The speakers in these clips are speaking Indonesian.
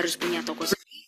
harus punya toko sendiri.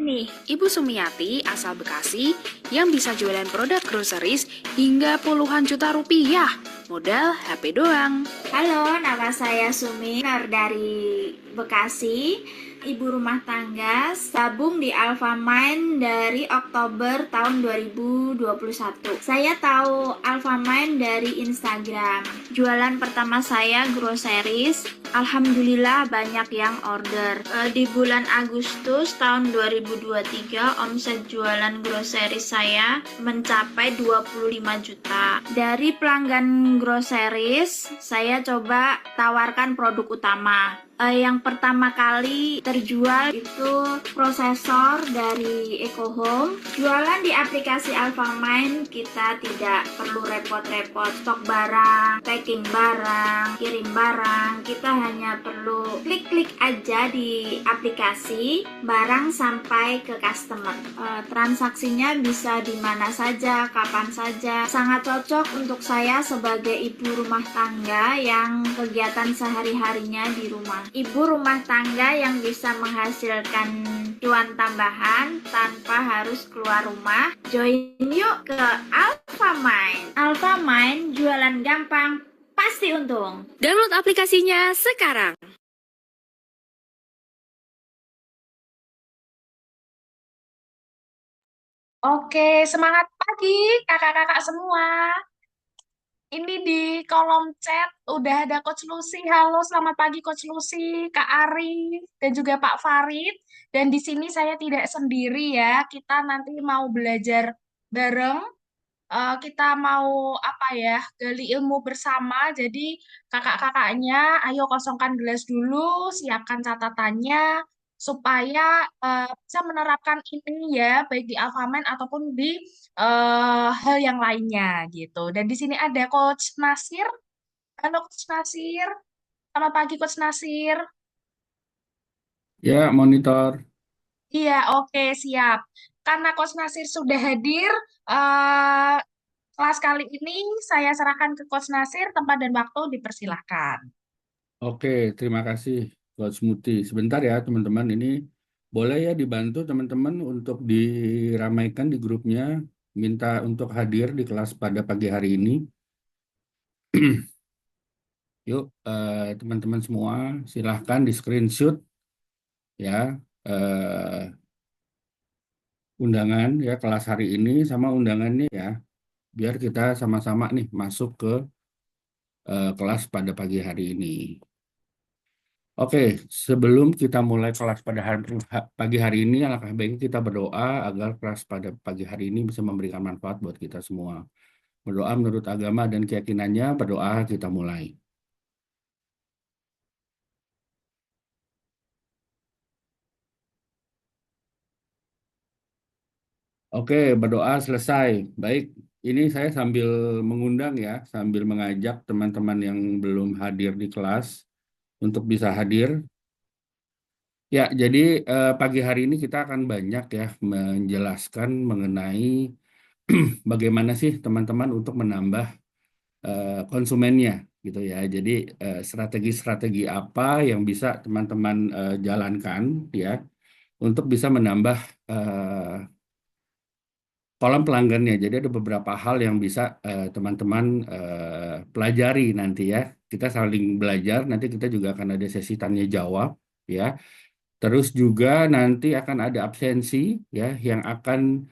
Nih, Ibu Sumiati asal Bekasi yang bisa jualan produk groceries hingga puluhan juta rupiah. Modal HP doang. Halo, nama saya Sumi dari Bekasi, ibu rumah tangga, gabung di Alfamind dari Oktober tahun 2021. Saya tahu Alfamind dari Instagram. Jualan pertama saya groceries, alhamdulillah banyak yang order. Di bulan Agustus tahun 2023, omset jualan groceries saya mencapai 25 juta. Dari pelanggan groceries, saya coba tawarkan produk utama. Yang pertama kali terjual itu prosesor dari EcoHome. Jualan di aplikasi Alfamind, kita tidak perlu repot-repot stok barang, packing barang, kirim barang. Kita hanya perlu klik-klik aja di aplikasi, barang sampai ke customer. Transaksinya bisa di mana saja, kapan saja. Sangat cocok untuk saya sebagai ibu rumah tangga yang kegiatan sehari-harinya di rumah. Ibu rumah tangga yang bisa menghasilkan cuan tambahan tanpa harus keluar rumah. Join yuk ke Alfamind. Alfamind jualan gampang, pasti untung. Download aplikasinya sekarang. Oke, semangat pagi kakak-kakak semua. Ini di kolom chat udah ada Coach Lucy. Halo, selamat pagi Coach Lucy, Kak Ari, dan juga Pak Farid. Dan di sini saya tidak sendiri ya. Kita nanti mau belajar bareng. Kita mau apa ya? Gali ilmu bersama. Jadi kakak-kakaknya, ayo kosongkan gelas dulu, siapkan catatannya supaya bisa menerapkan ini ya, baik di Alfamart ataupun di hal yang lainnya gitu. Dan di sini ada Coach Nasir. Halo Coach Nasir. Selamat pagi Coach Nasir. Ya, monitor. Iya, oke, siap. Karena Coach Nasir sudah hadir, eh, kelas kali ini saya serahkan ke Coach Nasir, tempat dan waktu dipersilahkan. Oke, terima kasih Coach Muti. Sebentar ya teman-teman, ini boleh ya dibantu teman-teman untuk diramaikan di grupnya, minta untuk hadir di kelas pada pagi hari ini. Yuk, teman-teman semua, silahkan di screenshot ya undangan ya kelas hari ini sama undangannya ya, biar kita sama-sama nih masuk ke kelas pada pagi hari ini. Oke, sebelum kita mulai kelas pada pagi hari ini, alangkah baiknya kita berdoa agar kelas pada pagi hari ini bisa memberikan manfaat buat kita semua. Berdoa menurut agama dan keyakinannya, berdoa kita mulai. Oke, berdoa selesai. Baik, ini saya sambil mengundang ya, sambil mengajak teman-teman yang belum hadir di kelas untuk bisa hadir. Ya, jadi pagi hari ini kita akan banyak ya menjelaskan mengenai bagaimana sih teman-teman untuk menambah konsumennya gitu ya. Jadi strategi-strategi apa yang bisa teman-teman jalankan ya untuk bisa menambah kolom pelanggannya. Jadi ada beberapa hal yang bisa teman-teman pelajari nanti ya. Kita saling belajar, nanti kita juga akan ada sesi tanya jawab ya. Terus juga nanti akan ada absensi ya yang akan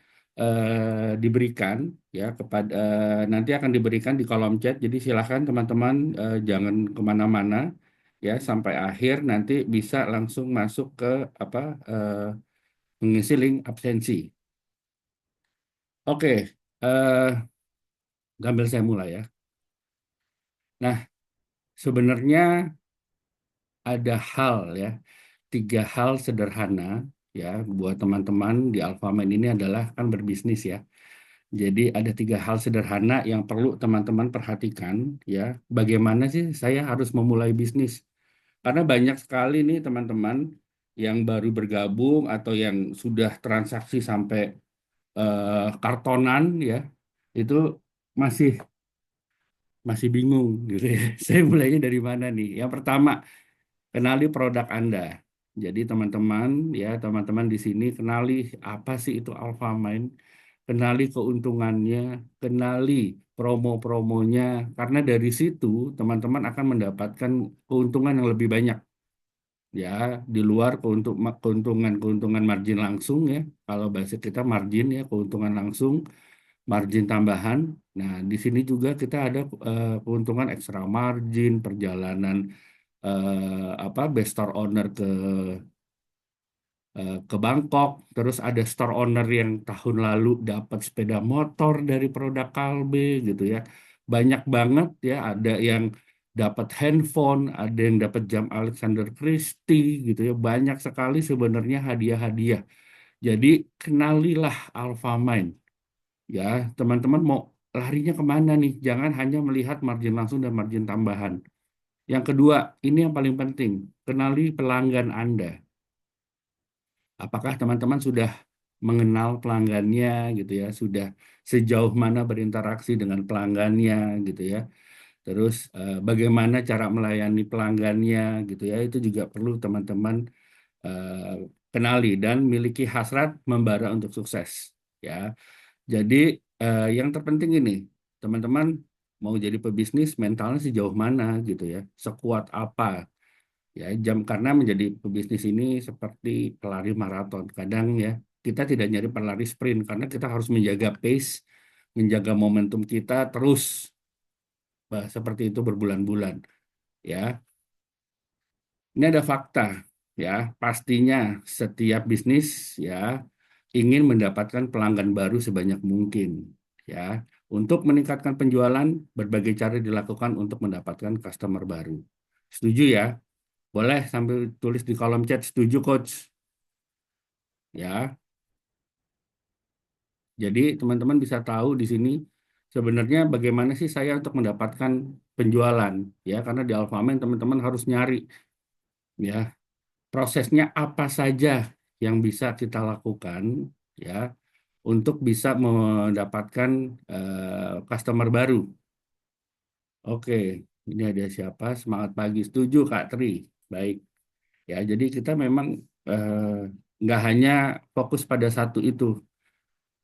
diberikan ya kepada nanti akan diberikan di kolom chat. Jadi silahkan teman-teman jangan kemana-mana ya sampai akhir nanti bisa langsung masuk ke apa mengisi link absensi. Oke, gambar saya mulai ya. Nah, sebenarnya ada hal ya, 3 hal sederhana ya buat teman-teman di Alfamart ini adalah kan berbisnis ya. Jadi ada 3 hal sederhana yang perlu teman-teman perhatikan ya. Bagaimana sih saya harus memulai bisnis? Karena banyak sekali nih teman-teman yang baru bergabung atau yang sudah transaksi sampai kartonan ya, itu masih masih bingung gitu ya. Saya mulainya dari mana nih? Yang pertama, kenali produk Anda. Jadi teman-teman ya, teman-teman di sini kenali apa sih itu Alfamine, kenali keuntungannya, kenali promo-promonya, karena dari situ teman-teman akan mendapatkan keuntungan yang lebih banyak ya, di luar keuntungan margin langsung ya. Kalau bahasa kita margin ya, keuntungan langsung, margin tambahan. Nah, di sini juga kita ada keuntungan ekstra margin, perjalanan best store owner ke Bangkok, terus ada store owner yang tahun lalu dapat sepeda motor dari produk Kalbe gitu ya. Banyak banget ya, ada yang dapat handphone, ada yang dapat jam Alexander Christie gitu ya. Banyak sekali sebenarnya hadiah-hadiah. Jadi kenalilah Alfamine ya, teman-teman mau larinya kemana nih? Jangan hanya melihat margin langsung dan margin tambahan. Yang kedua, ini yang paling penting, kenali pelanggan Anda. Apakah teman-teman sudah mengenal pelanggannya gitu ya, sudah sejauh mana berinteraksi dengan pelanggannya gitu ya. Terus bagaimana cara melayani pelanggannya gitu ya, itu juga perlu teman-teman eh, kenali dan miliki hasrat membara untuk sukses ya. Jadi yang terpenting ini, teman-teman mau jadi pebisnis mentalnya sejauh mana gitu ya, sekuat apa ya, karena menjadi pebisnis ini seperti pelari maraton. Kadang ya kita tidak nyari pelari sprint karena kita harus menjaga pace, menjaga momentum kita terus seperti itu berbulan-bulan ya. Ini ada fakta ya, pastinya setiap bisnis ya ingin mendapatkan pelanggan baru sebanyak mungkin ya. Untuk meningkatkan penjualan, berbagai cara dilakukan untuk mendapatkan customer baru. Setuju ya? Boleh sambil tulis di kolom chat setuju coach. Ya, jadi teman-teman bisa tahu di sini sebenarnya bagaimana sih saya untuk mendapatkan penjualan ya, karena di Alfamart teman-teman harus nyari ya prosesnya apa saja yang bisa kita lakukan ya untuk bisa mendapatkan customer baru. Oke, ini ada siapa? Semangat pagi, setuju Kak Tri. Baik. Ya, jadi kita memang eh, nggak hanya fokus pada satu itu.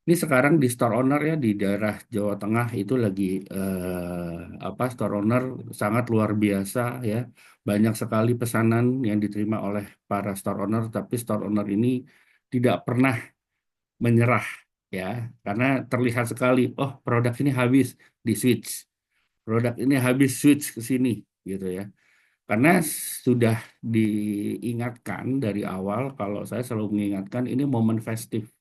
Ini sekarang di store owner ya di daerah Jawa Tengah itu lagi store owner sangat luar biasa ya. Banyak sekali pesanan yang diterima oleh para store owner, tapi store owner ini tidak pernah menyerah ya. Karena terlihat sekali, oh produk ini habis di switch. Produk ini habis switch ke sini gitu ya. Karena sudah diingatkan dari awal, kalau saya selalu mengingatkan ini momen festif.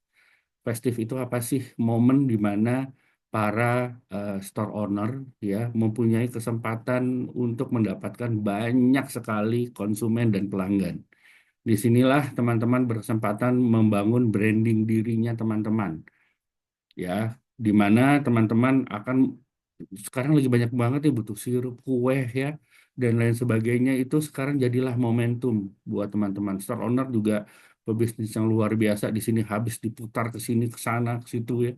Festif itu apa sih? Momen di mana para store owner ya mempunyai kesempatan untuk mendapatkan banyak sekali konsumen dan pelanggan. Disinilah teman-teman berkesempatan membangun branding dirinya teman-teman ya, di mana teman-teman akan sekarang lagi banyak banget ya butuh sirup, kue ya dan lain sebagainya, itu sekarang jadilah momentum buat teman-teman. Store owner juga pebisnis yang luar biasa di sini, habis diputar ke sini ke sana ke situ ya,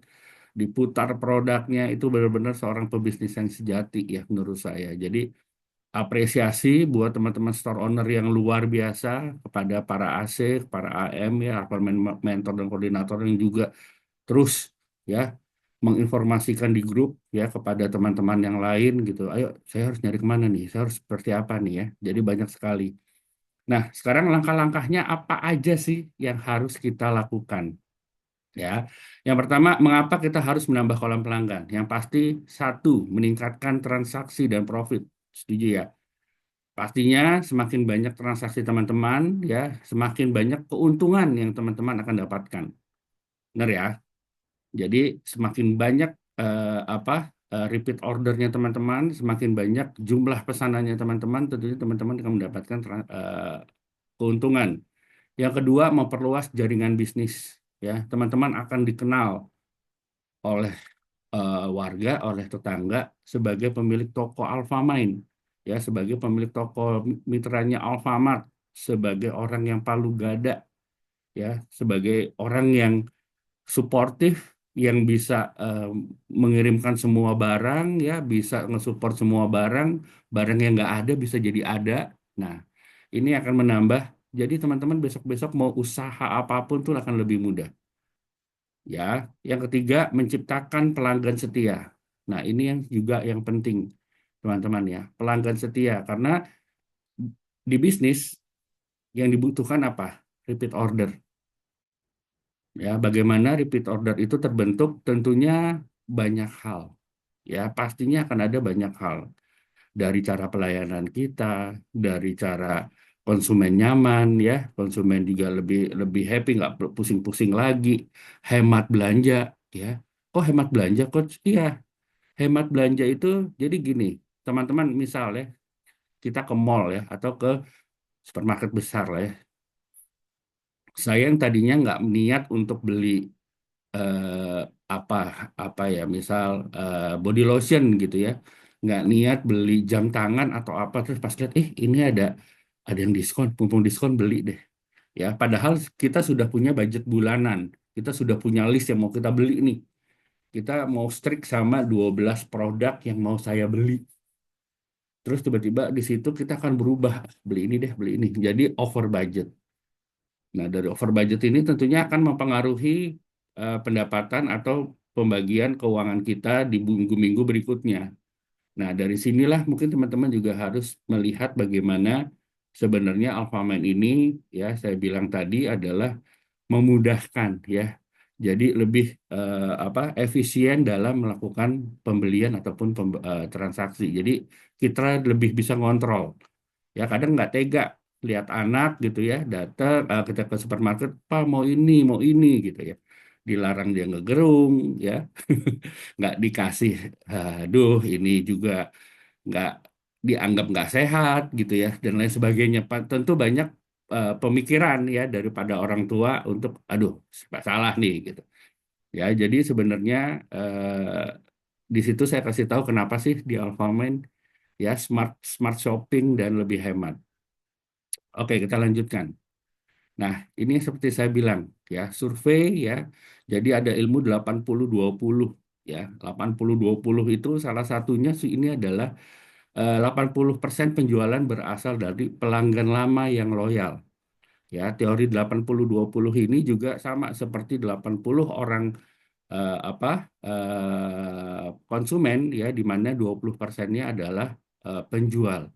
diputar produknya, itu benar-benar seorang pebisnis yang sejati ya menurut saya. Jadi apresiasi buat teman-teman store owner yang luar biasa, kepada para AC, para AM ya, apartemen mentor dan koordinator yang juga terus ya menginformasikan di grup ya kepada teman-teman yang lain gitu. Ayo, saya harus nyari kemana nih? Saya harus seperti apa nih ya? Jadi banyak sekali. Nah, sekarang langkah-langkahnya apa aja sih yang harus kita lakukan? Ya, yang pertama, mengapa kita harus menambah kolam pelanggan? Yang pasti, satu, meningkatkan transaksi dan profit. Setuju ya? Pastinya semakin banyak transaksi teman-teman, ya, semakin banyak keuntungan yang teman-teman akan dapatkan. Benar ya? Jadi semakin banyak repeat ordernya teman-teman, semakin banyak jumlah pesanannya teman-teman, tentunya teman-teman akan mendapatkan keuntungan. Yang kedua, memperluas jaringan bisnis. Ya, teman-teman akan dikenal oleh warga, oleh tetangga sebagai pemilik toko Alfamine, ya, sebagai pemilik toko mitranya Alfamart, sebagai orang yang palu gada, ya, sebagai orang yang suportif, yang bisa mengirimkan semua barang ya, bisa nge-support semua barang, barang yang nggak ada bisa jadi ada. Nah, ini akan menambah Jadi teman-teman besok-besok mau usaha apapun tuh akan lebih mudah. Ya, yang ketiga menciptakan pelanggan setia. Nah, ini yang juga yang penting, teman-teman ya, pelanggan setia karena di bisnis yang dibutuhkan apa? Repeat order. Ya, bagaimana repeat order itu terbentuk? Tentunya banyak hal. Ya, pastinya akan ada banyak hal. Dari cara pelayanan kita, dari cara konsumen nyaman, ya, konsumen juga lebih lebih happy, nggak pusing-pusing lagi, hemat belanja, ya. Oh, hemat belanja, coach? Iya, hemat belanja itu jadi gini, teman-teman, misal ya, kita ke mall ya, atau ke supermarket besar lah ya. Saya yang tadinya nggak niat untuk beli eh, apa apa ya, misal body lotion gitu ya, nggak niat beli jam tangan atau apa, terus pas lihat ini ada yang diskon, mumpung diskon beli deh, ya, padahal kita sudah punya budget bulanan, kita sudah punya list yang mau kita beli nih, kita mau strict sama 12 produk yang mau saya beli, terus tiba-tiba di situ kita akan berubah, beli ini deh, beli ini, jadi over budget. Nah, dari over budget ini tentunya akan mempengaruhi pendapatan atau pembagian keuangan kita di minggu-minggu berikutnya. Nah, dari sinilah mungkin teman-teman juga harus melihat bagaimana sebenarnya Alfamart ini, ya, saya bilang tadi adalah memudahkan, ya. Jadi lebih efisien dalam melakukan pembelian ataupun transaksi. Jadi kita lebih bisa ngontrol. Ya, kadang nggak tega lihat anak gitu ya, datang kita ke supermarket, Pak mau ini gitu ya, dilarang dia ngegerung, ya, nggak dikasih, aduh ini juga nggak dianggap nggak sehat gitu ya, dan lain sebagainya. Tentu banyak pemikiran ya daripada orang tua untuk, aduh salah nih gitu ya. Jadi sebenarnya di situ saya kasih tahu kenapa sih di Alfamart ya smart smart shopping dan lebih hemat. Oke, kita lanjutkan. Nah, ini seperti saya bilang, ya, survei ya. Jadi ada ilmu 80-20 ya. 80-20 itu salah satunya sih ini adalah 80% penjualan berasal dari pelanggan lama yang loyal. Ya, teori 80-20 ini juga sama seperti 80 orang konsumen ya, di mana 20%-nya adalah penjual.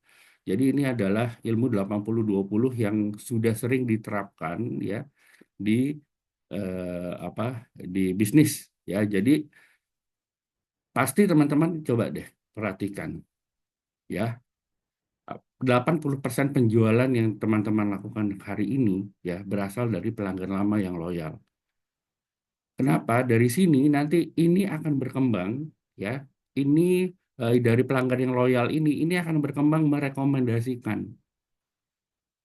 Jadi ini adalah ilmu 80-20 yang sudah sering diterapkan ya di apa di bisnis ya. Jadi pasti teman-teman coba deh perhatikan ya. 80% penjualan yang teman-teman lakukan hari ini ya berasal dari pelanggan lama yang loyal. Kenapa? Dari sini nanti ini akan berkembang ya. Ini dari pelanggan yang loyal ini akan berkembang merekomendasikan.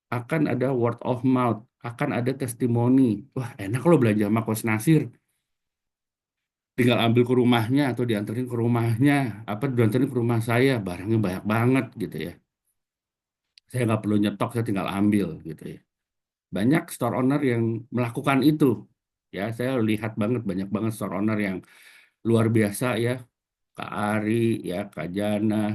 Akan ada word of mouth, akan ada testimoni. Wah, enak lo belanja sama Coach Nasir. Tinggal ambil ke rumahnya atau dianterin ke rumahnya, apa dianterin ke rumah saya, barangnya banyak banget gitu ya. Saya nggak perlu nyetok, saya tinggal ambil gitu ya. Banyak store owner yang melakukan itu. Ya, saya lihat banget banyak banget store owner yang luar biasa ya. Kak Ari, ya, Kak Jana,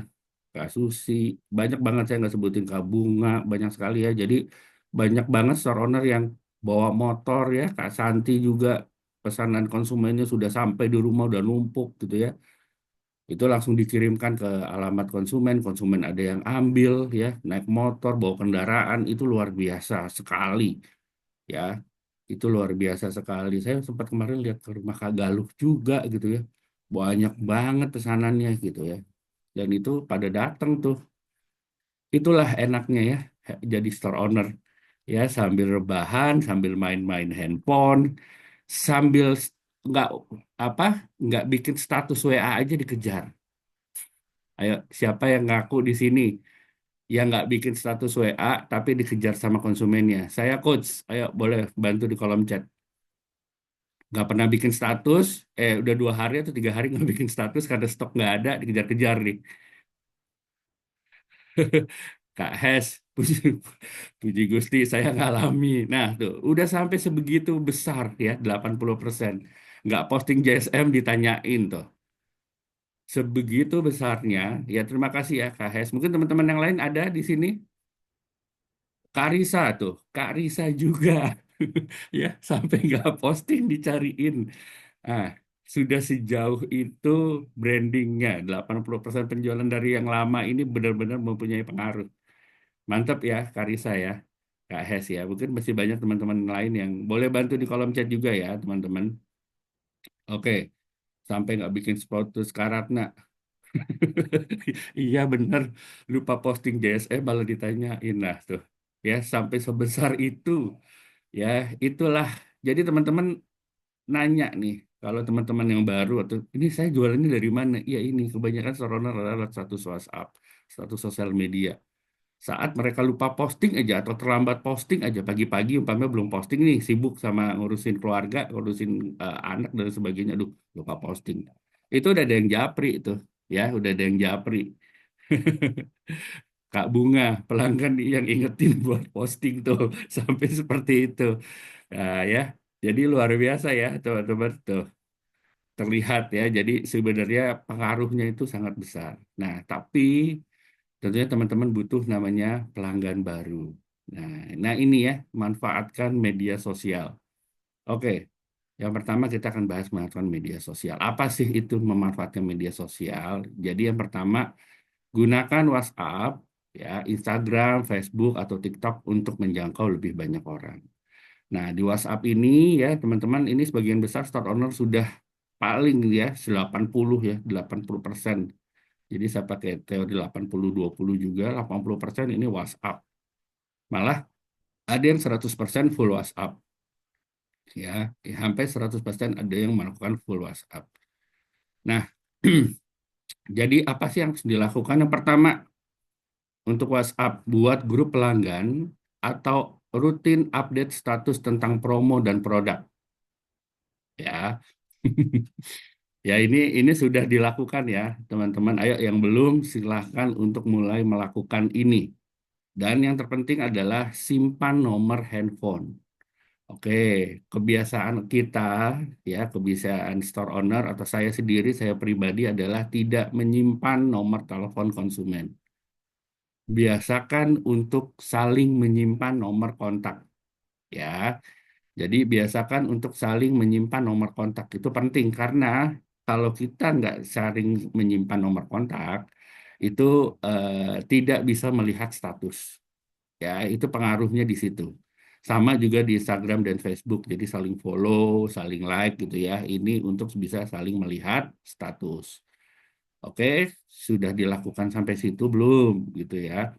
Kak Susi, banyak banget, saya nggak sebutin, Kak Bunga, banyak sekali ya. Jadi banyak banget store owner yang bawa motor ya, Kak Santi juga pesanan konsumennya sudah sampai di rumah, udah numpuk gitu ya. Itu langsung dikirimkan ke alamat konsumen, konsumen ada yang ambil ya, naik motor, bawa kendaraan, itu luar biasa sekali ya. Itu luar biasa sekali. Saya sempat kemarin lihat ke rumah Kak Galuh juga gitu ya. Banyak banget pesanannya gitu ya. Dan itu pada datang tuh. Itulah enaknya ya jadi store owner ya, sambil rebahan, sambil main-main handphone, sambil nggak apa nggak bikin status WA aja dikejar. Ayo, siapa yang ngaku di sini yang nggak bikin status WA tapi dikejar sama konsumennya? Saya coach, ayo boleh bantu di kolom chat. Nggak pernah bikin status, udah 2 hari atau 3 hari nggak bikin status karena stok nggak ada, dikejar-kejar nih. Kak Hes, puji, puji Gusti, saya ngalami. Nah, tuh, udah sampai sebegitu besar ya, 80%. Nggak posting JSM ditanyain tuh. Sebegitu besarnya, ya terima kasih ya Kak Hes. Mungkin teman-teman yang lain ada di sini? Kak Risa tuh, Kak Risa juga. Ya, sampai nggak posting dicariin. Ah, sudah sejauh itu brandingnya, 80% penjualan dari yang lama ini benar-benar mempunyai pengaruh. Mantap ya, Karisa ya, Kak Hes ya. Mungkin masih banyak teman-teman lain yang boleh bantu di kolom chat juga ya, teman-teman. Oke, sampai nggak bikin status Karatna. Iya bener, lupa posting JSE malah ditanyain lah tuh. Ya, sampai sebesar itu. Ya, itulah. Jadi teman-teman nanya nih, kalau teman-teman yang baru atau ini saya jual ini dari mana? Iya ini kebanyakan showrunner adalah status WhatsApp, status sosial media. Saat mereka lupa posting aja atau terlambat posting aja pagi-pagi umpamanya belum posting nih, sibuk sama ngurusin keluarga, ngurusin anak dan sebagainya, aduh lupa posting. Itu udah ada yang japri itu, ya udah ada yang japri. Kak Bunga, pelanggan yang ingetin buat posting tuh sampai seperti itu. Nah, ya, jadi luar biasa ya teman-teman tuh terlihat ya. Jadi sebenarnya pengaruhnya itu sangat besar. Nah, tapi tentunya teman-teman butuh namanya pelanggan baru. Nah, nah ini ya, manfaatkan media sosial. Oke, yang pertama kita akan bahas manfaatkan media sosial. Apa sih itu memanfaatkan media sosial? Jadi yang pertama, gunakan WhatsApp, ya, Instagram, Facebook, atau TikTok untuk menjangkau lebih banyak orang. Nah, di WhatsApp ini ya, teman-teman, ini sebagian besar store owner sudah paling ya 80 ya, 80%. Jadi saya pakai teori 80-20 juga, 80% ini WhatsApp. Malah ada yang 100% full WhatsApp. Ya, sampai 100% ada yang melakukan full WhatsApp. Nah, jadi apa sih yang harus dilakukan? Yang pertama, untuk WhatsApp, buat grup pelanggan atau rutin update status tentang promo dan produk. Ya, ya ini sudah dilakukan ya, teman-teman. Ayo yang belum silahkan untuk mulai melakukan ini. Dan yang terpenting adalah simpan nomor handphone. Oke, kebiasaan kita ya, kebiasaan store owner atau saya sendiri, saya pribadi adalah tidak menyimpan nomor telepon konsumen. Biasakan untuk saling menyimpan nomor kontak ya. Jadi biasakan untuk saling menyimpan nomor kontak itu penting karena kalau kita nggak saling menyimpan nomor kontak itu tidak bisa melihat status. Ya, itu pengaruhnya di situ. Sama juga di Instagram dan Facebook. Jadi saling follow, saling like gitu ya. Ini untuk bisa saling melihat status. Oke, sudah dilakukan sampai situ belum gitu ya.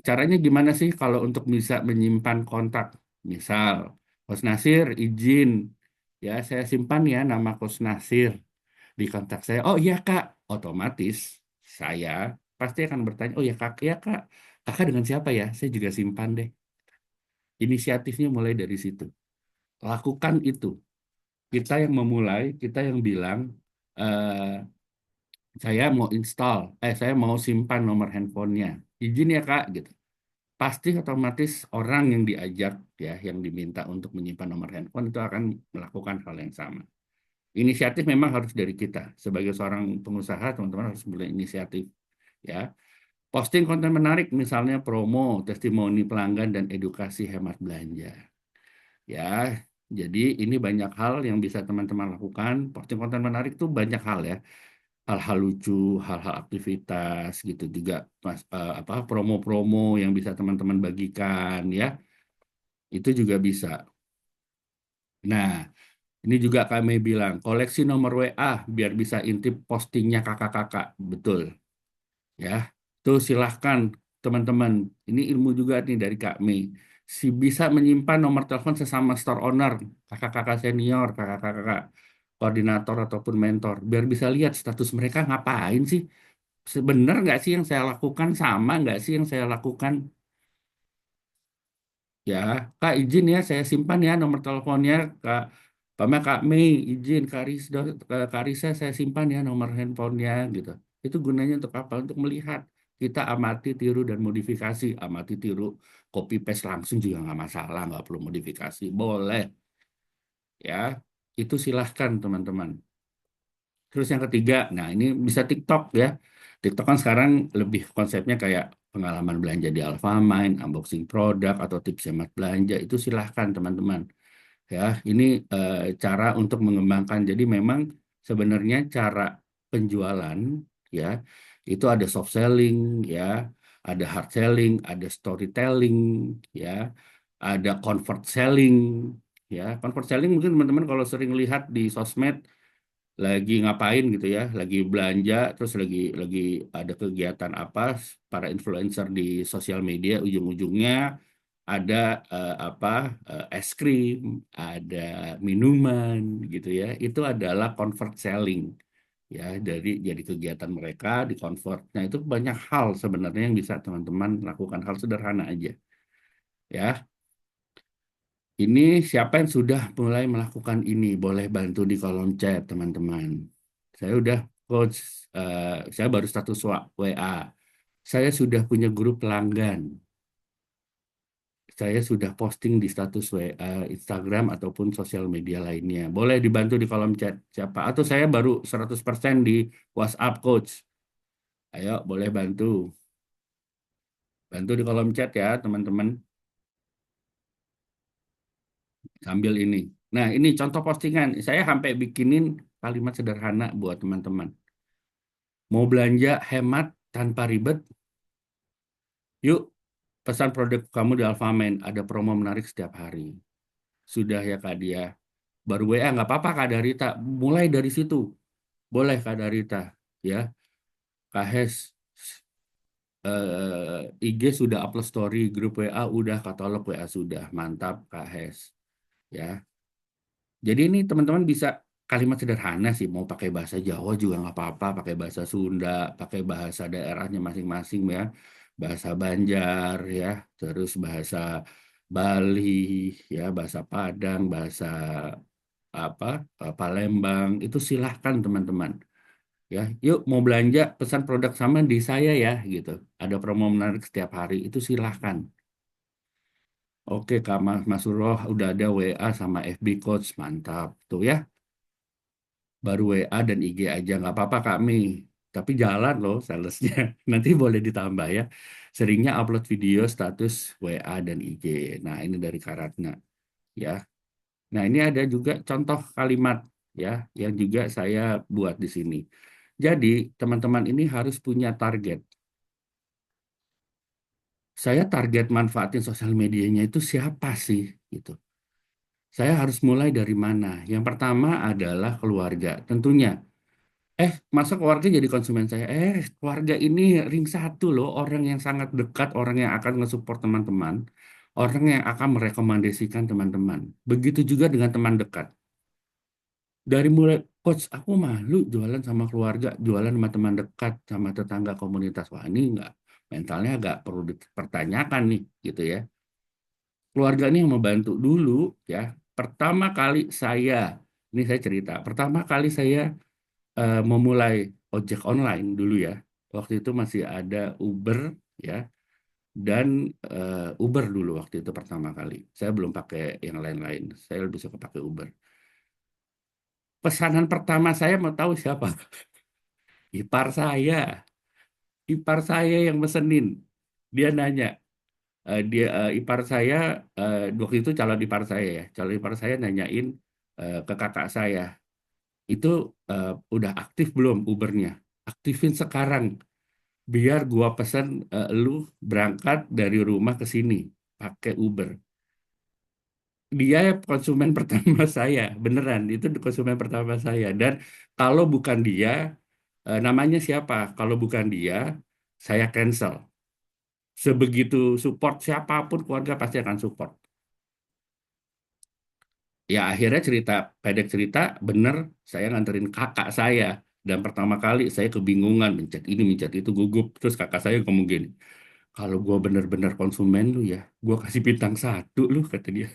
Caranya gimana sih kalau untuk bisa menyimpan kontak? Misal, Kos Nasir izin ya saya simpan ya nama Kos Nasir di kontak saya. Oh iya Kak, otomatis saya pasti akan bertanya, oh ya Kak, Kakak dengan siapa ya? Saya juga simpan deh. Inisiatifnya mulai dari situ. Lakukan itu. Kita yang memulai, kita yang bilang, eh, saya mau install, saya mau simpan nomor handphonenya. Izin ya Kak, gitu. Pasti otomatis orang yang diajak, ya, yang diminta untuk menyimpan nomor handphone itu akan melakukan hal yang sama. Inisiatif memang harus dari kita. Sebagai seorang pengusaha, teman-teman harus mulai inisiatif. Ya, posting konten menarik, misalnya promo, testimoni pelanggan, dan edukasi hemat belanja. Ya, jadi ini banyak hal yang bisa teman-teman lakukan. Posting konten menarik tuh banyak hal ya. Hal-hal lucu, hal-hal aktivitas gitu juga mas, apa promo-promo yang bisa teman-teman bagikan ya. Itu juga bisa. Nah, ini juga kami bilang koleksi nomor WA biar bisa intip postingnya kakak-kakak. Betul ya. Tuh silahkan teman-teman. Ini ilmu juga nih dari Kak Mei. Si bisa menyimpan nomor telepon sesama store owner, kakak-kakak senior, kakak-kakak koordinator ataupun mentor, biar bisa lihat status mereka ngapain sih. Sebenar nggak sih yang saya lakukan sama nggak sih yang saya lakukan? Ya, Kak izin ya saya simpan ya nomor teleponnya Kak. Kak Mei izin Kak Risa saya simpan ya nomor handphonenya gitu. Itu gunanya untuk apa? Untuk melihat kita amati, tiru dan modifikasi. Amati, tiru, copy paste langsung juga nggak masalah, nggak perlu modifikasi. Boleh ya. Itu silahkan teman-teman. Terus yang ketiga, nah ini bisa TikTok ya. TikTok kan sekarang lebih konsepnya kayak pengalaman belanja di Alfamart, unboxing produk atau tips hemat belanja itu silahkan teman-teman. Ya, ini cara untuk mengembangkan. Jadi memang sebenarnya cara penjualan ya itu ada soft selling ya, ada hard selling, ada storytelling ya, ada convert selling ya. Convert selling mungkin teman-teman kalau sering lihat di sosmed lagi ngapain gitu ya, lagi belanja, terus lagi ada kegiatan apa, para influencer di sosial media, ujung-ujungnya ada apa es krim, ada minuman gitu ya. Itu adalah convert selling ya, dari jadi kegiatan mereka di convert. Nah, itu banyak hal sebenarnya yang bisa teman-teman lakukan, hal sederhana aja ya. Ini siapa yang sudah mulai melakukan ini? Boleh bantu di kolom chat, teman-teman. Saya udah coach, saya baru status WA. Saya sudah punya grup pelanggan. Saya sudah posting di status WA, Instagram, ataupun sosial media lainnya. Boleh dibantu di kolom chat siapa? Atau saya baru 100% di WhatsApp, coach. Ayo, boleh bantu. Bantu di kolom chat ya, teman-teman. Sambil ini. Nah, ini contoh postingan. Saya sampai bikinin kalimat sederhana buat teman-teman. Mau belanja hemat tanpa ribet? Yuk, pesan produk kamu di Alfamart. Ada promo menarik setiap hari. Sudah ya Kak Dia. Baru WA nggak apa-apa Kak Darita. Mulai dari situ. Boleh Kak Darita. Ya, Kak Hes. IG sudah upload story. Grup WA udah. Katalog WA sudah. Mantap Kak Hes. Ya. Jadi ini teman-teman bisa kalimat sederhana sih, mau pakai bahasa Jawa juga nggak apa-apa, pakai bahasa Sunda, pakai bahasa daerahnya masing-masing ya, bahasa Banjar ya, terus bahasa Bali ya, bahasa Padang, bahasa apa Palembang, itu silahkan teman-teman ya. Yuk mau belanja pesan produk sama di saya ya gitu. Ada promo menarik setiap hari, itu silahkan. Oke Kak Mas Suroh udah ada WA sama FB Coach, mantap tuh ya. Baru WA dan IG aja nggak apa-apa kami, tapi jalan loh salesnya. Nanti boleh ditambah ya, seringnya upload video status WA dan IG. Nah, ini dari Karatna ya. Nah, ini ada juga contoh kalimat ya yang juga saya buat di sini. Jadi teman-teman ini harus punya target. Saya target manfaatin sosial medianya itu siapa sih gitu. Saya harus mulai dari mana? Yang pertama adalah keluarga tentunya. Masa keluarga jadi konsumen saya? Keluarga ini ring satu loh, orang yang sangat dekat, orang yang akan nge-support teman-teman, orang yang akan merekomendasikan teman-teman. Begitu juga dengan teman dekat. Dari mulai, coach, aku malu jualan sama keluarga, jualan sama teman dekat, sama tetangga komunitas. Wah, ini enggak, mentalnya agak perlu dipertanyakan nih, gitu ya. Keluarga ini yang membantu dulu, ya. Pertama kali ini saya cerita, pertama kali saya memulai ojek online dulu ya. Waktu itu masih ada Uber ya, dan Uber dulu waktu itu pertama kali. Saya belum pakai yang lain-lain. Saya lebih suka pakai Uber. Pesanan pertama saya mau tahu siapa? Ipar saya. Ipar saya yang mesenin. Dia nanya, ipar saya waktu itu calon ipar saya ya. Calon ipar saya nanyain ke kakak saya, itu udah aktif belum Ubernya? Aktifin sekarang. Biar gua pesan lu berangkat dari rumah ke sini pakai Uber. Dia konsumen pertama saya, beneran itu konsumen pertama saya. Dan kalau bukan dia, namanya siapa? Kalau bukan dia, saya cancel. Sebegitu support siapapun keluarga pasti akan support. Ya akhirnya pendek cerita, bener saya nganterin kakak saya. Dan pertama kali saya kebingungan, mencet ini, mencet itu, gugup. Terus kakak saya ngomong gini, kalau gue bener-bener konsumen lu ya, gue kasih bintang satu lu, kata dia.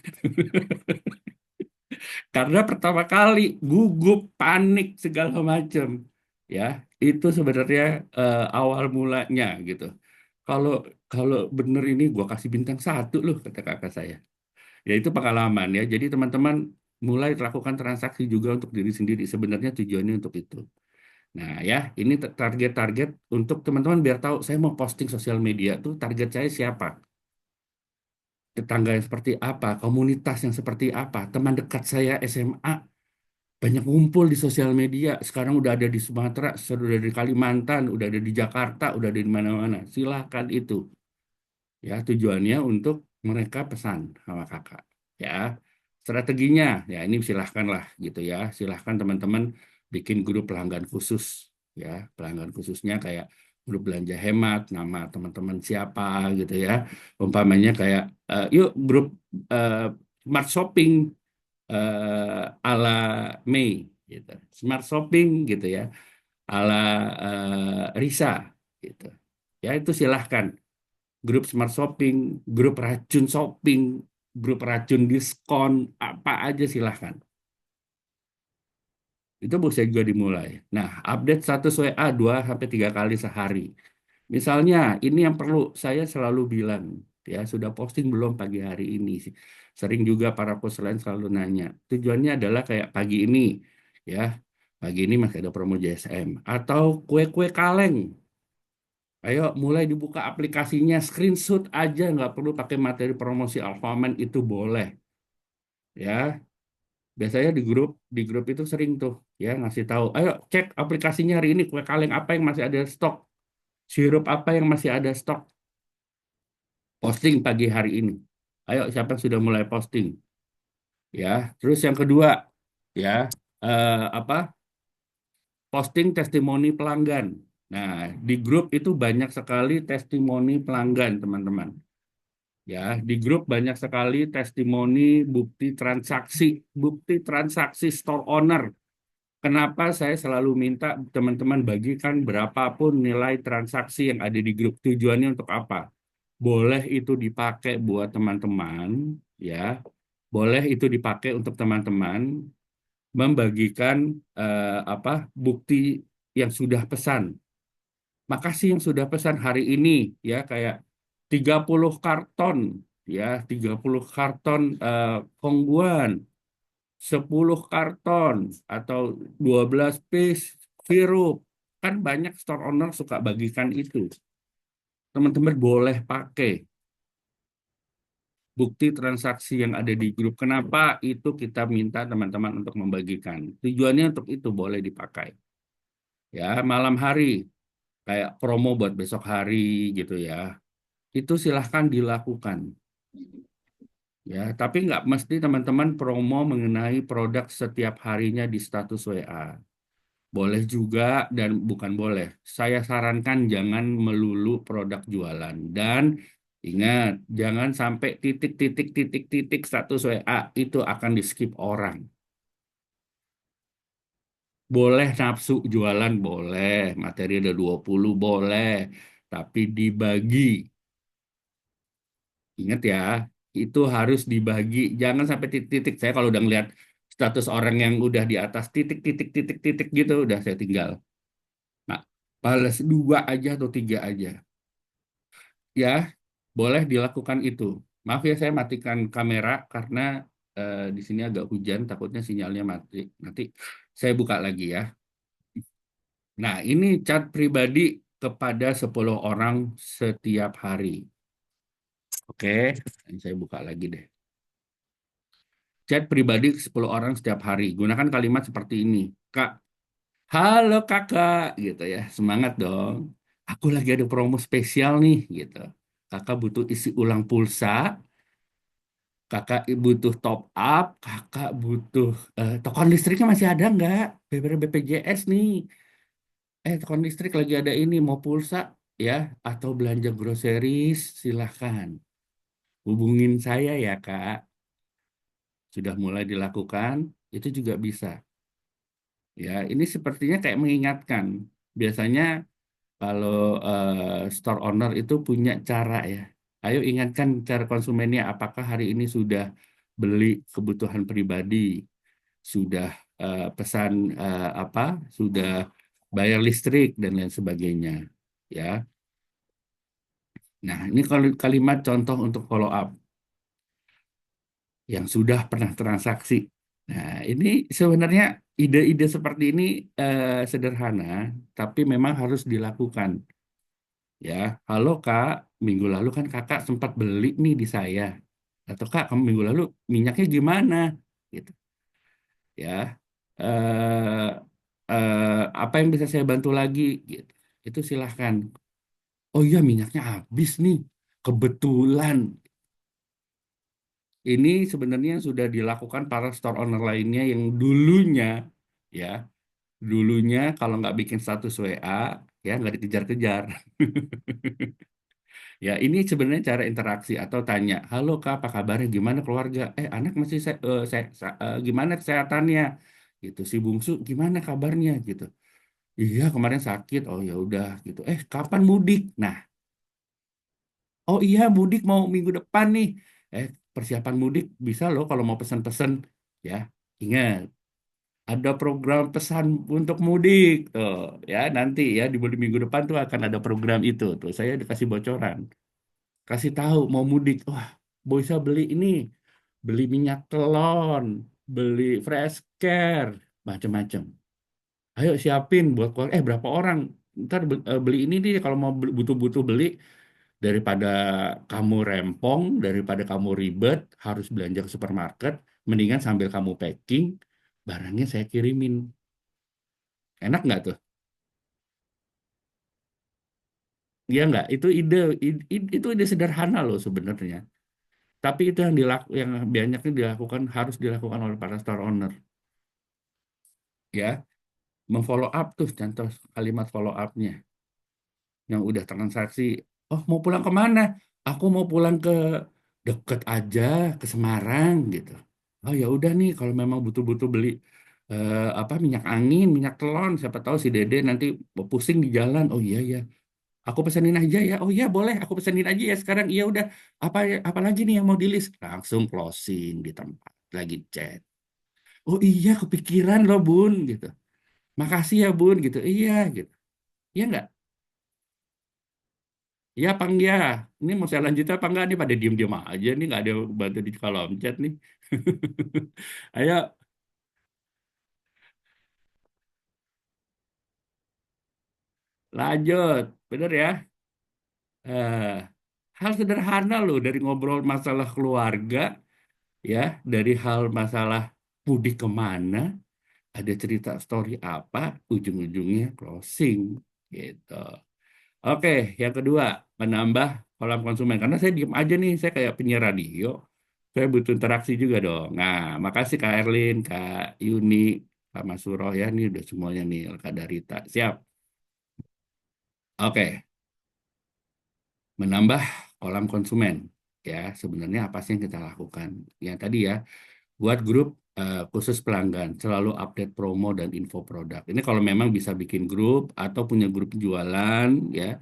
Karena pertama kali gugup, panik segala macam, ya itu sebenarnya awal mulanya gitu. Kalau kalau bener ini gue kasih bintang satu lu, kata kakak saya. Ya itu pengalaman ya. Jadi teman-teman mulai lakukan transaksi juga untuk diri sendiri. Sebenarnya tujuannya untuk itu. Nah, ya, ini target-target untuk teman-teman biar tahu saya mau posting sosial media tuh target saya siapa, tetangga yang seperti apa, komunitas yang seperti apa, teman dekat saya SMA banyak ngumpul di sosial media. Sekarang udah ada di Sumatera, sudah ada di Kalimantan, udah ada di Jakarta, udah ada di mana-mana. Silahkan itu. Ya, tujuannya untuk mereka pesan sama kakak. Ya, strateginya, ya ini silahkan lah gitu ya. Silahkan teman-teman bikin grup pelanggan khusus. Ya, pelanggan khususnya kayak grup belanja hemat, nama teman-teman siapa gitu ya. Umpamanya kayak, yuk grup eh, smart shopping ala Mei gitu. Smart shopping gitu ya, ala Risa gitu. Ya itu silahkan. Grup smart shopping, grup racun shopping, grup racun diskon, apa aja silahkan. Itu bisa juga dimulai. Nah, update status WA 2 sampai 3 kali sehari. Misalnya, ini yang perlu saya selalu bilang, ya sudah posting belum pagi hari ini sih. Sering juga para post lain selalu nanya. Tujuannya adalah kayak pagi ini, ya pagi ini masih ada promo JSM atau kue-kue kaleng. Ayo mulai dibuka aplikasinya, screenshot aja, nggak perlu pakai materi promosi Alfamart itu boleh, ya. Biasanya di grup itu sering tuh, ya ngasih tahu. Ayo cek aplikasinya hari ini kue kaleng apa yang masih ada stok, sirup apa yang masih ada stok. Posting pagi hari ini. Ayo siapa yang sudah mulai posting, ya. Terus yang kedua, ya apa? Posting testimoni pelanggan. Nah, di grup itu banyak sekali testimoni pelanggan, teman-teman. Ya, di grup banyak sekali testimoni bukti transaksi store owner. Kenapa saya selalu minta teman-teman bagikan berapapun nilai transaksi yang ada di grup. Tujuannya untuk apa? Boleh itu dipakai buat teman-teman, ya. Boleh itu dipakai untuk teman-teman membagikan apa bukti yang sudah pesan. Makasih yang sudah pesan hari ini, ya kayak 30 karton, ya 30 karton Kongguan, 10 karton atau 12 piece sirup. Kan banyak store owner suka bagikan itu. Teman-teman boleh pakai bukti transaksi yang ada di grup. Kenapa itu kita minta teman-teman untuk membagikan? Tujuannya untuk itu boleh dipakai. Ya, malam hari kayak promo buat besok hari gitu ya. Itu silahkan dilakukan. Ya, tapi nggak mesti teman-teman promo mengenai produk setiap harinya di status WA. Boleh juga dan bukan boleh. Saya sarankan jangan melulu produk jualan. Dan ingat, jangan sampai titik status WA itu akan di-skip orang. Boleh nafsu jualan, boleh. Materi ada 20 boleh. Tapi dibagi. Ingat ya, itu harus dibagi. Jangan sampai titik-titik. Saya kalau udah ngeliat status orang yang udah di atas titik gitu, udah saya tinggal. Nah, balas 2 aja atau 3 aja. Ya, boleh dilakukan itu. Maaf ya, saya matikan kamera karena di sini agak hujan, takutnya sinyalnya mati. Nanti saya buka lagi ya. Nah, ini chat pribadi kepada 10 orang setiap hari. Oke, ini saya buka lagi deh. Chat pribadi ke 10 orang setiap hari. Gunakan kalimat seperti ini. Kak, halo kakak, gitu ya. Semangat dong. Aku lagi ada promo spesial nih, gitu. Kakak butuh isi ulang pulsa, kakak butuh top up, kakak butuh token listriknya masih ada nggak? BPJS nih. Token listrik lagi ada ini, mau pulsa ya, atau belanja groceries, silahkan. Hubungin saya ya kak. Sudah mulai dilakukan, itu juga bisa. Ya, ini sepertinya kayak mengingatkan. Biasanya kalau store owner itu punya cara ya. Ayo ingatkan cara konsumennya apakah hari ini sudah beli kebutuhan pribadi, sudah pesan apa, sudah bayar listrik dan lain sebagainya. Ya. Nah, ini kalau kalimat contoh untuk follow up yang sudah pernah transaksi. Nah, ini sebenarnya ide-ide seperti ini sederhana, tapi memang harus dilakukan. Ya, halo Kak, minggu lalu kan Kakak sempat beli nih di saya. Atau Kak, kamu minggu lalu minyaknya gimana? Gitu. Ya, eh, apa yang bisa saya bantu lagi? Gitu. Itu silahkan. Oh iya, minyaknya habis nih. Kebetulan. Ini sebenarnya sudah dilakukan para store owner lainnya yang dulunya, ya, dulunya kalau nggak bikin status WA, ya nggak dikejar-kejar. Ya, ini sebenarnya cara interaksi atau tanya, halo Kak, apa kabarnya? Gimana keluarga? Anak masih gimana kesehatannya? Gitu. Si bungsu gimana kabarnya? Gitu. Iya, kemarin sakit. Oh ya udah gitu. Kapan mudik? Nah, oh iya mudik mau minggu depan nih. Persiapan mudik bisa loh kalau mau pesan-pesan. Ya, ingat ada program pesan untuk mudik tuh. Ya, nanti ya di minggu depan tuh akan ada program itu tuh. Saya dikasih bocoran. Kasih tahu mau mudik. Wah, bisa beli ini, beli minyak telon, beli fresh care, macam-macam. Ayo siapin buat keluar. Berapa orang? Ntar beli ini nih kalau mau butuh-butuh beli daripada kamu rempong, daripada kamu ribet harus belanja ke supermarket, mendingan sambil kamu packing, barangnya saya kirimin. Enak nggak tuh? Iya nggak? Itu itu ide sederhana loh sebenarnya. Tapi itu yang banyaknya dilakukan harus dilakukan oleh para store owner, ya. Memfollow up tuh contoh kalimat follow up-nya yang udah transaksi. Oh, mau pulang kemana? Aku mau pulang ke deket aja ke Semarang gitu. Oh ya udah nih kalau memang butuh-butuh beli apa minyak angin, minyak telon, siapa tahu si Dede nanti pusing di jalan. Oh iya ya, aku pesenin aja ya. Oh iya boleh, aku pesenin aja ya sekarang. Iya udah. Apa lagi nih yang mau di list? Langsung closing di tempat lagi chat. Oh iya kepikiran loh Bun gitu. Makasih ya Bun gitu. Iya gitu. Iya nggak? Iya apa enggak? Ini mau saya lanjut apa enggak nih pada diem-diem aja nih nggak ada yang bantu di kolom chat nih. Ayo lanjut. Bener ya? Eh, hal sederhana loh dari ngobrol masalah keluarga ya, dari hal masalah mudik kemana, ada cerita story apa, ujung-ujungnya closing gitu. Oke, yang kedua, menambah kolam konsumen. Karena saya diem aja nih, saya kayak penyiar radio. Saya butuh interaksi juga dong. Nah, makasih Kak Erlin, Kak Yuni, Kak Mas Suroh ya. Ini udah semuanya nih, Kak Darita. Siap. Oke, menambah kolam konsumen. Ya, sebenarnya apa sih yang kita lakukan? Yang tadi ya, buat grup khusus pelanggan, selalu update promo dan info produk. Ini kalau memang bisa bikin grup atau punya grup jualan, ya,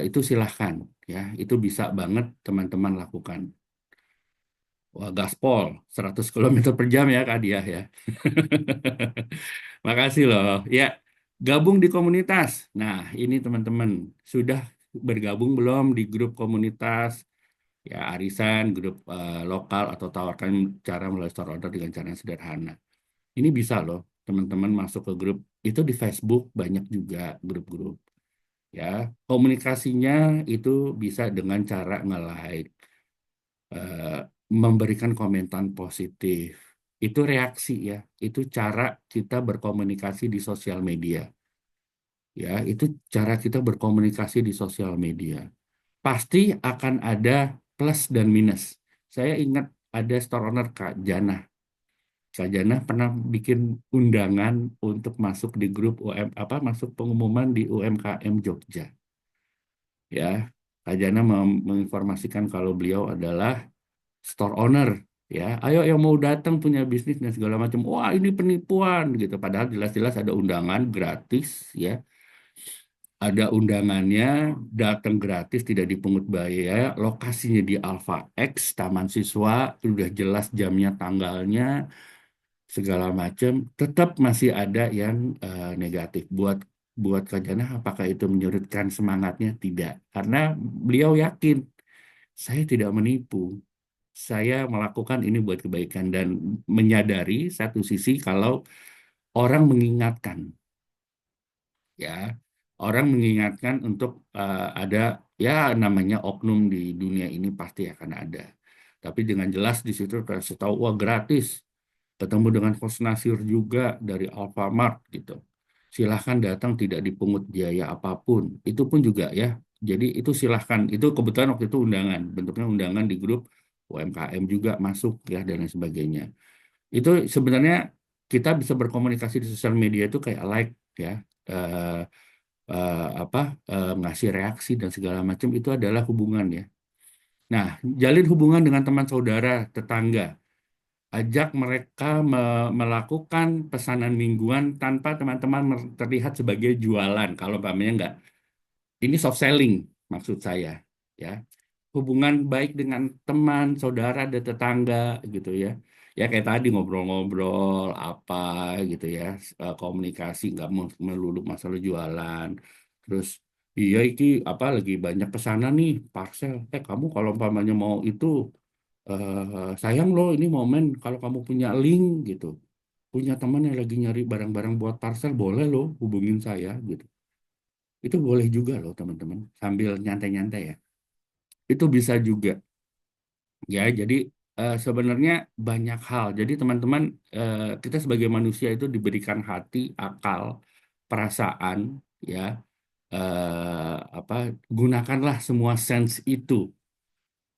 itu silahkan. Ya, itu bisa banget teman-teman lakukan. Wah, gaspol 100 km/jam ya Kak Diah ya. Makasih loh. Ya, gabung di komunitas. Nah, ini teman-teman sudah bergabung belum di grup komunitas? Ya, arisan, grup lokal atau tawarkan cara melalui store order dengan cara yang sederhana. Ini bisa loh, teman-teman masuk ke grup. Itu di Facebook banyak juga grup-grup. Ya, komunikasinya itu bisa dengan cara nge-like, eh, memberikan komentar positif. Itu reaksi ya, itu cara kita berkomunikasi di sosial media. Ya, itu cara kita berkomunikasi di sosial media. Pasti akan ada plus dan minus. Saya ingat ada store owner Kak Jana. Kak Jana pernah bikin undangan untuk masuk di grup apa masuk pengumuman di UMKM Jogja. Ya, Kak Jana menginformasikan kalau beliau adalah store owner. Ya, ayo yang mau datang punya bisnis dan segala macam. Wah, ini penipuan gitu. Padahal jelas-jelas ada undangan gratis, ya. Ada undangannya, datang gratis, tidak dipungut biaya. Lokasinya di Alpha X, Taman Siswa, sudah jelas jamnya, tanggalnya, segala macam. Tetap masih ada yang negatif. Buat buat Kak Jana, apakah itu menyurutkan semangatnya? Tidak, karena beliau yakin saya tidak menipu. Saya melakukan ini buat kebaikan dan menyadari satu sisi kalau orang mengingatkan, ya, orang mengingatkan untuk ada ya namanya oknum di dunia ini pasti akan ada. Tapi dengan jelas di situ kasih tahu, wah gratis, ketemu dengan Coach Nasir juga dari Alfamart gitu. Silahkan datang tidak dipungut biaya apapun. Itu pun juga ya. Jadi itu silahkan. Itu kebetulan waktu itu undangan, bentuknya undangan di grup UMKM juga masuk ya dan lain sebagainya. Itu sebenarnya kita bisa berkomunikasi di sosial media itu kayak like ya. eh, apa ngasih reaksi dan segala macam itu adalah hubungan ya. Nah, jalin hubungan dengan teman saudara, tetangga, ajak mereka melakukan pesanan mingguan tanpa teman-teman terlihat sebagai jualan. Kalau umpamanya enggak, ini soft selling maksud saya, ya. Hubungan baik dengan teman, saudara, dan tetangga gitu ya. Ya kayak tadi ngobrol-ngobrol apa gitu ya, komunikasi nggak melulu masalah jualan. Terus iya iki apa lagi banyak pesanan nih parcel. Kamu kalau umpamanya mau itu sayang loh ini momen kalau kamu punya link gitu. Punya teman yang lagi nyari barang-barang buat parcel boleh loh hubungin saya gitu. Itu boleh juga loh teman-teman sambil nyantai-nyantai ya. Itu bisa juga ya. Jadi sebenarnya banyak hal. Jadi teman-teman kita sebagai manusia itu diberikan hati, akal, perasaan ya. Apa gunakanlah semua sense itu.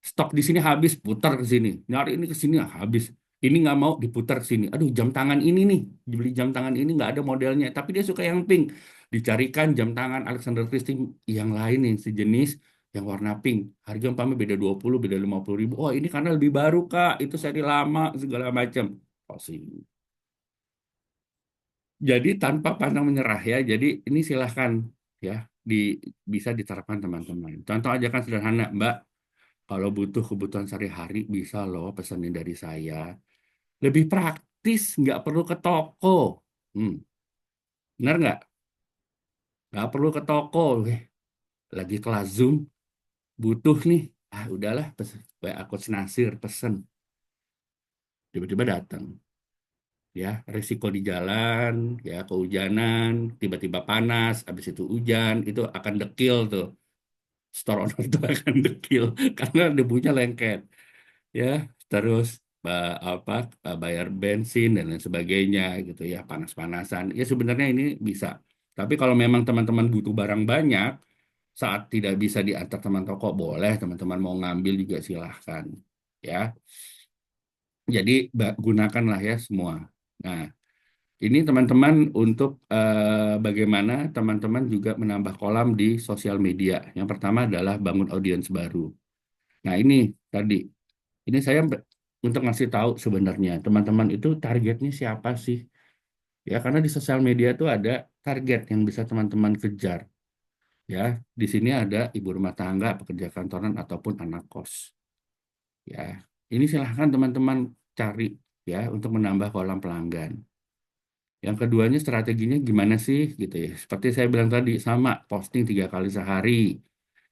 Stok di sini habis, putar ke sini. Nyari ini ke sini habis. Ini nggak mau diputar ke sini. Aduh, jam tangan ini nih, dibeli jam tangan ini nggak ada modelnya. Tapi dia suka yang pink. Dicarikan jam tangan Alexander Christie yang lain yang sejenis, yang warna pink. Harga umpamanya beda 20, beda 50 ribu. Oh, ini karena lebih baru, Kak. Itu seri lama, segala macam. Oh, sih. Jadi tanpa pandang menyerah ya. Jadi ini silahkan ya, di, bisa diterapkan teman-teman. Contoh aja kan sederhana, Mbak. Kalau butuh kebutuhan sehari-hari bisa loh pesenin dari saya. Lebih praktis, nggak perlu ke toko. Hmm, benar nggak? Nggak perlu ke toko. Lagi kelas Zoom, butuh nih. Ah udahlah, pesen. Kayak aku senasir, pesen. Tiba-tiba datang. Ya, risiko di jalan, ya kehujanan, tiba-tiba panas, habis itu hujan, itu akan dekil tuh. Store owner itu akan dekil karena debunya lengket. Ya terus apa bayar bensin dan lain sebagainya gitu ya panas-panasan ya sebenarnya ini bisa tapi kalau memang teman-teman butuh barang banyak saat tidak bisa diantar teman toko boleh teman-teman mau ngambil juga silahkan ya jadi gunakanlah ya semua. Nah ini teman-teman untuk bagaimana teman-teman juga menambah kolam di sosial media. Yang pertama adalah bangun audiens baru. Nah ini tadi ini saya untuk ngasih tahu sebenarnya teman-teman itu targetnya siapa sih? Ya karena di sosial media itu ada target yang bisa teman-teman kejar. Ya di sini ada ibu rumah tangga, pekerja kantoran ataupun anak kos. Ya ini silahkan teman-teman cari ya untuk menambah kolam pelanggan. Yang keduanya strateginya gimana sih gitu ya? Seperti saya bilang tadi sama posting 3 kali sehari.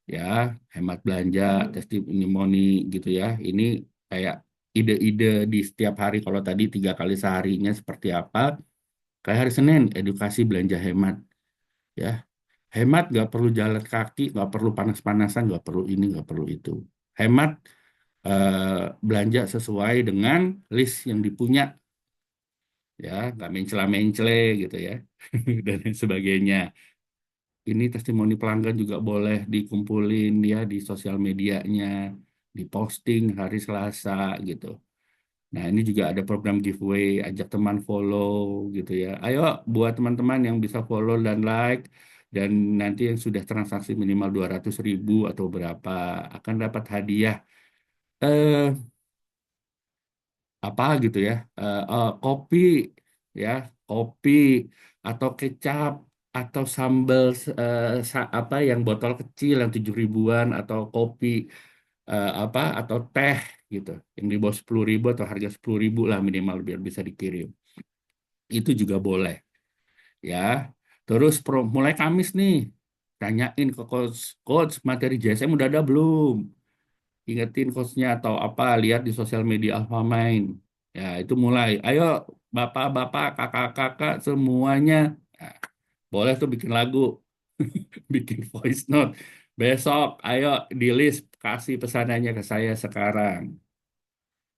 Ya hemat belanja, testimoni gitu ya. Ini kayak ide-ide di setiap hari. Kalau tadi 3 kali seharinya seperti apa? Kayak hari Senin, edukasi belanja hemat. Ya, hemat nggak perlu jalan kaki, nggak perlu panas-panasan, nggak perlu ini, nggak perlu itu. Hemat belanja sesuai dengan list yang dipunya. Ya, nggak mencela-mencele gitu ya, dan lain sebagainya. Ini testimoni pelanggan juga boleh dikumpulin ya di sosial medianya, diposting hari Selasa gitu. Nah, ini juga ada program giveaway, ajak teman follow gitu ya. Ayo buat teman-teman yang bisa follow dan like, dan nanti yang sudah transaksi minimal 200 ribu atau berapa akan dapat hadiah. Eh, apa gitu ya, kopi ya, kopi atau kecap atau sambal apa yang botol kecil yang 7 ribuan atau kopi apa atau teh gitu yang di bawah 10 ribu atau harga 10 ribu lah minimal biar bisa dikirim itu juga boleh ya. Terus mulai Kamis nih tanyain ke coach, coach materi JSM udah ada belum, ingetin coachnya atau apa lihat di sosial media Alfamind ya itu mulai ayo bapak-bapak, kakak-kakak semuanya. Nah, boleh tuh bikin lagu, bikin voice note. Besok, ayo di list, kasih pesanannya ke saya sekarang.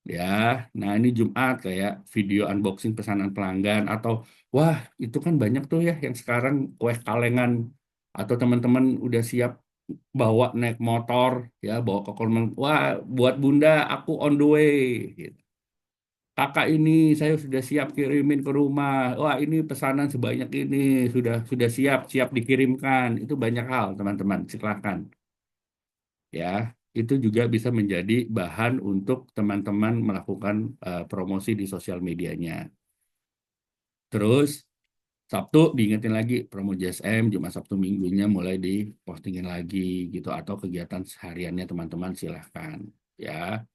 Ya, nah ini Jumat kayak video unboxing pesanan pelanggan atau wah itu kan banyak tuh ya yang sekarang kue kalengan atau teman-teman udah siap bawa naik motor ya bawa ke kolong wah buat Bunda aku on the way gitu. Kakak ini saya sudah siap kirimin ke rumah. Wah ini pesanan sebanyak ini sudah siap dikirimkan. Itu banyak hal teman-teman silakan ya. Itu juga bisa menjadi bahan untuk teman-teman melakukan promosi di sosial medianya. Terus Sabtu diingetin lagi promo JSM, Jumat Sabtu Minggunya mulai dipostingin lagi gitu atau kegiatan sehariannya teman-teman silahkan ya.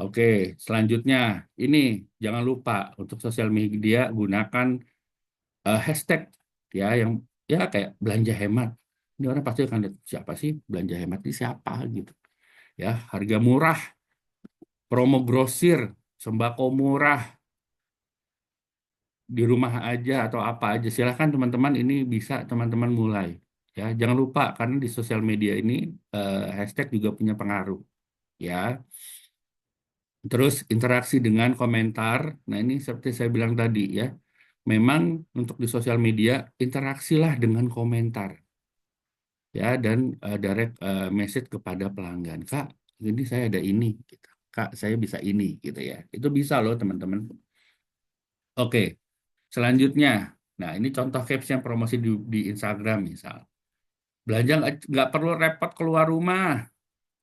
Oke, selanjutnya ini jangan lupa untuk sosial media gunakan hashtag ya yang ya kayak belanja hemat. Ini orang pasti akan lihat siapa sih belanja hemat ini siapa gitu ya harga murah promo grosir, sembako murah di rumah aja atau apa aja. Silahkan teman-teman ini bisa teman-teman mulai. Ya, jangan lupa karena di sosial media ini hashtag juga punya pengaruh. Ya, terus interaksi dengan komentar. Nah, ini seperti saya bilang tadi ya. Memang untuk di sosial media interaksilah dengan komentar ya dan direct message kepada pelanggan. Kak, ini saya ada ini gitu. Kak, saya bisa ini gitu ya. Itu bisa loh teman-teman. Oke. Selanjutnya, nah ini contoh caption promosi di Instagram misal. Belanja nggak perlu repot keluar rumah.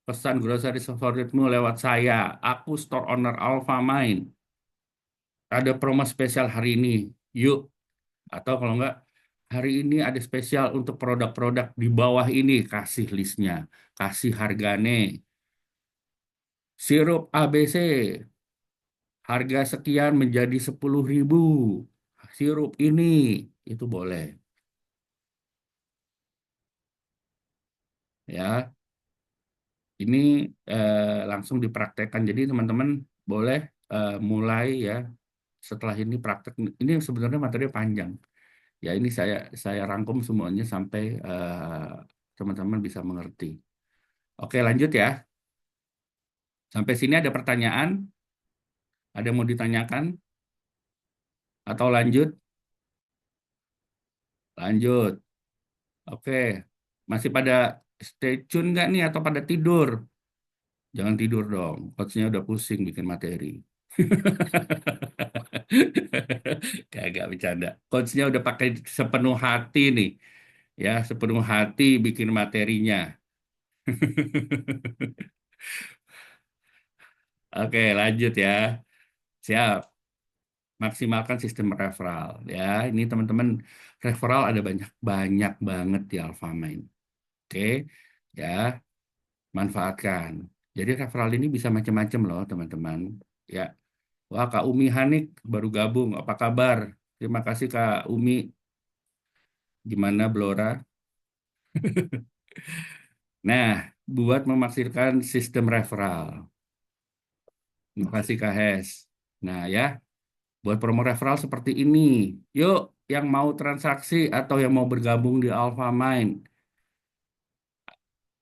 Pesan grocery favoritmu lewat saya. Aku store owner Alfamart. Ada promo spesial hari ini. Yuk. Atau kalau nggak, hari ini ada spesial untuk produk-produk di bawah ini. Kasih listnya. Kasih harganya. Sirup ABC. Harga sekian menjadi 10.000. Sirup ini. Itu boleh. Ya. Ini langsung dipraktekkan. Jadi teman-teman boleh mulai ya setelah ini praktek. Ini sebenarnya materi panjang. Ya ini saya rangkum semuanya sampai teman-teman bisa mengerti. Oke lanjut ya. Sampai sini ada pertanyaan? Ada yang mau ditanyakan? Atau lanjut? Lanjut. Oke. Masih pada stay tune nggak nih atau pada tidur? Jangan tidur dong. Coachnya udah pusing bikin materi. Kagak bercanda. Coachnya udah pakai sepenuh hati nih. Ya, sepenuh hati bikin materinya. Oke, lanjut ya. Siap. Maksimalkan sistem referral. Ya, ini teman-teman referral ada banyak banyak banget di Alfamart. Oke, ya, manfaatkan. Jadi referral ini bisa macam-macam loh, teman-teman. Ya, wah Kak Umi Hanik baru gabung. Apa kabar? Terima kasih Kak Umi. Gimana Blora? Nah, buat memaksimalkan sistem referral. Terima kasih Kak Hes. Nah ya, buat promo referral seperti ini. Yuk, yang mau transaksi atau yang mau bergabung di Alfamind,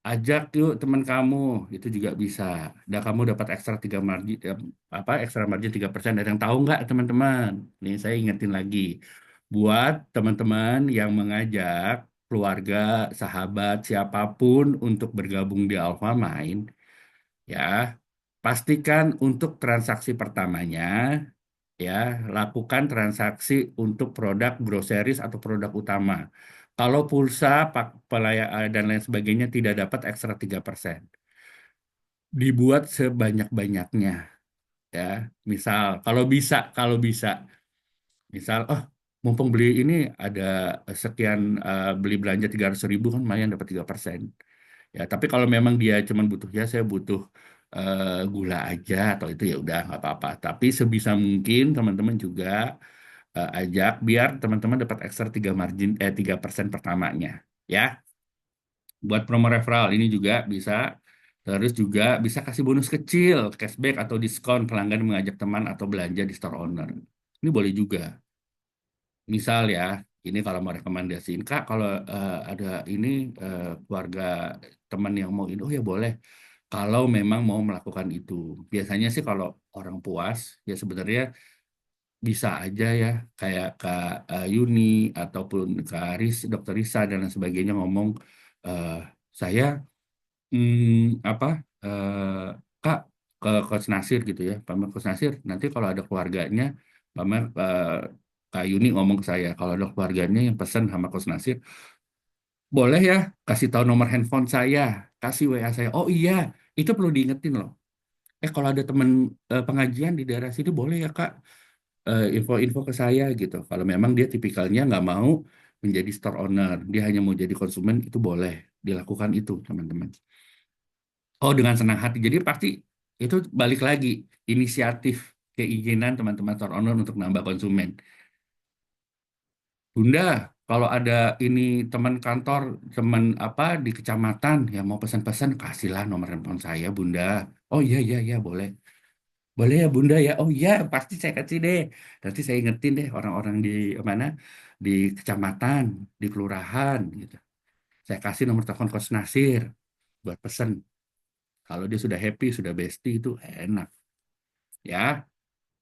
ajak yuk teman kamu, itu juga bisa. Dan kamu dapat ekstra 3 margin, ekstra margin 3%. Ada yang tahu nggak teman-teman? Nih saya ingetin lagi. Buat teman-teman yang mengajak keluarga, sahabat, siapapun untuk bergabung di Alfamind, ya, pastikan untuk transaksi pertamanya ya, lakukan transaksi untuk produk groceries atau produk utama. Kalau pulsa, dan lain sebagainya tidak dapat ekstra 3%. Dibuat sebanyak-banyaknya ya. Misal kalau bisa misal mumpung beli ini ada sekian beli belanja 300.000 kan lumayan dapat 3%. Ya, tapi kalau memang dia cuma butuh ya saya butuh gula aja atau itu ya udah nggak apa-apa. Tapi sebisa mungkin teman-teman juga ajak biar teman-teman dapat ekstra 3% pertamanya. Ya, buat promo referral ini juga bisa. Terus juga bisa kasih bonus kecil, cashback atau diskon pelanggan mengajak teman atau belanja di store owner. Ini boleh juga. Misal ya, ini kalau mau rekomendasiin, Kak, kalau ada ini keluarga teman yang mau ini, oh ya boleh. Kalau memang mau melakukan itu. Biasanya sih kalau orang puas, ya sebenarnya bisa aja ya, kayak Kak Yuni ataupun Kak Dokter Risa dan lain sebagainya ngomong, eh, saya apa Kak ke Coach Nasir gitu ya, Pamer Coach Nasir. Nanti kalau ada keluarganya, Pamer Kak Yuni ngomong ke saya, kalau ada keluarganya yang pesan sama Coach Nasir, boleh ya kasih tahu nomor handphone saya, kasih WA saya. Oh iya, itu perlu diingetin loh. Kalau ada teman pengajian di daerah sini boleh ya Kak info-info ke saya gitu. Kalau memang dia tipikalnya nggak mau menjadi store owner, dia hanya mau jadi konsumen, itu boleh dilakukan itu teman-teman. Oh, dengan senang hati. Jadi pasti itu balik lagi inisiatif keinginan teman-teman store owner untuk nambah konsumen. Bunda, kalau ada ini teman kantor, teman apa di kecamatan yang mau pesan-pesan, kasihlah nomor handphone saya, Bunda. Oh iya iya iya boleh. Boleh ya Bunda ya. Oh iya, pasti saya kasih deh. Nanti saya ingetin deh orang-orang di mana di kecamatan, di kelurahan gitu. Saya kasih nomor telepon Kos Nasir buat pesen. Kalau dia sudah happy, sudah bestie itu enak. Ya,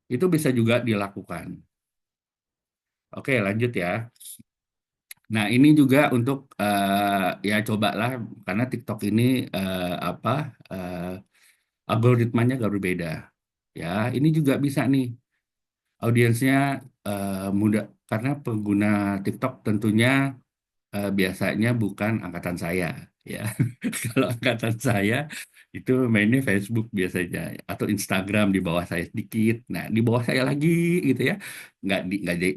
itu bisa juga dilakukan. Oke, lanjut ya. Nah, ini juga untuk ya cobalah karena TikTok ini apa eh, algoritmanya gak berbeda. Ya, ini juga bisa nih audiensnya mudah karena pengguna TikTok tentunya biasanya bukan angkatan saya ya. Kalau angkatan saya itu mainnya Facebook biasanya atau Instagram di bawah saya sedikit. Nah, di bawah saya lagi gitu ya. Nggak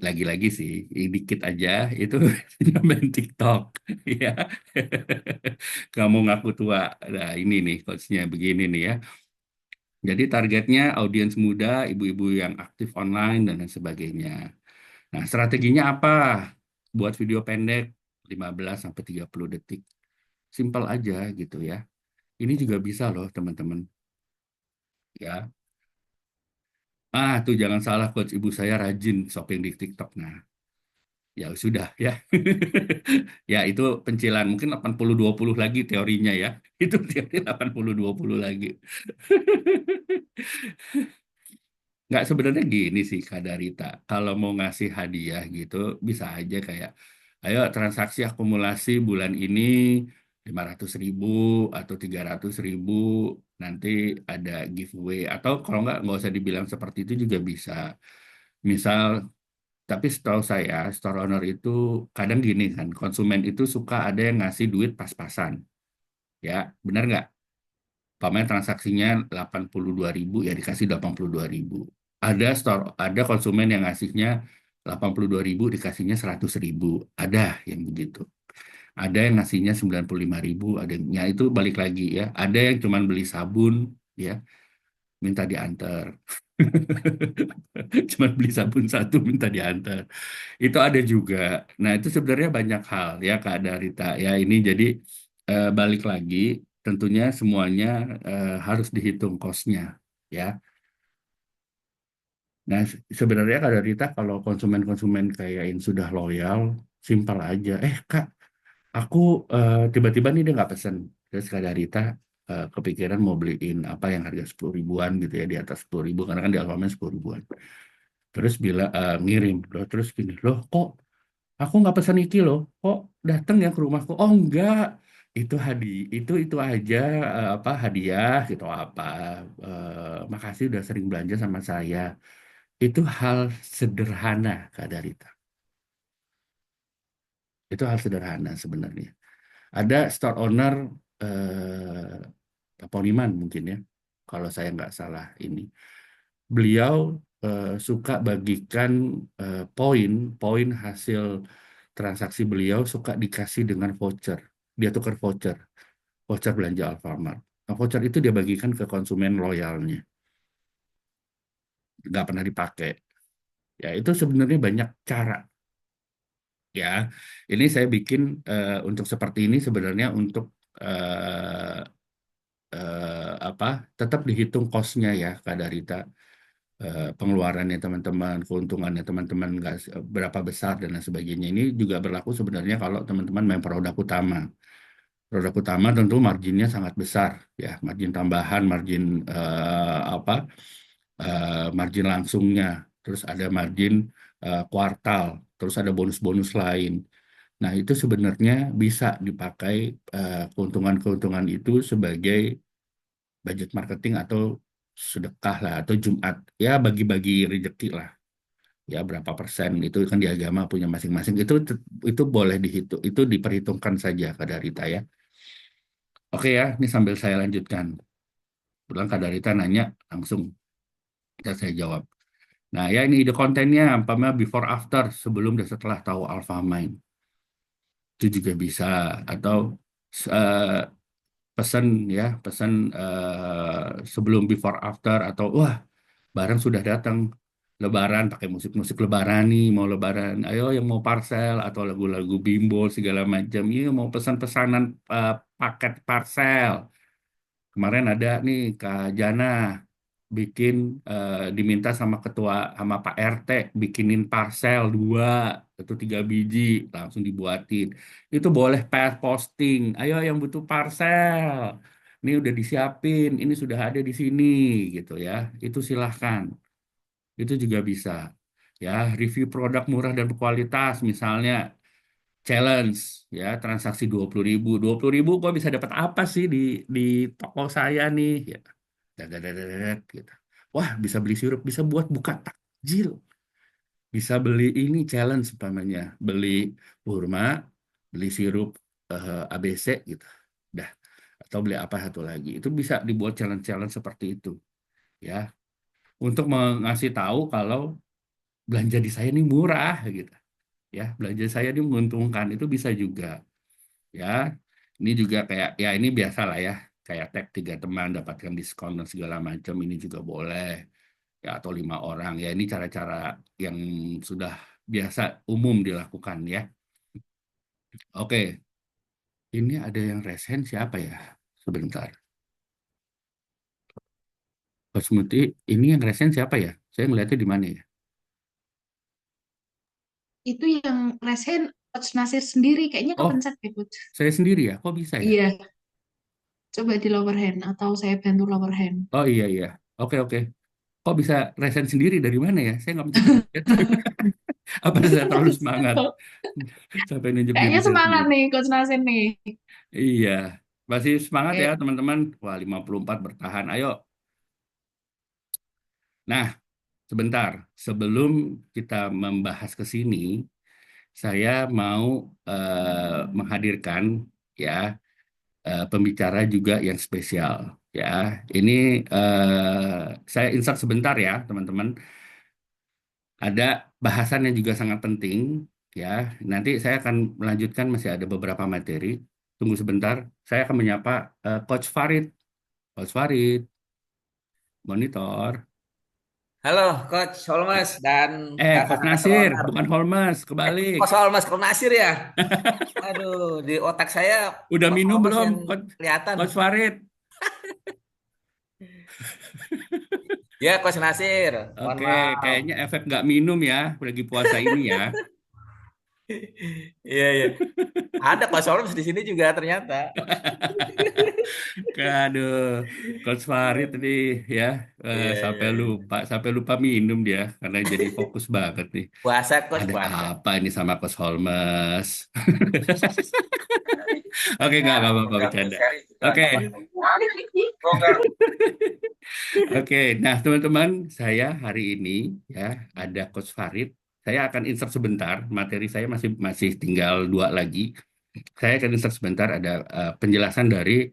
lagi-lagi sih, dikit aja itu main TikTok ya. Kamu ngaku tua. Nah, ini nih coachnya begini nih ya. Jadi targetnya audiens muda, ibu-ibu yang aktif online dan lain sebagainya. Nah, strateginya apa? Buat video pendek 15 sampai 30 detik. Simpel aja gitu ya. Ini juga bisa loh, teman-teman. Ya. Tuh jangan salah coach ibu saya rajin shopping di TikTok. Nah, ya sudah ya. Ya, itu pencilan mungkin 80-20 lagi teorinya ya. Itu teori 80-20 lagi. Nggak sebenarnya gini sih Kak Darita. Kalau mau ngasih hadiah gitu bisa aja kayak ayo transaksi akumulasi bulan ini 500.000 atau 300.000 nanti ada giveaway atau kalau nggak usah dibilang seperti itu juga bisa. Misal tapi setahu saya store owner itu kadang gini kan konsumen itu suka ada yang ngasih duit pas-pasan ya benar nggak? Pamer transaksinya 82.000 ya dikasih 82.000. Ada konsumen yang ngasihnya 82.000 dikasihnya 100.000. Ada yang begitu. Ada yang ngasihnya 95.000, adanya itu balik lagi ya. Ada yang cuma beli sabun ya, minta diantar. Cuma beli sabun satu minta diantar. Itu ada juga. Nah, itu sebenarnya banyak hal ya Kak Darita ya. Ini jadi balik lagi tentunya semuanya harus dihitung kosnya ya. Nah, sebenarnya Kak Darita kalau konsumen-konsumen kayak yang sudah loyal, simpel aja. Kak, aku tiba-tiba nih dia nggak pesen. Terus Kak Darita kepikiran mau beliin apa yang harga 10 ribuan gitu ya, di atas 10 ribu. Karena kan di Alfamart 10 ribuan. Terus bila ngirim, loh, terus gini, loh kok aku nggak pesan iki loh, kok datang ya ke rumahku? Oh enggak, itu itu aja apa hadiah gitu apa. Makasih udah sering belanja sama saya. Itu hal sederhana, Kak Darita. Itu hal sederhana sebenarnya. Ada store owner Poniman mungkin ya, kalau saya nggak salah ini. Beliau suka bagikan poin hasil transaksi beliau suka dikasih dengan voucher. Dia tukar voucher belanja Alfamart. Nah, voucher itu dia bagikan ke konsumen loyalnya. Nggak pernah dipakai. Ya, itu sebenarnya banyak cara. Ya, ini saya bikin untuk seperti ini sebenarnya untuk apa? Tetap dihitung kosnya ya, Kak Darita. pengeluarannya teman-teman, keuntungannya teman-teman nggak berapa besar dan lain sebagainya. Ini juga berlaku sebenarnya kalau teman-teman main produk utama. Produk utama tentu marginnya sangat besar, ya, margin tambahan, margin apa, margin langsungnya, terus ada margin kuartal, terus ada bonus-bonus lain. Nah, itu sebenarnya bisa dipakai keuntungan-keuntungan itu sebagai budget marketing atau sedekah lah atau Jumat, ya bagi-bagi rezeki lah, ya berapa persen itu kan di agama punya masing-masing, itu boleh dihitung, itu diperhitungkan saja Kak Darita ya. Oke ya, ini sambil saya lanjutkan. Kebetulan Kak Darita nanya langsung, dan saya jawab. Nah ya, ini ide kontennya, umpamanya before after, sebelum dan setelah tahu Alpha Mind, itu juga bisa. Atau eh, pesan ya, pesan sebelum before after, atau wah barang sudah datang, Lebaran pakai musik-musik Lebaran nih, mau Lebaran, ayo yang mau parcel atau lagu-lagu Bimbo segala macam, iya mau pesan-pesanan paket parcel. Kemarin ada nih Kak Jana bikin, diminta sama ketua sama Pak RT bikinin parcel dua atau tiga biji, langsung dibuatin. Itu boleh posting. Ayo yang butuh parcel, ini udah disiapin, ini sudah ada di sini gitu ya. Itu silahkan. Itu juga bisa. Ya, review produk murah dan berkualitas, misalnya challenge, ya transaksi 20.000. 20.000 kok bisa dapat apa sih di toko saya nih? Ya, dadadadadad, gitu. Wah, bisa beli sirup, bisa buat buka takjil. Bisa beli ini challenge umpamanya, beli kurma, beli sirup ABC gitu. Dah, atau beli apa satu lagi. Itu bisa dibuat challenge-challenge seperti itu, ya. Untuk mengasih tahu kalau belanja di saya ini murah gitu. Ya, belanja saya ini menguntungkan, itu bisa juga. Ya, ini juga kayak, ya ini biasa lah ya, kayak tag 3 teman dapatkan diskon dan segala macam, ini juga boleh, ya, atau 5 orang, ya ini cara-cara yang sudah biasa umum dilakukan ya. Oke, ini ada yang resen siapa ya? Sebentar. Coach Muti, ini yang resen siapa ya? Saya ngeliatnya di mana ya? Itu yang resen Coach Nasir sendiri, kayaknya Oh, kepencet deh, Coach. saya sendiri ya? Kok bisa ya? Iya, coba di lower hand atau saya bantu lower hand. Oh iya iya. Oke oke. Kok bisa resen sendiri dari mana ya? Saya nggak mencet-mencet. Apa saya terlalu semangat sampai nunjuk diri Kayaknya saya semangat sendiri? nih Coach Nasir nih. Iya, masih semangat ya Oke. teman-teman. Wah, 54 bertahan. Ayo. Nah, sebentar. Sebelum kita membahas ke sini, saya mau menghadirkan ya pembicara juga yang spesial. Ya, ini saya insert sebentar ya, teman-teman. Ada bahasan yang juga sangat penting ya. Nanti saya akan melanjutkan, masih ada beberapa materi. Tunggu sebentar. Saya akan menyapa Coach Farid. Coach Farid, monitor. Halo, Coach Holmes dan Coach kakak-kakak Nasir, selonar. bukan Holmes, kebalik. Coach Holmes, Coach Nasir ya? Aduh, di otak saya Udah Coach minum Holmes belum, yang Coach, kelihatan. Coach Farid? Ya, Coach Nasir. Mohon Oke, maaf. kayaknya efek nggak minum ya, lagi puasa ini ya. Iya, iya. Ada Coach Holmes di sini juga ternyata. Aduh, Coach Farid tadi ya, Iya, iya, iya. sampai lupa minum dia karena jadi fokus banget nih. Puasa, Coach, Ada puasa. apa ini sama Coach Holmes? Oke, nggak apa-apa bercanda. Seri juga Oke, dapat program. oke. Nah, teman-teman, saya hari ini ya ada Coach Farid. Saya akan insert sebentar. Materi saya masih masih tinggal 2 lagi. Saya akan insert sebentar. Ada penjelasan dari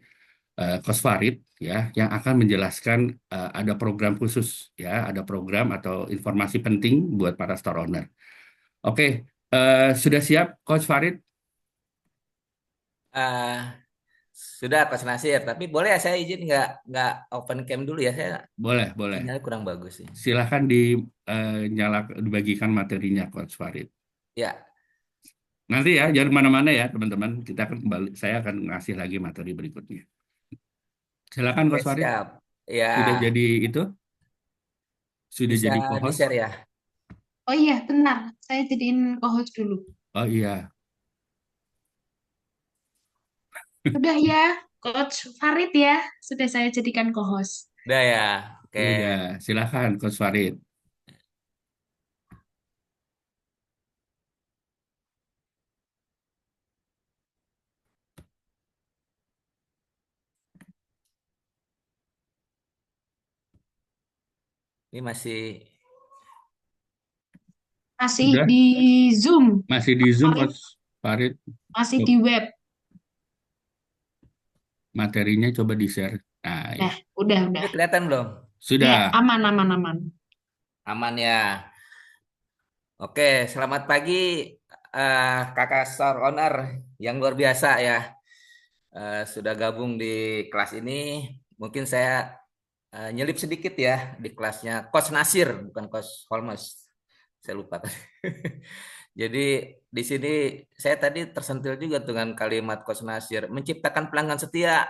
Coach Farid ya, yang akan menjelaskan ada program khusus ya, ada program atau informasi penting buat para store owner. Oke, sudah siap Coach Farid? Ah, sudah Coach Nasir, tapi boleh ya saya izin nggak open cam dulu ya, saya Boleh, boleh. sinyalnya kurang bagus sih. Silahkan dibagikan materinya Coach Farid. Ya, Nanti ya, jangan kemana-mana ya teman-teman. Kita akan kembali, saya akan ngasih lagi materi berikutnya. Silakan oke Coach Farid. siap. Ya. Sudah jadi itu? Sudah Bisa jadi co-host? di-share ya. Oh iya, benar. Saya jadiin co-host dulu. Oh iya, Udah ya, Coach Farid ya. Sudah saya jadikan co-host. Udah ya. Oke. udah. Silakan, Coach Farid. Ini masih Masih Udah? di Zoom, Masih di Zoom, Farid. Coach Farid. Masih di web. Materinya coba di-share. Nah, ya. Nah, udah, ini udah. kelihatan belum? Ya, Sudah. aman, aman, aman. Aman ya. Oke, selamat pagi Kakak Store Owner yang luar biasa ya. Sudah gabung di kelas ini. Mungkin saya nyelip sedikit ya di kelasnya Coach Nasir, bukan Coach Holmes. Saya lupa tadi. Jadi di sini saya tadi tersentil juga dengan kalimat Coach Nasir, menciptakan pelanggan setia,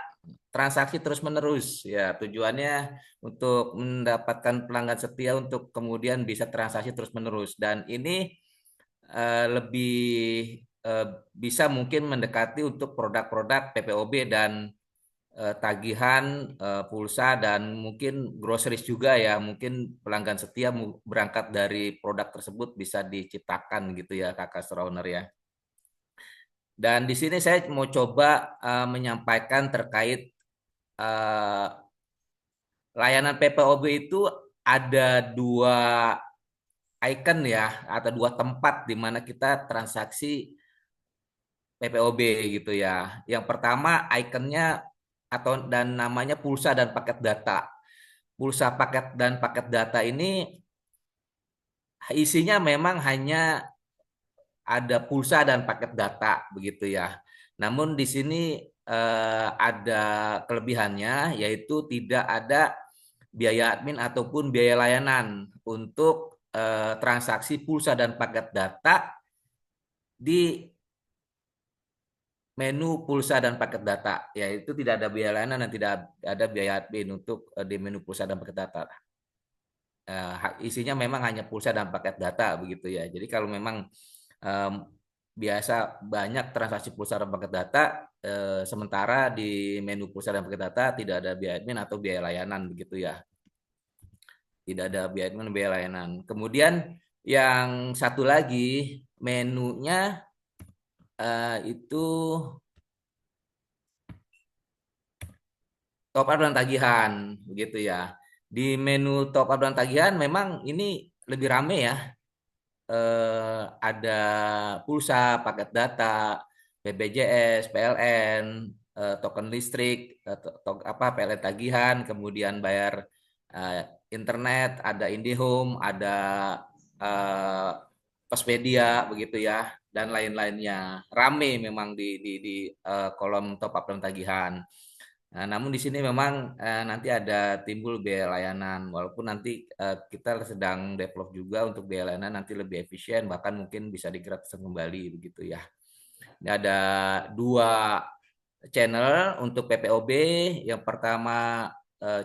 transaksi terus-menerus. Ya, tujuannya untuk mendapatkan pelanggan setia untuk kemudian bisa transaksi terus-menerus. Dan ini lebih bisa mungkin mendekati untuk produk-produk PPOB dan tagihan pulsa dan mungkin groceries juga ya, mungkin pelanggan setia berangkat dari produk tersebut bisa diciptakan gitu ya Kakak Owner ya. Dan di sini saya mau coba menyampaikan terkait uh, layanan PPOB itu ada dua icon ya, atau dua tempat di mana kita transaksi PPOB gitu ya. Yang pertama ikonnya atau dan namanya pulsa dan paket data. Pulsa paket dan paket data ini isinya memang hanya ada pulsa dan paket data begitu ya. Namun di sini ada kelebihannya yaitu tidak ada biaya admin ataupun biaya layanan untuk transaksi pulsa dan paket data di menu pulsa dan paket data, yaitu tidak ada biaya layanan dan tidak ada biaya admin untuk di menu pulsa dan paket data. Isinya memang hanya pulsa dan paket data begitu ya. Jadi kalau memang biasa banyak transaksi pulsa dan paket data, sementara di menu pulsa dan paket data tidak ada biaya admin atau biaya layanan begitu ya. Tidak ada biaya admin dan biaya layanan. Kemudian yang satu lagi menunya itu top up dan tagihan begitu ya. Di menu top up dan tagihan memang ini lebih rame ya. Ada pulsa, paket data, BPJS, PLN, token listrik, PLN tagihan, kemudian bayar internet, ada IndiHome, ada uh, Pespedia begitu ya, dan lain-lainnya. Rame memang di kolom top up dan tagihan. Nah, namun di sini memang nanti ada timbul biaya layanan, walaupun nanti kita sedang develop juga untuk biaya layanan nanti lebih efisien, bahkan mungkin bisa digratiskan kembali begitu ya. Ini ada dua channel untuk PPOB. Yang pertama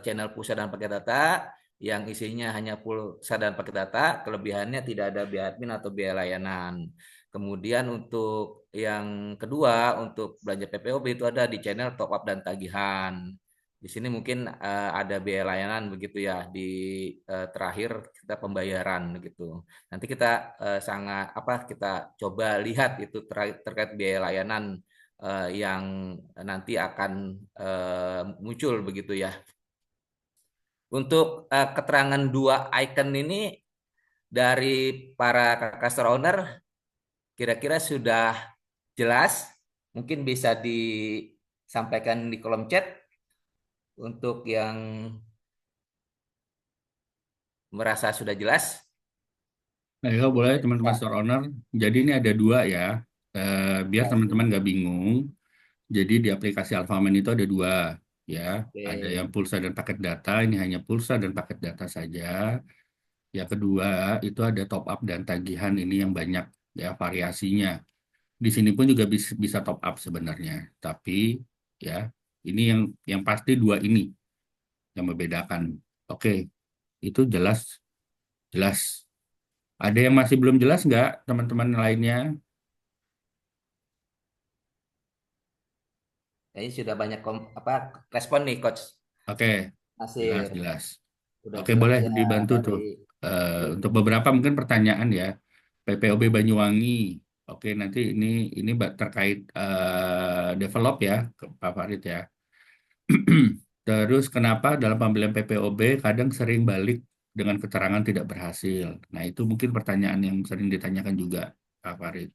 channel pulsa dan paket data, yang isinya hanya pulsa dan paket data, kelebihannya tidak ada biaya admin atau biaya layanan. Kemudian untuk yang kedua, untuk belanja PPOB itu ada di channel top up dan tagihan. Di sini mungkin ada biaya layanan begitu ya di terakhir kita pembayaran gitu. Nanti kita kita coba lihat itu terkait biaya layanan yang nanti akan muncul begitu ya. Untuk keterangan dua icon ini dari para kakak store owner kira-kira sudah jelas? Mungkin bisa disampaikan di kolom chat untuk yang merasa sudah jelas. Nah, ya boleh teman-teman store owner. Jadi ini ada dua ya. Biar teman-teman nggak bingung. Jadi di aplikasi Alfamart itu ada dua ya. Ada yang Oke. pulsa dan paket data. Ini hanya pulsa dan paket data saja. Yang kedua itu ada top up dan tagihan. Ini yang banyak ya variasinya. Di sini pun juga bisa top up sebenarnya. Tapi ya ini yang pasti dua ini yang membedakan. Oke, itu jelas Jelas. Ada yang masih belum jelas nggak, teman-teman lainnya? Kayaknya sudah banyak respon nih Coach Oke, jelas, Nasir. jelas. Udah Oke, jelas boleh ya dibantu dari tuh. Untuk beberapa mungkin pertanyaan ya, PPOB Banyuwangi. Oke, nanti ini terkait develop ya, ke Pak Farid ya. Terus kenapa dalam pembelian PPOB kadang sering balik dengan keterangan tidak berhasil? Nah, itu mungkin pertanyaan yang sering ditanyakan juga, Pak Farid.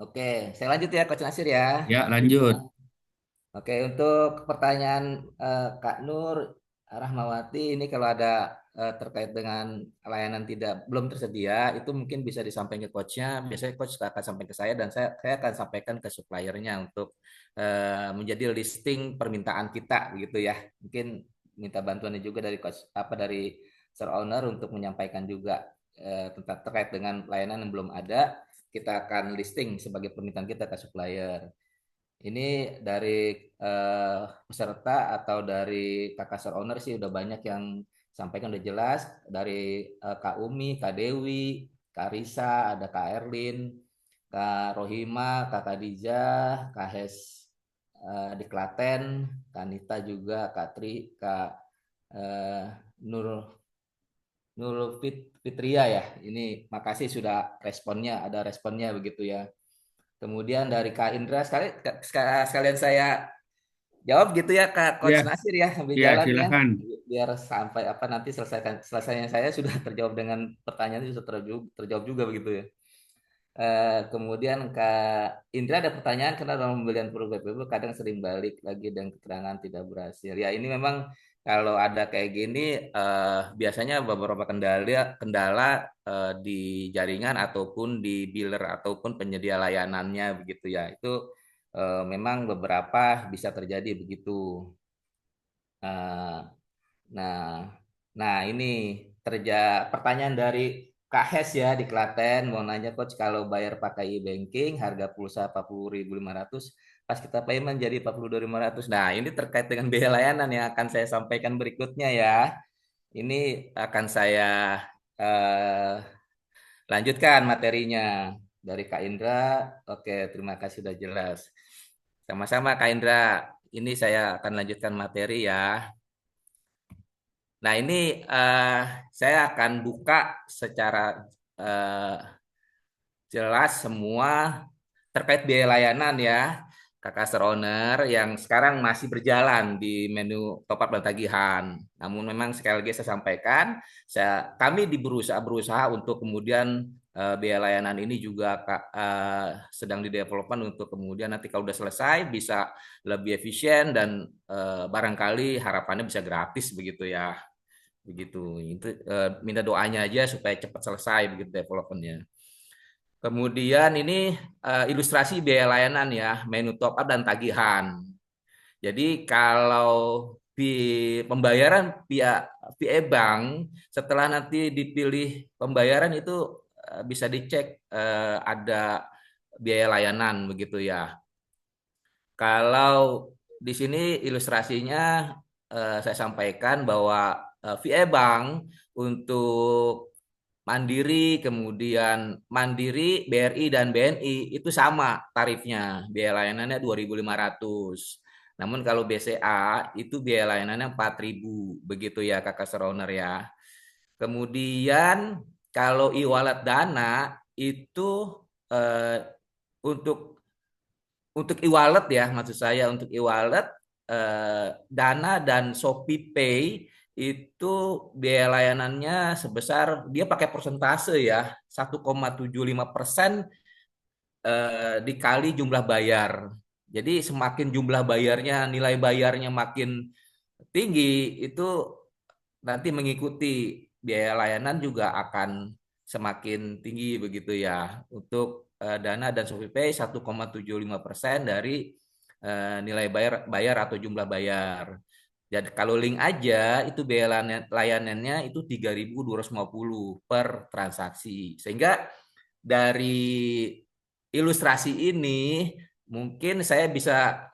Oke, saya lanjut ya Coach Nasir ya. Ya, lanjut. Oke, untuk pertanyaan Kak Nur Rahmawati ini kalau ada terkait dengan layanan belum tersedia, itu mungkin bisa disampaikan ke coachnya. Biasanya coach akan sampaikan ke saya dan saya akan sampaikan ke suppliernya untuk menjadi listing permintaan kita, begitu ya. Mungkin minta bantuannya juga dari coach dari store owner untuk menyampaikan juga tentang terkait dengan layanan yang belum ada. Kita akan listing sebagai permintaan kita ke supplier. Ini dari peserta atau dari kakak store owner sih udah banyak yang sampaikan udah jelas dari Kak Umi, Kak Dewi, Kak Risa, ada Kak Erlin, Kak Rohima, Kak Khadijah, Kak Hes di Klaten, Kak Nita juga, Kak Tri, Kak eh, Nur Fitria ya. Ini makasih sudah responnya, ada responnya begitu ya. Kemudian dari Kak Indra, sekalian saya jawab gitu ya Kak Coach Ya, Nasir ya sambil ya, jalan ya. silakan. Biar sampai nanti selesainya saya sudah terjawab dengan pertanyaan itu sudah terjawab juga begitu ya. Kemudian Kak Indra ada pertanyaan karena dalam pembelian produk BPB kadang sering balik lagi dan keterangan tidak berhasil. Ya ini memang kalau ada kayak gini biasanya beberapa kendala di jaringan ataupun di biller ataupun penyedia layanannya begitu ya. Itu memang beberapa bisa terjadi begitu. Eh, Nah, ini pertanyaan dari Kak Hes ya di Klaten mau nanya coach kalau bayar pakai e-banking harga pulsa 40.500 pas kita payment jadi 42.500. Nah, ini terkait dengan biaya layanan yang akan saya sampaikan berikutnya ya. Ini akan saya eh, lanjutkan materinya dari Kak Indra. Oke, terima kasih sudah jelas. Sama-sama Kak Indra. Ini saya akan lanjutkan materi ya. Nah, ini saya akan buka secara eh, jelas semua terkait biaya layanan ya, Kakak Store Owner yang sekarang masih berjalan di menu top up dan tagihan. Namun memang sekali lagi saya sampaikan, kami berusaha untuk kemudian biaya layanan ini juga sedang di development untuk kemudian nanti kalau udah selesai bisa lebih efisien dan barangkali harapannya bisa gratis begitu ya. Begitu. Itu minta doanya aja supaya cepat selesai begitu developmentnya. Kemudian ini ilustrasi biaya layanan ya, menu top up dan tagihan. Jadi kalau di pembayaran via bank, setelah nanti dipilih pembayaran itu bisa dicek ada biaya layanan begitu ya. Kalau di sini ilustrasinya saya sampaikan bahwa via bank untuk Mandiri, kemudian Mandiri, BRI, dan BNI itu sama tarifnya. Biaya layanannya 2.500. Namun kalau BCA itu biaya layanannya 4.000. Begitu ya Kakak Seroner ya. Kemudian kalau e-wallet Dana itu untuk e-wallet ya, maksud saya untuk e-wallet Dana dan Shopee Pay itu biaya layanannya sebesar dia pakai persentase ya 1,75% dikali jumlah bayar. Jadi semakin jumlah bayarnya, nilai bayarnya makin tinggi itu nanti mengikuti biaya layanan juga akan semakin tinggi begitu ya. Untuk Dana dan ShopeePay 1,75% dari nilai bayar atau jumlah bayar. Jadi kalau link aja itu biaya layanannya itu 3.250 per transaksi. Sehingga dari ilustrasi ini mungkin saya bisa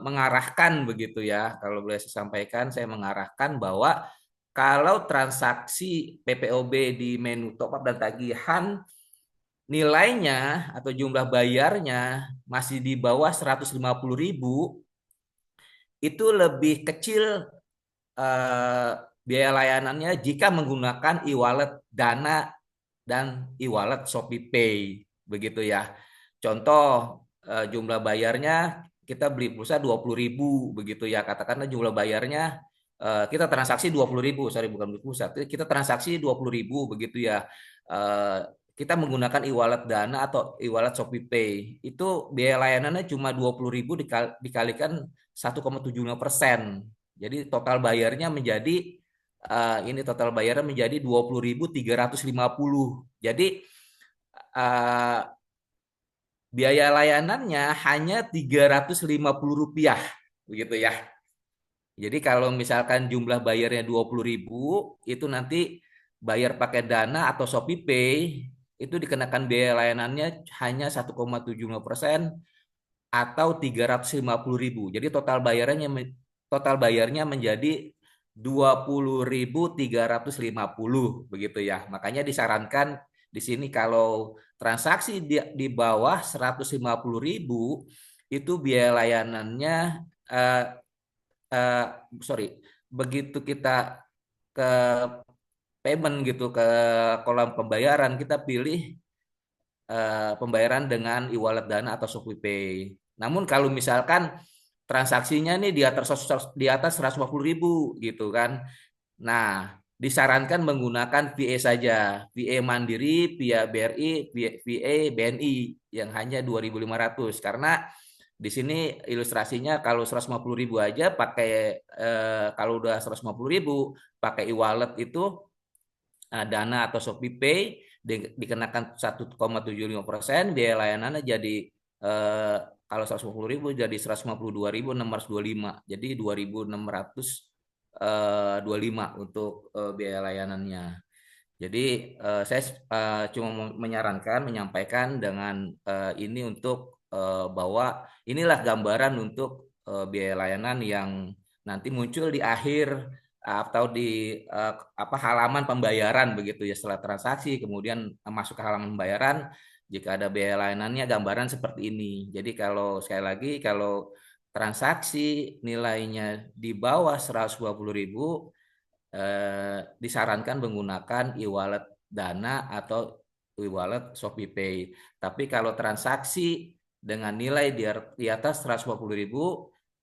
mengarahkan begitu ya. Kalau boleh saya sampaikan, saya mengarahkan bahwa kalau transaksi PPOB di menu top up dan tagihan nilainya atau jumlah bayarnya masih di bawah 150.000, itu lebih kecil biaya layanannya jika menggunakan e-wallet Dana dan e-wallet Shopee Pay, begitu ya. Contoh jumlah bayarnya kita beli pulsa 20.000 begitu ya. Katakanlah jumlah bayarnya kita transaksi 20.000, sorry bukan beli pulsa. Kita transaksi 20.000 begitu ya. Kita menggunakan e-wallet Dana atau e-wallet Shopee Pay. Itu biaya layanannya cuma 20.000 dikalikan 1,75%. Jadi total bayarnya menjadi total bayarnya menjadi 20.350. Jadi biaya layanannya hanya Rp350 begitu ya. Jadi kalau misalkan jumlah bayarnya 20.000, itu nanti bayar pakai Dana atau Shopee Pay itu dikenakan biaya layanannya hanya 1,75% atau 350.000. Jadi total bayarnya menjadi 20.350 begitu ya. Makanya disarankan di sini kalau transaksi di bawah 150.000 itu biaya layanannya begitu kita ke payment gitu ke kolom pembayaran, kita pilih pembayaran dengan e-wallet Dana atau Shopee Pay. Namun kalau misalkan transaksinya nih di atas 150.000 gitu kan. Nah, disarankan menggunakan VA saja, VA Mandiri, via BRI, VA BNI yang hanya 2.500 karena di sini ilustrasinya kalau 150.000 aja pakai kalau udah 150.000 pakai e-wallet itu Dana atau Shopee Pay dikenakan 1,75%, biaya layanannya jadi kalau 150.000 jadi 152.625, jadi 2.625 untuk biaya layanannya. Jadi saya cuma menyampaikan dengan ini untuk bahwa inilah gambaran untuk biaya layanan yang nanti muncul di akhir atau di halaman pembayaran begitu ya, setelah transaksi kemudian masuk ke halaman pembayaran jika ada biaya layanannya gambaran seperti ini. Jadi kalau sekali lagi kalau transaksi nilainya di bawah 120.000 disarankan menggunakan e-wallet Dana atau e-wallet Shopee Pay. Tapi kalau transaksi dengan nilai di atas 150.000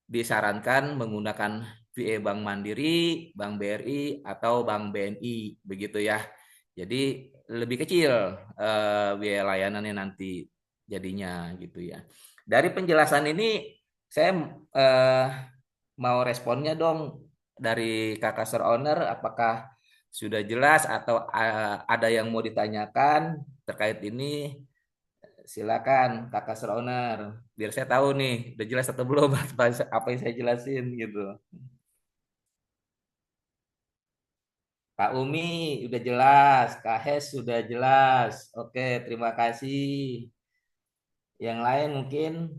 disarankan menggunakan VA Bank Mandiri, Bank BRI atau Bank BNI begitu ya. Jadi lebih kecil biaya layanannya nanti jadinya gitu ya. Dari penjelasan ini saya mau responnya dong dari Kakak Store Owner, apakah sudah jelas atau ada yang mau ditanyakan terkait ini? Silakan Kakak Store Owner, biar saya tahu nih udah jelas atau belum apa yang saya jelasin gitu. Kak Umi udah jelas, Kak Hes sudah jelas. Oke, terima kasih. Yang lain mungkin?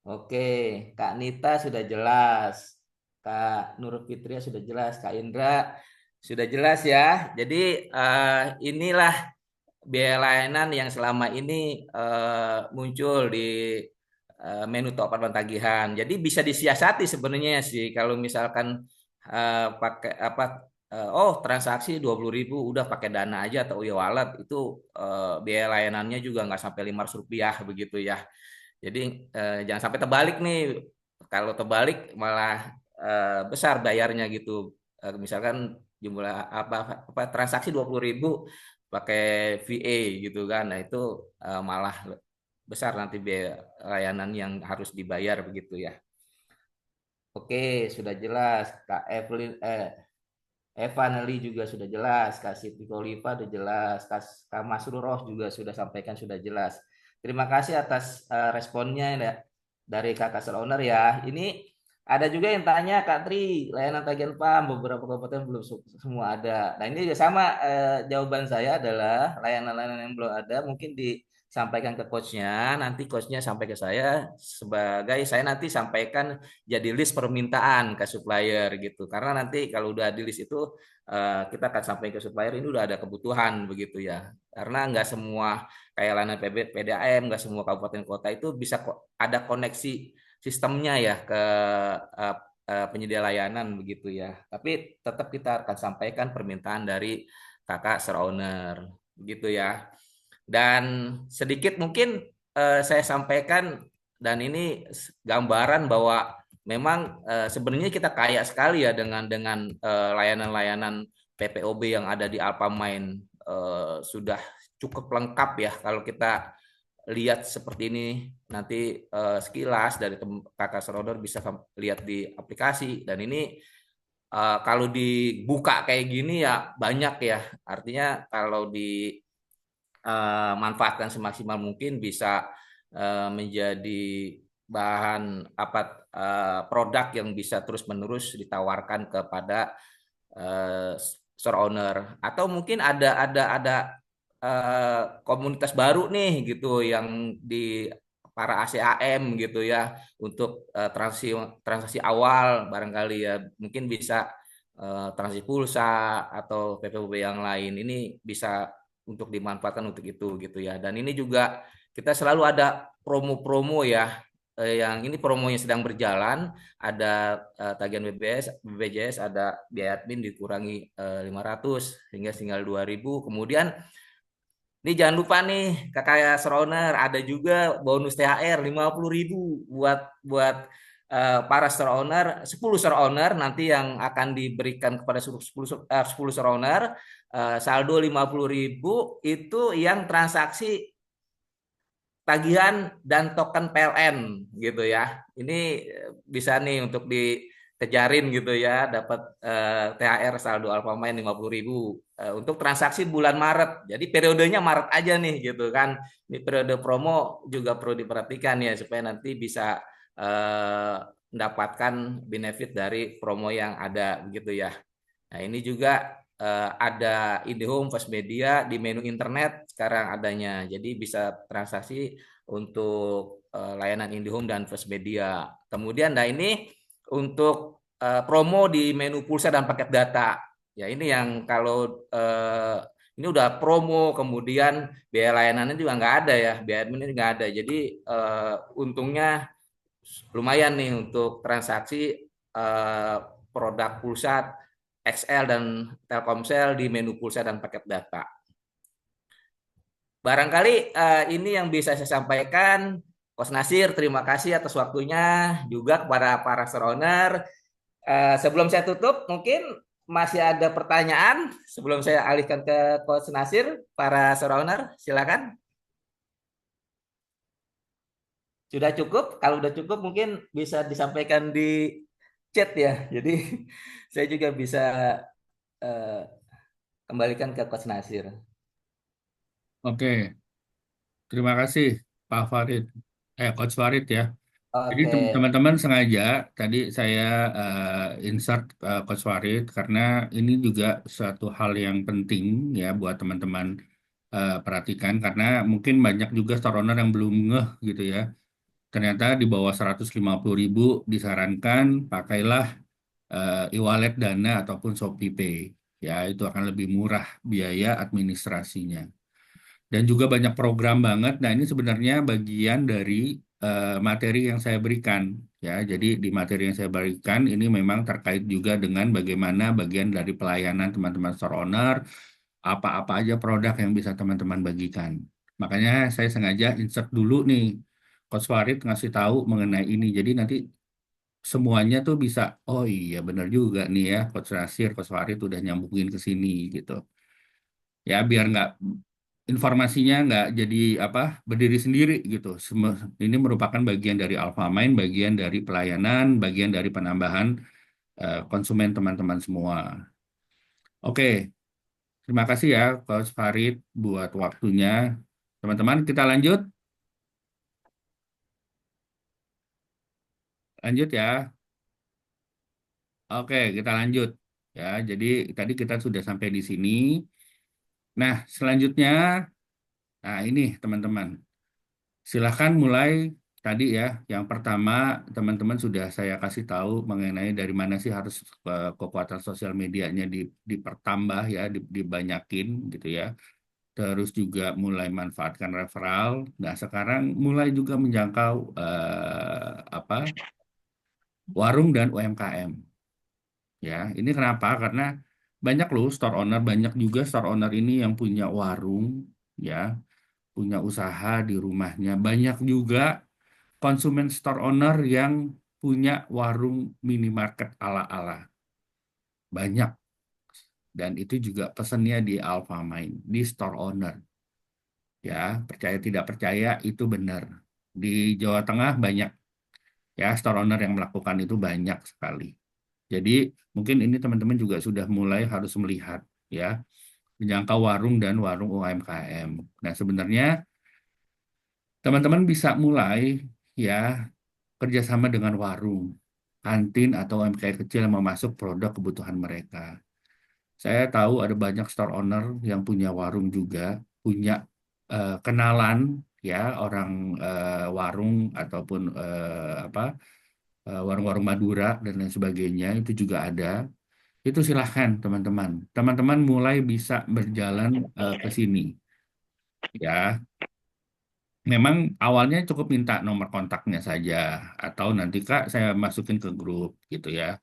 Oke, Kak Nita sudah jelas. Kak Nur Fitria sudah jelas. Kak Indra sudah jelas ya. Jadi inilah biaya layanan yang selama ini muncul di menu top up dan tagihan. Jadi bisa disiasati sebenarnya sih kalau misalkan pakai transaksi 20.000 udah pakai Dana aja atau e-wallet itu biaya layanannya juga nggak sampai Rp500 begitu ya. Jadi jangan sampai terbalik nih. Kalau terbalik malah besar bayarnya gitu. Misalkan jumlah transaksi 20.000 pakai VA gitu kan. Nah, itu malah besar nanti biaya layanan yang harus dibayar begitu ya. Oke, sudah jelas. Kak Evelyn Evan Lee juga sudah jelas, Kak Siti Kolifa sudah jelas, Kak Masruroh juga sudah sampaikan sudah jelas. Terima kasih atas responnya ya, dari Kakak Store Owner ya. Ini ada juga yang tanya Kak Tri, layanan tagihan PAM beberapa kabupaten belum semua ada. Nah ini juga sama, jawaban saya adalah layanan-layanan yang belum ada mungkin sampaikan ke coachnya, nanti coachnya sampai ke saya sebagai saya nanti sampaikan jadi list permintaan ke supplier gitu. Karena nanti kalau udah di list itu kita akan sampaikan ke supplier ini udah ada kebutuhan begitu ya. Karena nggak semua kayak layanan PDAM, nggak semua kabupaten kota itu bisa ada koneksi sistemnya ya ke penyedia layanan begitu ya. Tapi tetap kita akan sampaikan permintaan dari kakak store owner begitu ya. Dan sedikit mungkin saya sampaikan dan ini gambaran bahwa memang sebenarnya kita kaya sekali ya dengan layanan-layanan PPOB yang ada di Alpamain, sudah cukup lengkap ya kalau kita lihat seperti ini nanti sekilas dari kakak Serodor bisa lihat di aplikasi dan ini kalau dibuka kayak gini ya banyak ya, artinya kalau dimanfaatkan semaksimal mungkin bisa menjadi bahan produk yang bisa terus-menerus ditawarkan kepada store owner atau mungkin ada komunitas baru nih gitu yang di para ACAM gitu ya untuk transaksi awal barangkali ya mungkin bisa transaksi pulsa atau PPOB yang lain ini bisa untuk dimanfaatkan untuk itu gitu ya. Dan ini juga kita selalu ada promo-promo ya yang ini promonya sedang berjalan, ada tagihan BPJS, ada biaya admin dikurangi 500 hingga tinggal 2.000. Kemudian ini jangan lupa nih kakak Sroner ada juga bonus THR 50.000 buat para store owner, 10 store owner nanti yang akan diberikan kepada 10 store owner saldo 50.000 itu yang transaksi tagihan dan token PLN gitu ya. Ini bisa nih untuk dikejarin gitu ya, dapat THR saldo Alfamain 50.000 untuk transaksi bulan Maret. Jadi periodenya Maret aja nih gitu kan. Ini periode promo juga perlu diperhatikan ya supaya nanti bisa mendapatkan benefit dari promo yang ada begitu ya. Nah, ini juga ada IndiHome First Media di menu internet sekarang adanya. Jadi bisa transaksi untuk layanan IndiHome dan First Media. Kemudian nah ini untuk promo di menu pulsa dan paket data. Ya ini yang kalau ini udah promo kemudian biaya layanannya juga nggak ada ya, biaya adminnya nggak ada. Jadi untungnya lumayan nih untuk transaksi produk pulsa XL dan Telkomsel di menu pulsa dan paket data. Barangkali ini yang bisa saya sampaikan. Coach Nasir, terima kasih atas waktunya juga kepada para store owner. Sebelum saya tutup, mungkin masih ada pertanyaan sebelum saya alihkan ke Coach Nasir, para store owner, silakan. Sudah cukup? Kalau sudah cukup mungkin bisa disampaikan di chat ya. Jadi saya juga bisa kembalikan ke Coach Nasir. Oke, terima kasih Pak Farid, Coach Farid ya. Jadi Oke. teman-teman sengaja tadi saya insert Coach Farid karena ini juga suatu hal yang penting ya buat teman-teman perhatikan karena mungkin banyak juga store owner yang belum ngeh gitu ya. Ternyata di bawah 150.000 disarankan pakailah e-wallet Dana ataupun ShopeePay. Ya, itu akan lebih murah biaya administrasinya. Dan juga banyak program banget. Nah, ini sebenarnya bagian dari materi yang saya berikan. Ya, jadi di materi yang saya berikan ini memang terkait juga dengan bagaimana bagian dari pelayanan teman-teman store owner, apa-apa aja produk yang bisa teman-teman bagikan. Makanya saya sengaja insert dulu nih, Coach Farid ngasih tahu mengenai ini. Jadi nanti semuanya tuh bisa, oh iya benar juga nih ya, Coach Nasir, Coach Farid udah nyambungin ke sini gitu. Ya biar nggak informasinya nggak jadi apa berdiri sendiri gitu. Ini merupakan bagian dari Alfamain, bagian dari pelayanan, bagian dari penambahan konsumen teman-teman semua. Oke, terima kasih ya Coach Farid buat waktunya. Teman-teman kita lanjut. Lanjut ya. Oke, kita lanjut. Ya, jadi tadi kita sudah sampai di sini. Nah, selanjutnya, nah ini teman-teman. Silahkan mulai tadi ya. Yang pertama, teman-teman sudah saya kasih tahu mengenai dari mana sih harus kekuatan sosial medianya dipertambah ya, dibanyakin gitu ya. Terus juga mulai manfaatkan referral. Nah, sekarang mulai juga menjangkau apa warung dan UMKM. Ya, ini kenapa? Karena banyak loh store owner, banyak juga store owner ini yang punya warung, ya, punya usaha di rumahnya. Banyak juga konsumen store owner yang punya warung minimarket ala-ala. Banyak. Dan itu juga pesennya di Alfamart, di store owner. Ya, percaya tidak percaya itu benar. Di Jawa Tengah banyak ya store owner yang melakukan itu banyak sekali. Jadi mungkin ini teman-teman juga sudah mulai harus melihat ya menjangkau warung dan warung UMKM. Nah, sebenarnya teman-teman bisa mulai ya kerjasama dengan warung, kantin atau UMKM kecil yang memasuk produk kebutuhan mereka. Saya tahu ada banyak store owner yang punya warung juga, punya kenalan ya orang warung ataupun apa warung-warung Madura dan lain sebagainya itu juga ada. Itu silahkan teman-teman. Teman-teman mulai bisa berjalan ke sini ya. Memang awalnya cukup minta nomor kontaknya saja atau nanti Kak saya masukin ke grup gitu ya.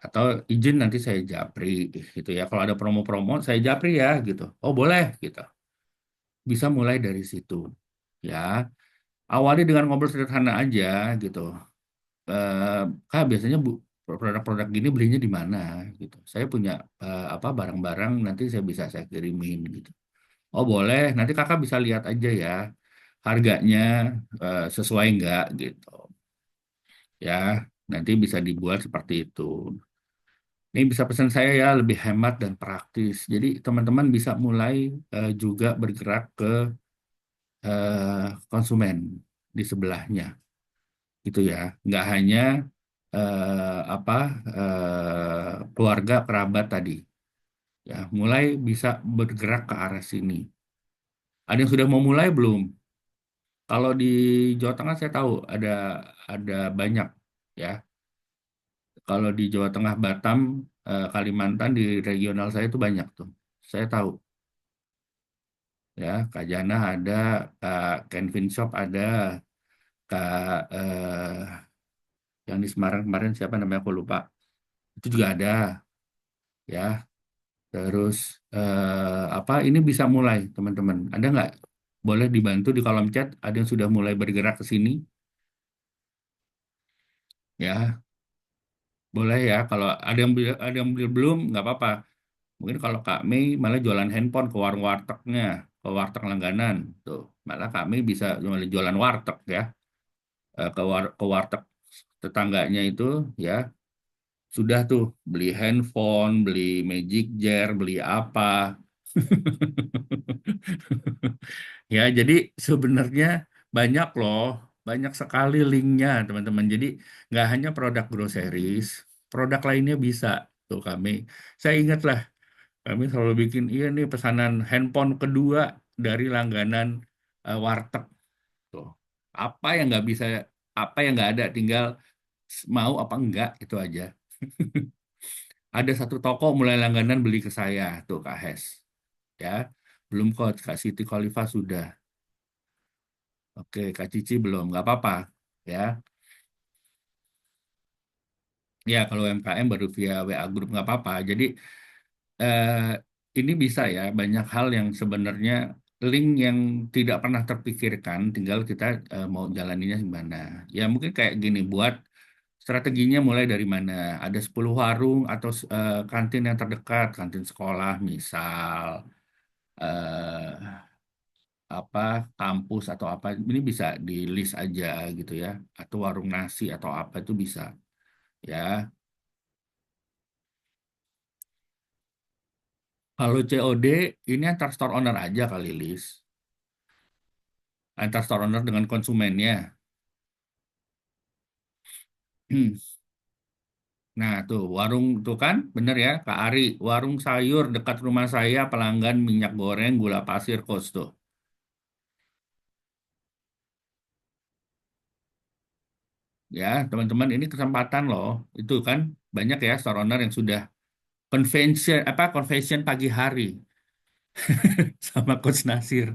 Atau izin nanti saya japri gitu ya. Kalau ada promo-promo saya japri ya gitu. Oh boleh gitu. Bisa mulai dari situ ya. Awali dengan ngobrol sederhana aja gitu. Kak biasanya produk-produk gini belinya di mana gitu. Saya punya apa barang-barang nanti saya kirimin gitu. Oh boleh, nanti kakak bisa lihat aja ya harganya sesuai nggak gitu. Ya, nanti bisa dibuat seperti itu. Ini bisa pesan saya ya lebih hemat dan praktis. Jadi teman-teman bisa mulai juga bergerak ke konsumen di sebelahnya, gitu ya. Nggak hanya apa keluarga kerabat tadi. Ya, mulai bisa bergerak ke arah sini. Ada yang sudah mau mulai belum? Kalau di Jawa Tengah saya tahu ada banyak ya. Kalau di Jawa Tengah, Batam, Kalimantan di regional saya itu banyak tuh. Saya tahu ya, Kak Jana ada, Kak Kenvin Shop ada, Kak yang di Semarang kemarin siapa namanya aku lupa. Itu juga ada ya. Terus apa ini bisa mulai teman-teman. Ada nggak? Boleh dibantu di kolom chat. Ada yang sudah mulai bergerak ke sini ya. Boleh ya. Kalau ada yang belum nggak apa-apa. Mungkin kalau Kak Mei malah jualan handphone ke warung wartegnya, ke warteg langganan tuh. Malah Kak Mei bisa jualan warteg ya. Ke warteg tetangganya itu ya sudah tuh beli handphone, beli Magic Jar, beli apa. Ya, jadi sebenarnya banyak loh, banyak sekali linknya teman-teman. Jadi nggak hanya produk groceries, produk lainnya bisa tuh kami. Saya ingat lah, kami selalu bikin iya nih pesanan handphone kedua dari langganan warteg tuh. Apa yang nggak bisa, apa yang nggak ada, tinggal mau apa enggak itu aja. Ada satu toko mulai langganan beli ke saya tuh Kak Hes, ya. Belum kok Kak Siti Khalifa sudah. Oke, Kak Cici belum, nggak apa-apa, ya. Ya, kalau UMKM baru via WA Group nggak apa-apa. Jadi eh, ini bisa ya, banyak hal yang sebenarnya link yang tidak pernah terpikirkan, tinggal kita mau jalaninya gimana. Ya mungkin kayak gini, buat strateginya mulai dari mana? Ada 10 warung atau kantin yang terdekat, kantin sekolah misal, eh, apa kampus atau apa, ini bisa di list aja gitu ya, atau warung nasi atau apa itu bisa ya. Kalau COD ini antar store owner aja kali list, antar store owner dengan konsumennya. Nah tuh warung tuh kan bener ya Kak Ari, warung sayur dekat rumah saya pelanggan minyak goreng gula pasir kos tuh. Ya, teman-teman, ini kesempatan loh. Itu kan banyak ya store owner yang sudah convention pagi hari sama Coach Nasir.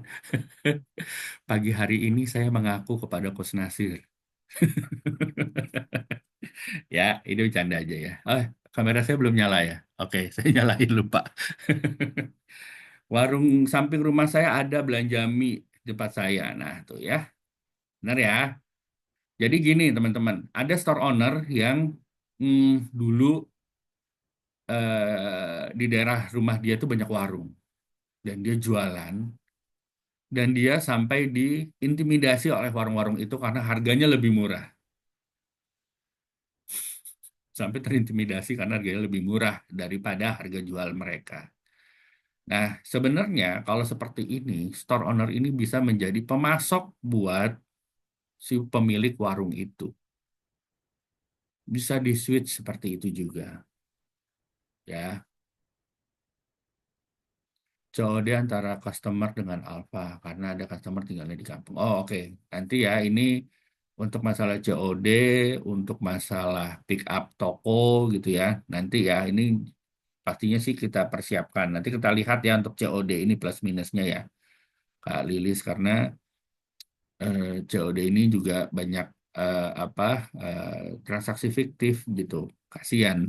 Pagi hari ini saya mengaku kepada Coach Nasir. Ya, ini bercanda aja ya. Oh, kamera saya belum nyala ya. Oke, saya nyalain lupa. Warung samping rumah saya ada belanja mie di depan saya. Nah, tuh ya. Benar ya. Jadi gini, teman-teman. Ada store owner yang dulu di daerah rumah dia tuh banyak warung. Dan dia jualan. Dan dia sampai diintimidasi oleh warung-warung itu karena harganya lebih murah. Sampai terintimidasi karena harganya lebih murah daripada harga jual mereka. Nah, sebenarnya kalau seperti ini, store owner ini bisa menjadi pemasok buat si pemilik warung itu. Bisa di switch seperti itu juga. Ya, COD antara customer dengan Alfa karena ada customer tinggalnya di kampung. Oh, oke. Nanti ya ini untuk masalah COD, untuk masalah pick up toko gitu ya. Nanti ya ini pastinya sih kita persiapkan. Nanti kita lihat ya untuk COD ini plus minusnya ya, Kak Lilis, karena COD ini juga banyak apa transaksi fiktif gitu. Kasihan.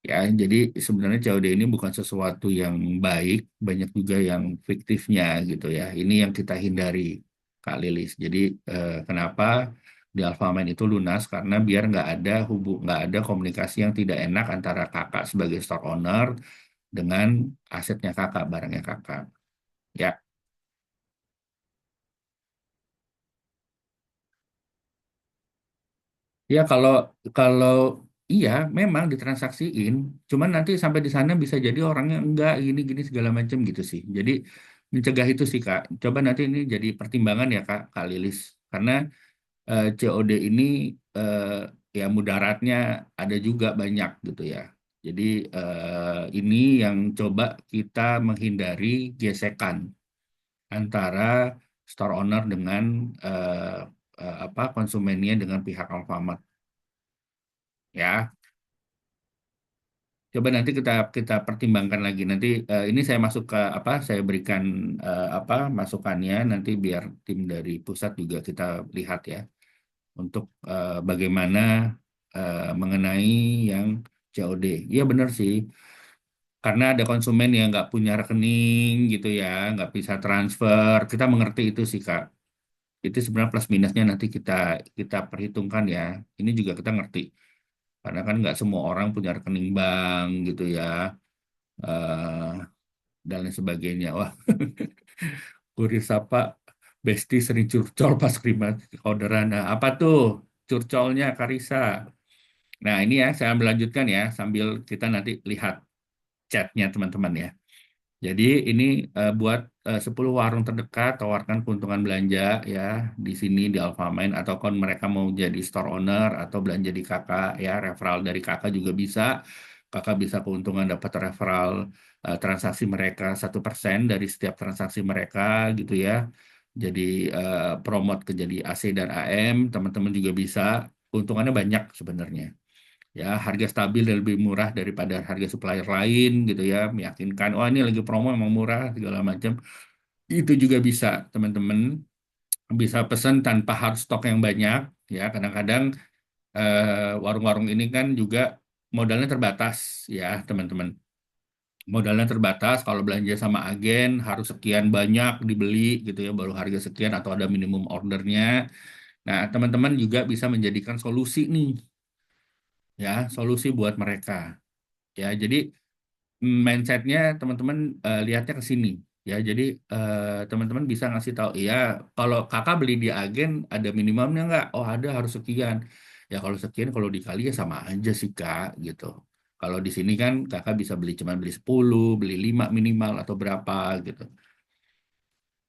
Ya, jadi sebenarnya COD ini bukan sesuatu yang baik, banyak juga yang fiktifnya gitu ya. Ini yang kita hindari, Kak Lilis. Jadi kenapa di Alfamart itu lunas? Karena biar nggak ada komunikasi yang tidak enak antara kakak sebagai store owner dengan asetnya kakak, barangnya kakak. Ya, ya kalau iya memang ditransaksiin, cuman nanti sampai di sana bisa jadi orangnya enggak gini-gini segala macam gitu sih. Jadi mencegah itu sih Kak. Coba nanti ini jadi pertimbangan ya Kak Lilis. Karena COD ini eh, ya mudaratnya ada juga banyak gitu ya. Jadi ini yang coba kita menghindari gesekan antara store owner dengan eh, apa konsumennya dengan pihak Alfamart ya. Coba nanti kita kita pertimbangkan lagi. Nanti ini saya masuk ke apa? Saya berikan apa masukannya nanti biar tim dari pusat juga kita lihat ya untuk bagaimana mengenai yang COD. Iya benar sih. Karena ada konsumen yang nggak punya rekening gitu ya, nggak bisa transfer. Kita mengerti itu sih Kak. Itu sebenarnya plus minusnya nanti kita kita perhitungkan ya. Ini juga kita ngerti. Karena kan nggak semua orang punya rekening bank gitu ya. eh, dan lain sebagainya. Wah, kurir sapa Besti sering curcol pas krimat orderan. Nah, apa tuh curcolnya Karisa? Nah, ini ya saya melanjutkan ya sambil kita nanti lihat chatnya teman-teman ya. Jadi ini buat 10 warung terdekat tawarkan keuntungan belanja ya di sini di Alfamain atau kon mereka mau jadi store owner atau belanja di kakak ya referral dari kakak juga bisa. Kakak bisa keuntungan dapat referral transaksi mereka 1% dari setiap transaksi mereka gitu ya. Jadi promote ke jadi AC dan AM teman-teman juga bisa. Keuntungannya banyak sebenarnya ya harga stabil dan lebih murah daripada harga supplier lain gitu ya meyakinkan oh ini lagi promo emang murah segala macam itu juga bisa teman-teman bisa pesan tanpa harus stok yang banyak ya kadang-kadang warung-warung ini kan juga modalnya terbatas ya teman-teman modalnya terbatas kalau belanja sama agen harus sekian banyak dibeli gitu ya baru harga sekian atau ada minimum ordernya nah teman-teman juga bisa menjadikan solusi nih ya solusi buat mereka ya jadi mindsetnya teman-teman lihatnya ke sini ya jadi teman-teman bisa ngasih tahu ya kalau kakak beli di agen ada minimumnya nggak oh ada harus sekian ya kalau sekian kalau dikali ya sama aja sih kak gitu kalau di sini kan kakak bisa beli cuma beli 10 beli 5 minimal atau berapa gitu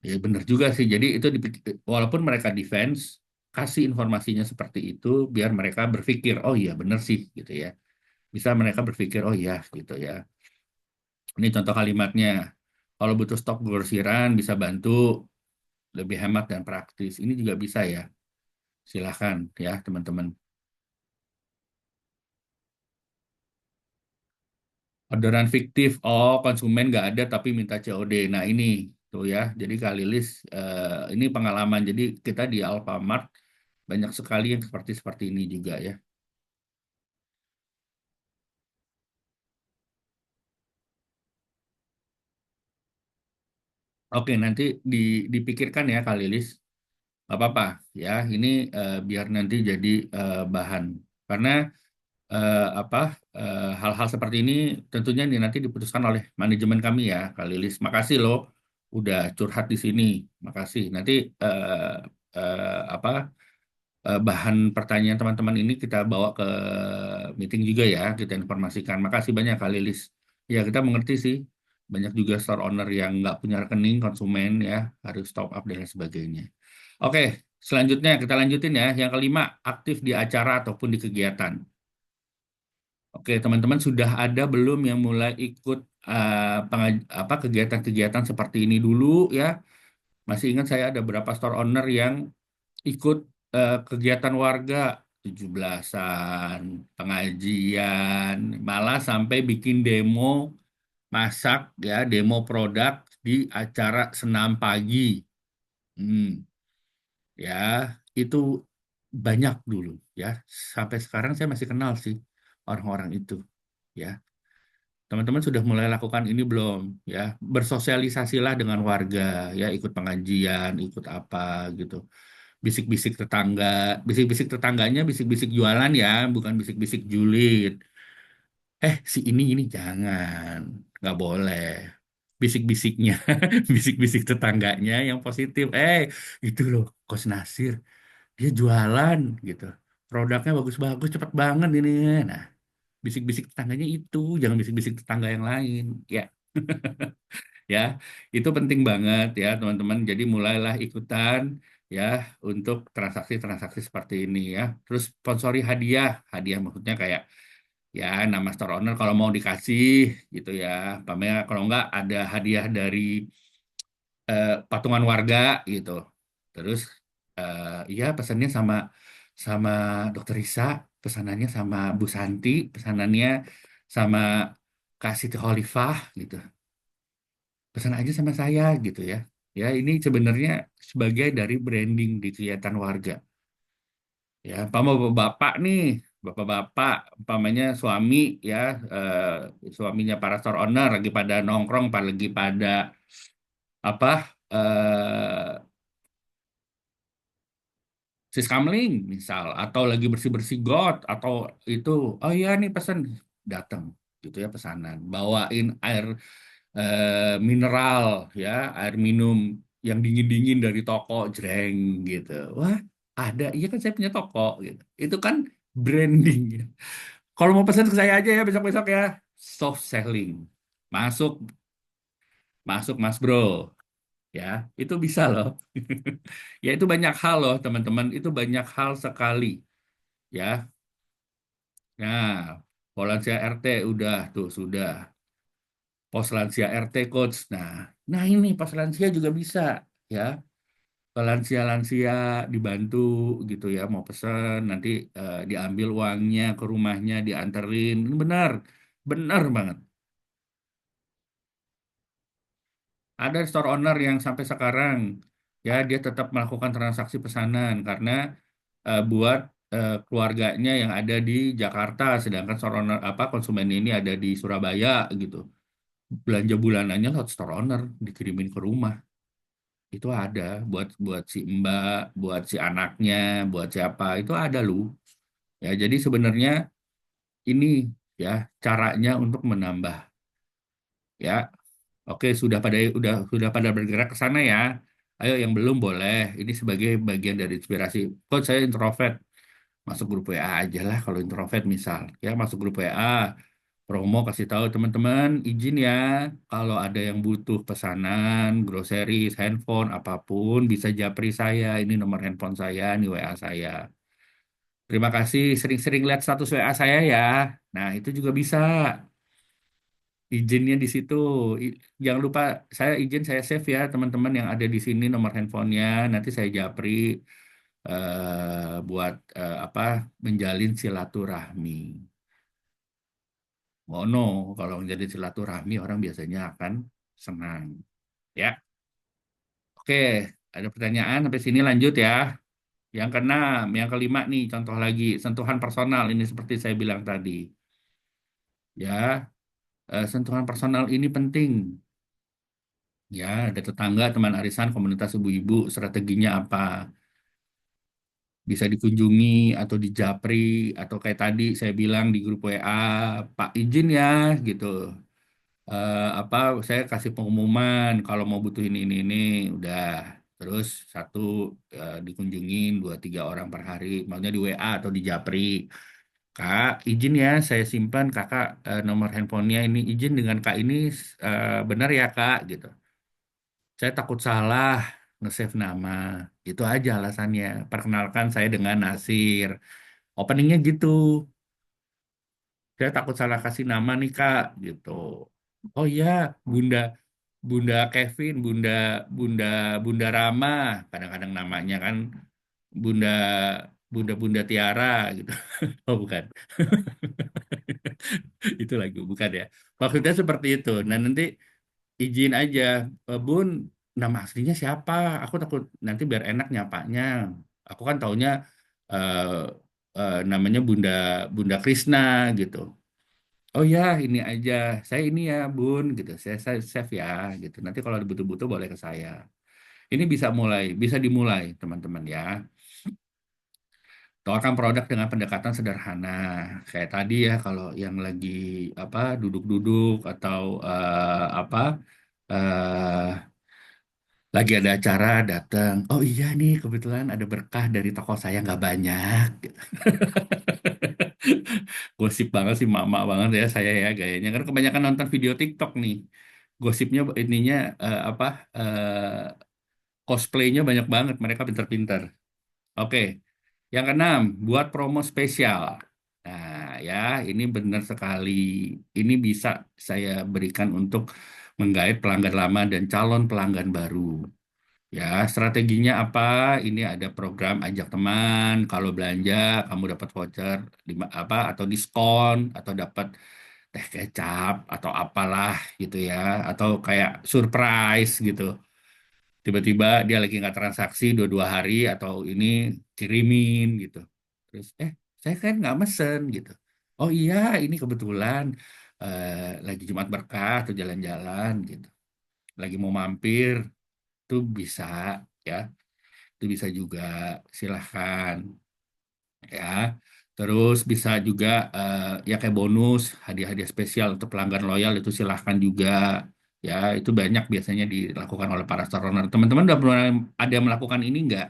ya benar juga sih jadi itu walaupun mereka defense kasih informasinya seperti itu biar mereka berpikir oh iya benar sih gitu ya bisa mereka berpikir oh iya gitu ya. Ini contoh kalimatnya. Kalau butuh stok grosiran bisa bantu lebih hemat dan praktis. Ini juga bisa ya. Silahkan ya teman-teman. Orderan fiktif, oh konsumen nggak ada tapi minta COD. Nah ini tuh ya, jadi Kak Lilis, ini pengalaman. Jadi kita di Alfamart banyak sekali yang seperti ini juga ya. Oke, nanti dipikirkan ya Kak Lilis. Nggak apa-apa ya, ini biar nanti jadi bahan. Karena apa hal-hal seperti ini tentunya ini nanti diputuskan oleh manajemen kami ya, Kak Lilis. Makasih loh udah curhat di sini. Makasih. Nanti apa bahan pertanyaan teman-teman ini kita bawa ke meeting juga ya, kita informasikan. Makasih banyak Kak Lilis. Ya kita mengerti sih. Banyak juga store owner yang nggak punya rekening konsumen ya, harus top up dan lain sebagainya. Oke, selanjutnya kita lanjutin ya. Yang kelima, aktif di acara ataupun di kegiatan. Oke, teman-teman sudah ada belum yang mulai ikut kegiatan-kegiatan seperti ini dulu ya? Masih ingat saya ada beberapa store owner yang ikut kegiatan warga 17-an, pengajian, malah sampai bikin demo masak ya, demo produk di acara senam pagi. Hmm, ya, itu banyak dulu ya. Sampai sekarang saya masih kenal sih orang-orang itu ya. Teman-teman sudah mulai lakukan ini belum? Ya, bersosialisasilah dengan warga, ya, ikut pengajian, ikut apa gitu. Bisik-bisik tetangga, bisik-bisik tetangganya, bisik-bisik jualan ya, bukan bisik-bisik julid. Si ini jangan, nggak boleh. Bisik-bisiknya, bisik-bisik tetangganya yang positif. Itu loh, Kos Nasir, dia jualan gitu. Produknya bagus-bagus, cepet banget ini. Nah, bisik-bisik tetangganya itu, jangan bisik-bisik tetangga yang lain. Ya, ya, itu penting banget ya teman-teman. Jadi mulailah ikutan ya untuk transaksi-transaksi seperti ini ya. Terus sponsori hadiah, hadiah maksudnya kayak ya nama store owner kalau mau dikasih gitu ya. Pamer kalau enggak ada hadiah dari patungan warga gitu. Terus iya pesannya sama sama Dokter Risa, pesanannya sama Bu Santi, pesanannya sama Kak Siti Khalifah gitu. Pesan aja sama saya gitu ya. Ya, ini sebenarnya sebagai dari branding di kegiatan warga. Ya, umpama bapak nih, bapak-bapak, umpamanya suami ya, suaminya para store owner lagi pada nongkrong, lagi pada apa, siskamling misal, atau lagi bersih-bersih got, atau itu, oh iya nih pesan, datang gitu ya pesanan, bawain air mineral ya, air minum yang dingin-dingin dari toko jreng gitu. Wah, ada. Iya kan saya punya toko gitu. Itu kan branding ya. Kalau mau pesan ke saya aja ya besok-besok ya. Soft selling. Masuk, masuk Mas Bro. Ya, itu bisa loh. Ya itu banyak hal loh teman-teman. Itu banyak hal sekali. Ya, nah, Polansia RT udah tuh sudah. Pos lansia RT coach. Nah ini pos lansia juga bisa ya. Ke lansia-lansia dibantu gitu ya, mau pesan nanti diambil uangnya ke rumahnya dianterin. Ini benar, benar banget. Ada store owner yang sampai sekarang ya dia tetap melakukan transaksi pesanan karena buat keluarganya yang ada di Jakarta, sedangkan store owner apa konsumen ini ada di Surabaya gitu. Belanja bulanannya lewat store owner dikirimin ke rumah. Itu ada buat buat si Mbak, buat si anaknya, buat siapa itu ada lu. Ya, jadi sebenarnya ini ya caranya untuk menambah ya. Oke, sudah pada bergerak ke sana ya. Ayo yang belum boleh. Ini sebagai bagian dari inspirasi. Coach saya introvert, masuk grup WA aja lah kalau introvert misal. Ya, masuk grup WA, promo kasih tahu teman-teman, izin ya kalau ada yang butuh pesanan, groceries, handphone, apapun bisa japri saya. Ini nomor handphone saya, ini WA saya. Terima kasih sering-sering lihat status WA saya ya. Nah, itu juga bisa. Izinnya di situ. Jangan lupa saya izin saya save ya teman-teman yang ada di sini nomor handphonenya. Nanti saya japri. buat apa menjalin silaturahmi. Ngono, kalau menjadi silaturahmi orang biasanya akan senang. Ya, oke. Ada pertanyaan sampai sini lanjut ya. Yang keenam, yang kelima nih, contoh lagi sentuhan personal ini seperti saya bilang tadi. Ya, sentuhan personal ini penting. Ya, ada tetangga, teman arisan, komunitas ibu-ibu, strateginya apa? Bisa dikunjungi atau dijapri atau kayak tadi saya bilang di grup WA, Pak izin ya gitu. Apa saya kasih pengumuman kalau mau butuh ini udah. Terus satu dikunjungin 2-3 orang per hari, maunya di WA atau di japri. Kak, izin ya saya simpan kakak nomor handphonenya ini izin dengan kak ini benar ya kak gitu. Saya takut salah nge-save nama. Itu aja alasannya. Perkenalkan saya dengan Nasir. Openingnya gitu. Saya takut salah kasih nama nih Kak gitu. Oh iya, Bunda Bunda Kevin, Bunda Bunda Bunda Rama, kadang-kadang namanya kan Bunda Bunda Tiara gitu. Oh bukan. Itu lagi bukan ya. Maksudnya seperti itu. Nah, nanti izin aja, Bun, nama aslinya siapa? Aku takut nanti biar enak nyapanya. Aku kan taunya eh, namanya Bunda Bunda Krisna gitu. Oh ya, ini aja. Saya ini ya, Bun, gitu. Saya save ya, gitu. Nanti kalau butuh-butuh boleh ke saya. Ini bisa dimulai, teman-teman ya. Tawarkan produk dengan pendekatan sederhana. Kayak tadi ya, kalau yang lagi apa duduk-duduk atau apa eh lagi ada acara datang. Oh iya nih, kebetulan ada berkah dari toko saya nggak banyak. Gosip banget sih, mama banget ya saya ya gayanya. Karena kebanyakan nonton video TikTok nih. Gosipnya ininya apa cosplaynya banyak banget. Mereka pinter-pinter. Oke, yang keenam, buat promo spesial. Nah, ya, ini benar sekali. Ini bisa saya berikan untuk menggait pelanggan lama dan calon pelanggan baru. Ya, strateginya apa? Ini ada program ajak teman. Kalau belanja, kamu dapat voucher apa atau diskon atau dapat teh kecap atau apalah gitu ya, atau kayak surprise gitu. Tiba-tiba dia lagi nggak transaksi 2-2 hari atau ini kirimin gitu. Terus saya kan nggak mesen gitu. Oh iya ini kebetulan lagi Jumat Berkah atau jalan-jalan gitu. Lagi mau mampir tuh bisa ya. Itu bisa juga silahkan ya. Terus bisa juga ya kayak bonus hadiah-hadiah spesial untuk pelanggan loyal itu silahkan juga ya. Itu banyak biasanya dilakukan oleh para store owner. Teman-teman udah pernah ada yang melakukan ini nggak?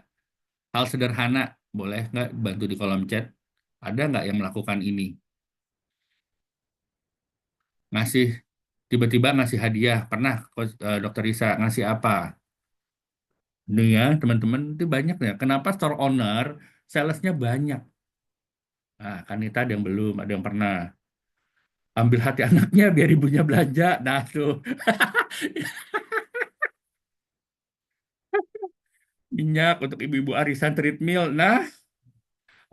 Hal sederhana boleh nggak bantu di kolom chat? Ada nggak yang melakukan ini? Ngasih tiba-tiba ngasih hadiah. Pernah Dokter Risa ngasih apa? Nih ya teman-teman itu banyak ya. Kenapa store owner salesnya banyak? Nah, kan itu ada yang belum, ada yang pernah ambil hati anaknya biar ibunya belanja. Nah, tuh minyak untuk ibu-ibu arisan treadmill. Nah,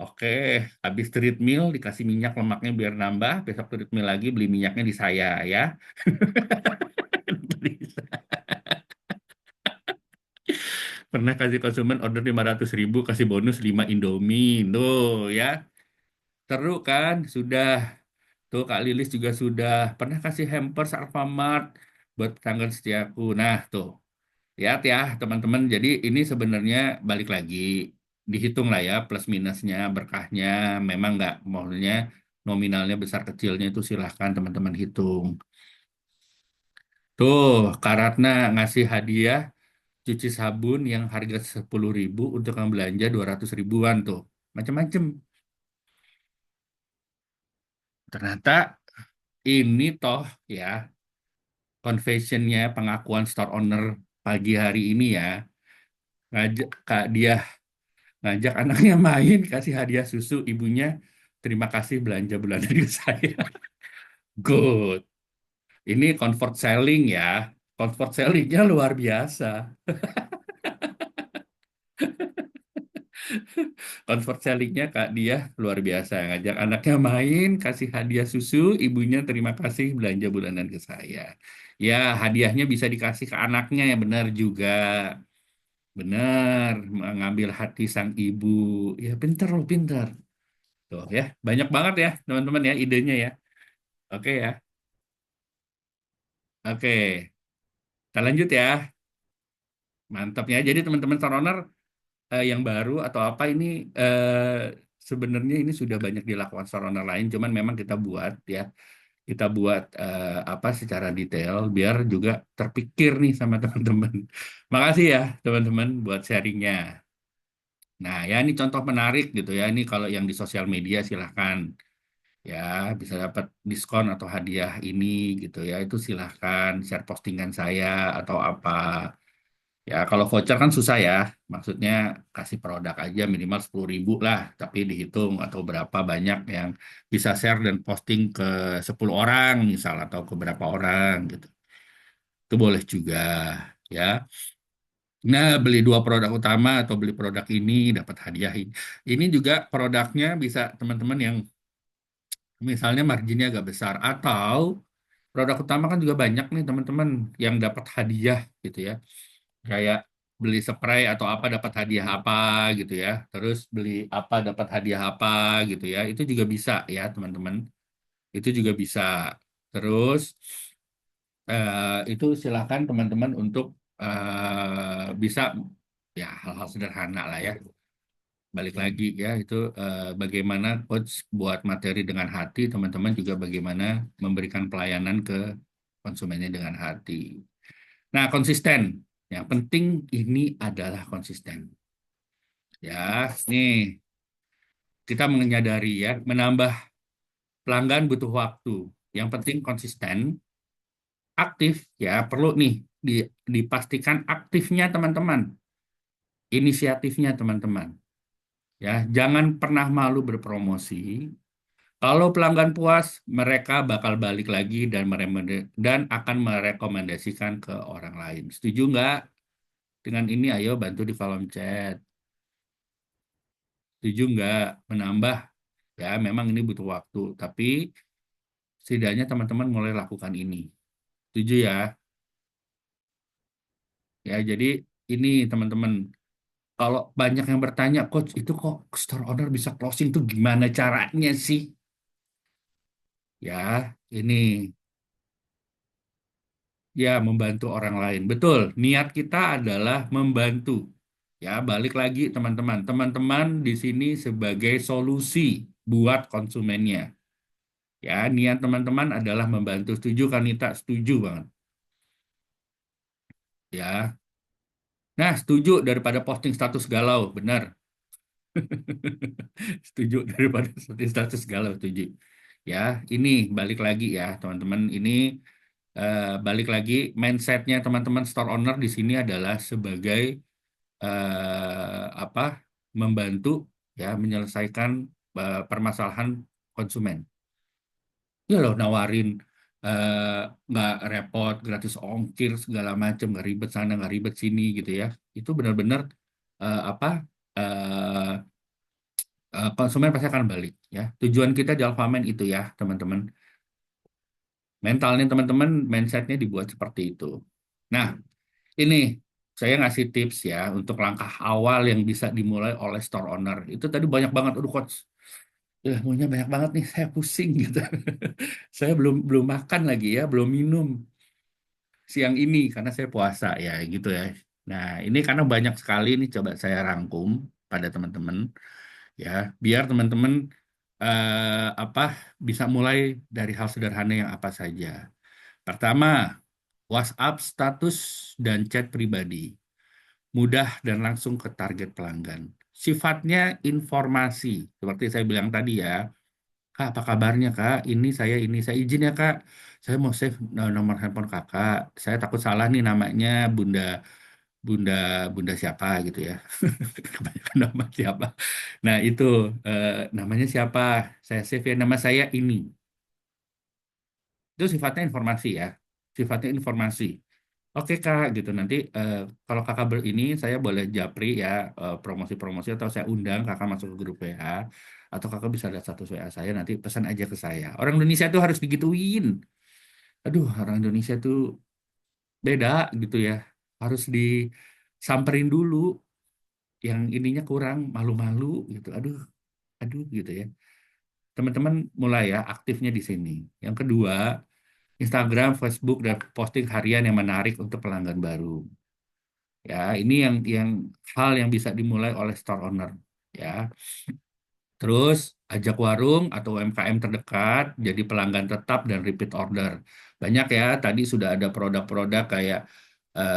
oke, habis treadmill dikasih minyak lemaknya biar nambah, besok treadmill lagi beli minyaknya di saya ya. Pernah kasih konsumen order 500.000 kasih bonus 5 Indomie. Tuh ya, seru kan? Sudah. Tuh Kak Lilis juga sudah. Pernah kasih hampers Alfamart buat tanggal setiaku. Nah, tuh. Lihat ya, teman-teman. Jadi ini sebenarnya balik lagi dihitung lah ya plus minusnya, berkahnya. Memang nggak, maksudnya nominalnya besar kecilnya itu silahkan teman-teman hitung. Tuh, Kak Ratna ngasih hadiah cuci sabun yang harga 10.000 untuk yang belanja 200 ribuan tuh. Macam-macam. Ternyata ini toh ya, confessionnya pengakuan store owner pagi hari ini ya. Ngajak Kak dia ngajak anaknya main, kasih hadiah susu, ibunya terima kasih belanja bulan dari saya. Good. Ini comfort selling ya. Comfort sellingnya luar biasa. Convert sellingnya Kak dia luar biasa. Ngajak anaknya main, kasih hadiah susu, ibunya terima kasih belanja bulanan ke saya. Ya, hadiahnya bisa dikasih ke anaknya ya benar juga. Benar, mengambil hati sang ibu. Ya, pinter loh, pinter. Tuh ya, banyak banget ya teman-teman ya idenya ya. Oke ya, oke. Kita lanjut ya. Mantap ya. Jadi teman-teman Saroner yang baru atau apa ini sebenarnya ini sudah banyak dilakukan sarana lain, cuman memang kita buat ya, kita buat apa secara detail biar juga terpikir nih sama teman-teman. Makasih ya teman-teman buat sharingnya. Nah ya ini contoh menarik gitu ya, ini kalau yang di sosial media silahkan ya bisa dapat diskon atau hadiah ini gitu ya, itu silahkan share postingan saya atau apa. Ya, kalau voucher kan susah ya. Maksudnya kasih produk aja minimal 10.000 lah. Tapi dihitung atau berapa banyak yang bisa share dan posting ke 10 orang misal atau ke berapa orang gitu. Itu boleh juga ya. Nah, beli dua produk utama atau beli produk ini dapat hadiah ini. Ini juga produknya bisa teman-teman yang misalnya marginnya agak besar atau produk utama kan juga banyak nih teman-teman yang dapat hadiah gitu ya. Kayak beli spray atau apa dapat hadiah apa gitu ya. Terus beli apa dapat hadiah apa gitu ya. Itu juga bisa ya teman-teman. Itu juga bisa. Terus itu silakan teman-teman untuk bisa ya hal-hal sederhana lah ya. Balik lagi ya itu bagaimana coach buat materi dengan hati, teman-teman juga bagaimana memberikan pelayanan ke konsumennya dengan hati. Nah, konsisten. Yang penting ini adalah konsisten. Ya, nih kita menyadari ya, menambah pelanggan butuh waktu. Yang penting konsisten, aktif ya, perlu nih dipastikan aktifnya teman-teman, inisiatifnya teman-teman. Ya, jangan pernah malu berpromosi. Kalau pelanggan puas, mereka bakal balik lagi dan akan merekomendasikan ke orang lain. Setuju nggak dengan ini? Ayo bantu di kolom chat. Setuju nggak menambah? Ya, memang ini butuh waktu, tapi setidaknya teman-teman mulai lakukan ini. Setuju ya? Ya, jadi ini teman-teman, kalau banyak yang bertanya, Coach, itu kok store owner bisa closing tuh gimana caranya sih? Ya, ini ya membantu orang lain. Betul, niat kita adalah membantu. Ya, balik lagi teman-teman. Teman-teman di sini sebagai solusi buat konsumennya. Ya, niat teman-teman adalah membantu. Setuju kan Nita? Setuju banget. Ya. Nah, setuju daripada posting status galau, benar. Setuju daripada posting status galau, setuju. Ya, ini balik lagi ya, teman-teman. Ini balik lagi mindsetnya teman-teman store owner di sini adalah sebagai apa? Membantu ya menyelesaikan permasalahan konsumen. Ya loh nawarin eh, nggak repot, gratis ongkir segala macam, nggak ribet sana, nggak ribet sini gitu ya. Itu benar-benar apa konsumen pasti akan balik ya. Tujuan kita di Alfamart itu ya teman-teman. Mentalnya teman-teman, mindsetnya dibuat seperti itu. Nah, ini saya ngasih tips ya untuk langkah awal yang bisa dimulai oleh store owner. Itu tadi banyak banget, aduh coach. Maunya banyak banget nih, saya pusing gitu. Saya belum belum makan lagi ya, belum minum siang ini karena saya puasa ya gitu ya. Nah, ini karena banyak sekali nih coba saya rangkum pada teman-teman ya, biar teman-teman apa bisa mulai dari hal sederhana yang apa saja. Pertama, WhatsApp status dan chat pribadi. Mudah dan langsung ke target pelanggan. Sifatnya informasi, seperti saya bilang tadi ya. Kak, apa kabarnya Kak? Saya izin ya Kak. Saya mau save nomor handphone Kakak. Saya takut salah nih namanya Bunda Bunda Bunda siapa gitu ya. Kebanyakan nama siapa. Nah, itu eh, namanya siapa? Saya save ya nama saya ini. Itu sifatnya informasi ya. Sifatnya informasi. Oke Kak, gitu nanti kalau Kakak ini saya boleh japri ya promosi-promosi atau saya undang Kakak masuk ke grup WA atau Kakak bisa lihat status WA saya nanti pesan aja ke saya. Orang Indonesia tuh harus digituin. Aduh, orang Indonesia tuh beda gitu ya. Harus disamperin dulu yang ininya kurang malu-malu gitu. Aduh, aduh gitu ya. Teman-teman mulai ya aktifnya di sini. Yang kedua, Instagram, Facebook dan posting harian yang menarik untuk pelanggan baru. Ya, ini yang hal yang bisa dimulai oleh store owner. Ya, terus ajak warung atau UMKM terdekat jadi pelanggan tetap dan repeat order. Banyak ya, tadi sudah ada produk-produk kayak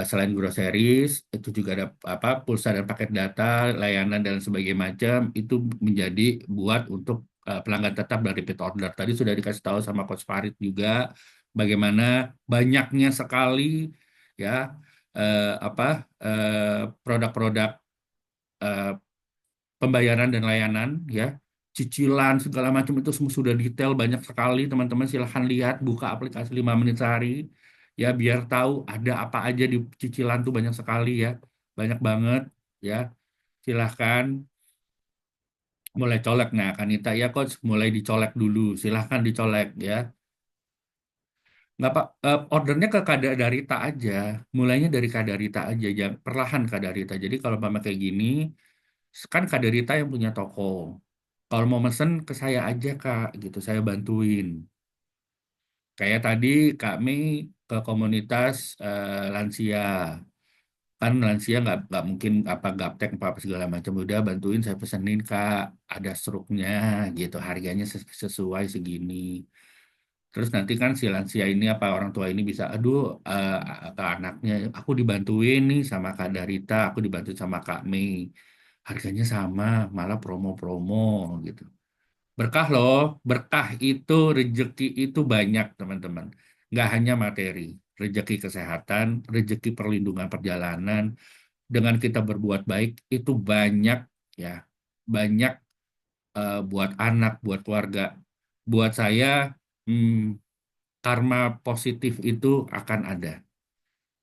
selain groceries, itu juga ada apa pulsa dan paket data, layanan dan sebagainya macam itu menjadi buat untuk pelanggan tetap dan repeat order. Tadi sudah dikasih tahu sama Coach Farid juga bagaimana banyaknya sekali ya apa produk-produk eh, pembayaran dan layanan ya cicilan segala macam itu semua sudah detail banyak sekali teman-teman silahkan lihat buka aplikasi 5 menit sehari ya biar tahu ada apa aja di cicilan tuh banyak sekali ya banyak banget ya silahkan mulai colek nah Kanita ya coach mulai dicolek dulu silahkan dicolek ya nggak pak ordernya ke Kadarita aja mulainya dari Kadarita aja jangan perlahan Kadarita jadi kalau mama kayak gini kan Kadarita yang punya toko. Kalau mau mesen ke saya aja Kak, gitu. Saya bantuin. Kayak tadi kami ke komunitas lansia. Kan lansia nggak mungkin apa gaptek apa segala macam. Udah bantuin saya pesenin Kak. Ada struknya gitu. Harganya sesuai segini. Terus nanti kan si lansia ini apa orang tua ini bisa, aduh ke anaknya, aku dibantuin nih sama Kak Darita, aku dibantuin sama Kak Mei. Harganya sama, malah promo-promo gitu. Berkah loh, berkah itu, rezeki itu banyak teman-teman. Nggak hanya materi, rezeki kesehatan, rezeki perlindungan perjalanan. Dengan kita berbuat baik itu banyak ya, banyak buat anak, buat keluarga. Buat saya, hmm, karma positif itu akan ada.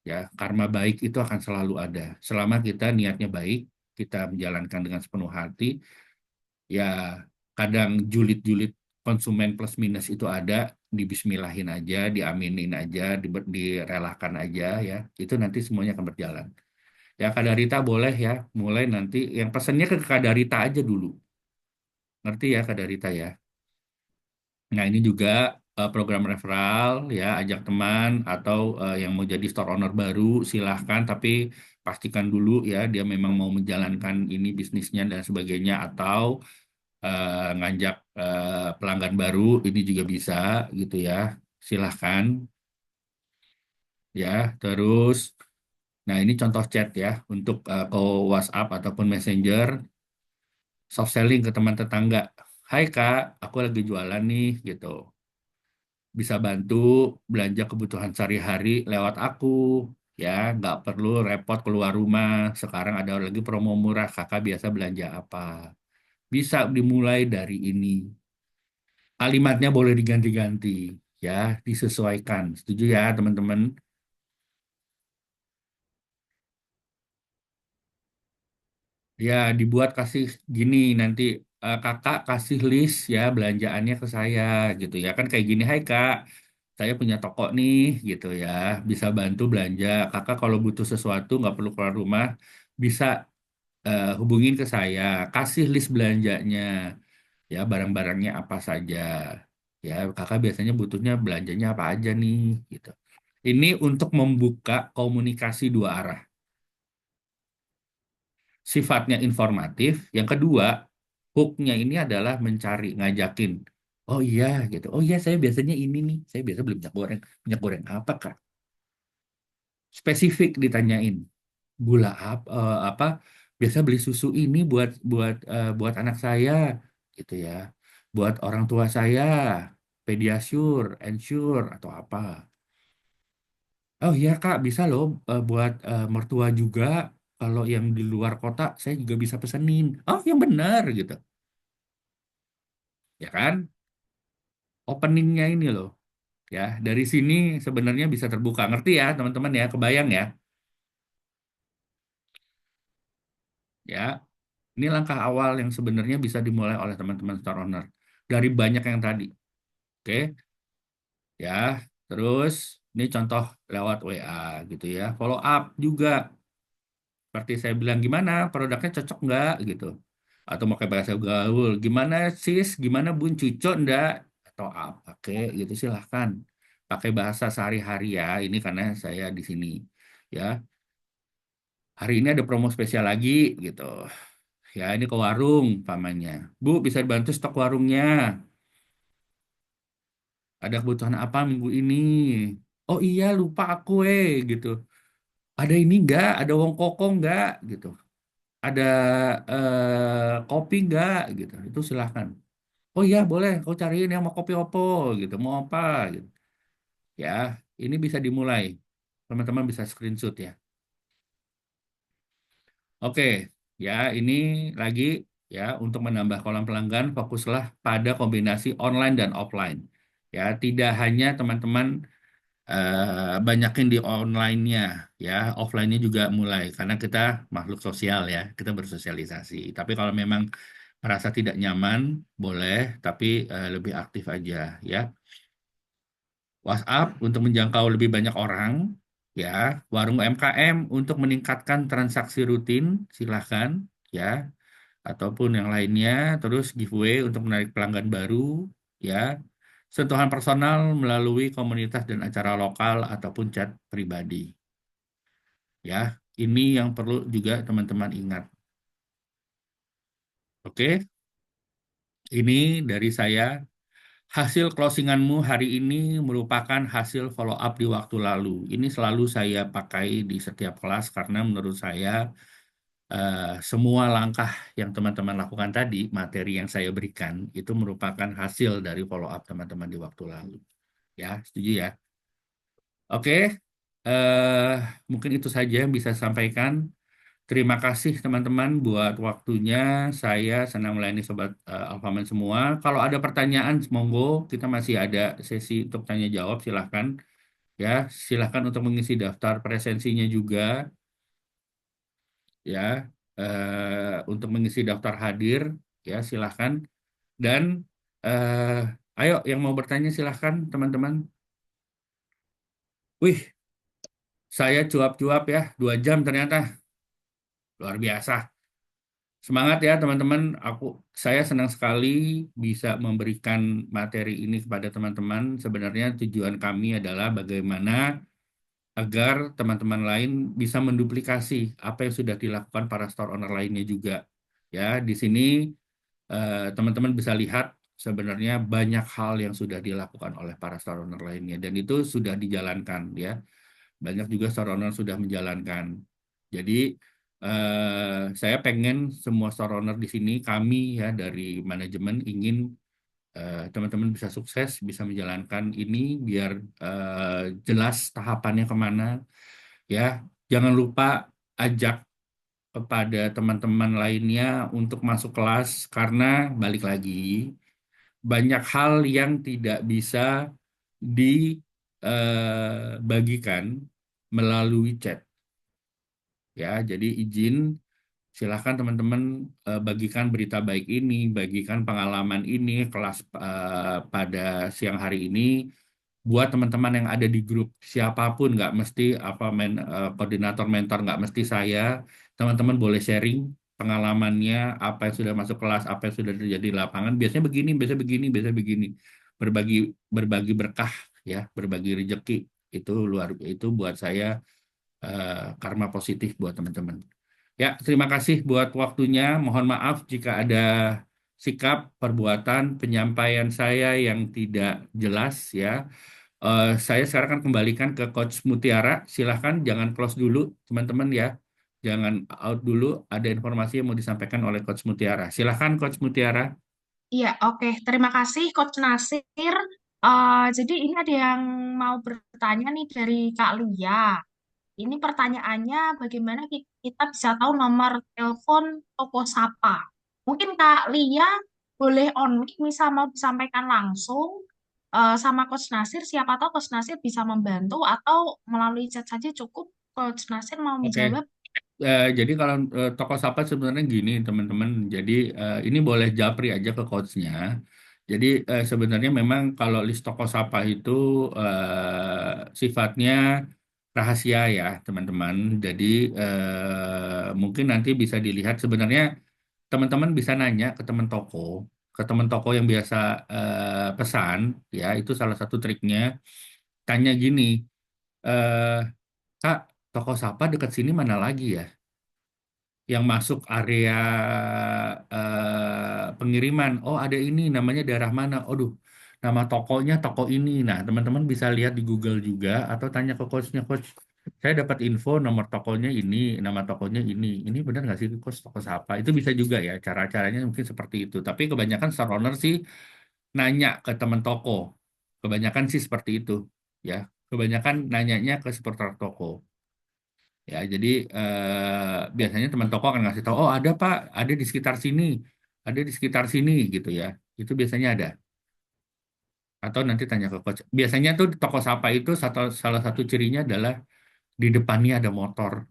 Ya, karma baik itu akan selalu ada. Selama kita niatnya baik, kita menjalankan dengan sepenuh hati, ya kadang julid-julid konsumen plus minus itu ada dibismillahin aja diaminin aja direlakan aja ya itu nanti semuanya akan berjalan ya Kak Darita boleh ya mulai nanti yang pesannya ke Kak Darita aja dulu ngerti ya Kak Darita ya nah ini juga program referral ya ajak teman atau yang mau jadi store owner baru silahkan tapi pastikan dulu ya dia memang mau menjalankan ini bisnisnya dan sebagainya atau ngajak pelanggan baru ini juga bisa gitu ya silahkan ya terus nah ini contoh chat ya untuk ke WhatsApp ataupun Messenger soft selling ke teman tetangga Hai Kak aku lagi jualan nih gitu bisa bantu belanja kebutuhan sehari-hari lewat aku ya nggak perlu repot keluar rumah sekarang ada lagi promo murah kakak biasa belanja apa bisa dimulai dari ini kalimatnya boleh diganti-ganti ya disesuaikan setuju ya teman-teman ya dibuat kasih gini nanti kakak kasih list ya belanjaannya ke saya gitu ya kan kayak gini hai kak saya punya toko nih gitu ya bisa bantu belanja kakak kalau butuh sesuatu nggak perlu keluar rumah bisa hubungin ke saya kasih list belanjanya ya barang-barangnya apa saja ya kakak biasanya butuhnya belanjanya apa aja nih gitu ini untuk membuka komunikasi dua arah sifatnya informatif yang kedua hooknya ini adalah mencari ngajakin oh iya gitu oh iya saya biasanya ini nih saya biasa beli minyak goreng apa kak spesifik ditanyain gula apa biasa beli susu ini buat anak saya gitu ya buat orang tua saya Pediasure, Ensure atau apa oh iya kak bisa loh buat mertua juga kalau yang di luar kota saya juga bisa pesenin oh yang benar gitu ya kan openingnya ini loh Ya, dari sini sebenarnya bisa terbuka. Ngerti ya, teman-teman ya, kebayang ya. Ya, ini langkah awal yang sebenarnya bisa dimulai oleh teman-teman store owner dari banyak yang tadi. Oke, ya. Terus ini contoh lewat WA gitu ya. Follow up juga. Seperti saya bilang, gimana produknya cocok nggak gitu. Atau mau pakai bahasa gaul, gimana sis, gimana bun, cocok nggak? Atau apa, oke gitu silahkan. Pakai bahasa sehari-hari ya, ini karena saya di sini. Ya, hari ini ada promo spesial lagi gitu. Ya, ini ke warung pamannya. Bu, bisa dibantu stok warungnya. Ada kebutuhan apa minggu ini? Oh iya, lupa aku gitu. Ada ini nggak? Ada wong koko nggak? Gitu. Ada kopi nggak gitu, itu silahkan. Oh iya boleh, kau cariin yang mau kopi opo gitu, mau apa gitu. Ya, ini bisa dimulai, teman-teman bisa screenshot ya. Oke, ya ini lagi ya, untuk menambah kolam pelanggan fokuslah pada kombinasi online dan offline. Ya, tidak hanya teman-teman banyakin di online-nya, ya offline-nya juga mulai karena kita makhluk sosial ya, kita bersosialisasi. Tapi kalau memang merasa tidak nyaman, boleh, tapi lebih aktif aja ya. WhatsApp untuk menjangkau lebih banyak orang, ya. Warung UMKM untuk meningkatkan transaksi rutin, silahkan, ya. Ataupun yang lainnya, terus giveaway untuk menarik pelanggan baru, ya. Sentuhan personal melalui komunitas dan acara lokal ataupun chat pribadi, ya. Ini yang perlu juga teman-teman ingat. Oke, ini dari saya. Hasil closinganmu hari ini merupakan hasil follow up di waktu lalu. Ini selalu saya pakai di setiap kelas karena menurut saya semua langkah yang teman-teman lakukan tadi, materi yang saya berikan, itu merupakan hasil dari follow up teman-teman di waktu lalu. Ya, setuju ya? Oke, eh, mungkin itu saja yang bisa saya sampaikan. Terima kasih teman-teman buat waktunya. Saya senang melayani Sobat Alfamart semua. Kalau ada pertanyaan, monggo kita masih ada sesi untuk tanya jawab. Silahkan ya, silahkan untuk mengisi daftar presensinya juga ya. Untuk mengisi daftar hadir ya silahkan. Dan ayo yang mau bertanya silahkan teman-teman. Wih, saya cuap-cuap ya 2 jam ternyata luar biasa. Semangat ya teman-teman. Saya senang sekali bisa memberikan materi ini kepada teman-teman. Sebenarnya tujuan kami adalah bagaimana agar teman-teman lain bisa menduplikasi apa yang sudah dilakukan para store owner lainnya juga. Ya, di sini teman-teman bisa lihat sebenarnya banyak hal yang sudah dilakukan oleh para store owner lainnya dan itu sudah dijalankan ya. Banyak juga store owner sudah menjalankan. Jadi saya pengen semua store owner di sini kami ya dari manajemen ingin teman-teman bisa sukses, bisa menjalankan ini biar jelas tahapannya kemana ya. Jangan lupa ajak kepada teman-teman lainnya untuk masuk kelas karena balik lagi banyak hal yang tidak bisa dibagikan melalui chat ya. Jadi izin silahkan teman-teman bagikan berita baik ini, bagikan pengalaman ini kelas pada siang hari ini buat teman-teman yang ada di grup siapapun, nggak mesti koordinator mentor, nggak mesti saya. Teman-teman boleh sharing pengalamannya, apa yang sudah masuk kelas, apa yang sudah terjadi di lapangan. Biasanya begini, biasanya begini, biasanya begini. Berbagi berbagi berkah ya, berbagi rezeki itu buat saya karma positif buat teman-teman. Ya, terima kasih buat waktunya. Mohon maaf jika ada sikap, perbuatan, penyampaian saya yang tidak jelas ya. Saya sekarang akan kembalikan ke Coach Mutiara. Silahkan jangan close dulu, teman-teman ya. Jangan out dulu. Ada informasi yang mau disampaikan oleh Coach Mutiara. Silahkan Coach Mutiara. Iya, oke. Terima kasih, Coach Nasir. Jadi ini ada yang mau bertanya nih dari Kak Lia. Ini pertanyaannya, bagaimana kita bisa tahu nomor telepon toko Sapa? Mungkin Kak Lia boleh on mic, misal mau disampaikan langsung. sama Coach Nasir, siapa tahu Coach Nasir bisa membantu atau melalui chat saja cukup. Coach Nasir mau Oke. menjawab. Jadi kalau toko sapa sebenarnya gini teman-teman. Jadi ini boleh japri aja ke coachnya. Jadi sebenarnya memang kalau list toko sapa itu sifatnya rahasia ya teman-teman. Jadi mungkin nanti bisa dilihat sebenarnya teman-teman bisa nanya ke teman toko yang biasa pesan ya itu salah satu triknya. Tanya gini, eh, Kak, toko sapa dekat sini mana lagi ya? Yang masuk area pengiriman. Oh, ada ini namanya daerah mana? Aduh, nama tokonya toko ini. Nah, teman-teman bisa lihat di Google juga atau tanya ke coachnya, coach. Saya dapat info nomor tokonya ini, nama tokonya ini. Ini benar nggak sih coach toko siapa? Itu bisa juga ya. Cara-caranya mungkin seperti itu. Tapi kebanyakan store owner sih nanya ke teman toko. Kebanyakan sih seperti itu, ya. Kebanyakan nanyanya ke seputar toko. Ya, jadi biasanya teman toko akan ngasih tahu, oh ada Pak, ada di sekitar sini, ada di sekitar sini gitu ya. Itu biasanya ada. Atau nanti tanya ke coach. Biasanya tuh di toko sapa itu salah satu cirinya adalah di depannya ada motor,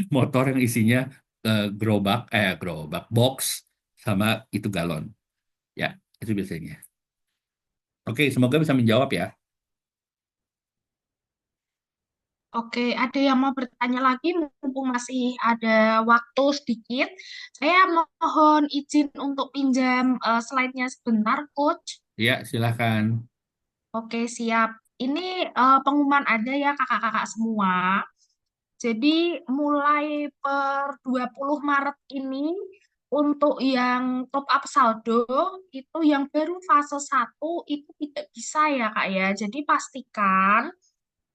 motor yang isinya gerobak, box sama itu galon. Ya, itu biasanya. Oke, semoga bisa menjawab ya. Oke, ada yang mau bertanya lagi, mumpung masih ada waktu sedikit. Saya mohon izin untuk pinjam slide-nya sebentar, Coach. Ya, silahkan. Oke, siap. Ini pengumuman aja ya kakak-kakak semua. Jadi mulai per 20 Maret ini untuk yang top up saldo itu yang baru fase 1 itu tidak bisa ya Kak ya. Jadi pastikan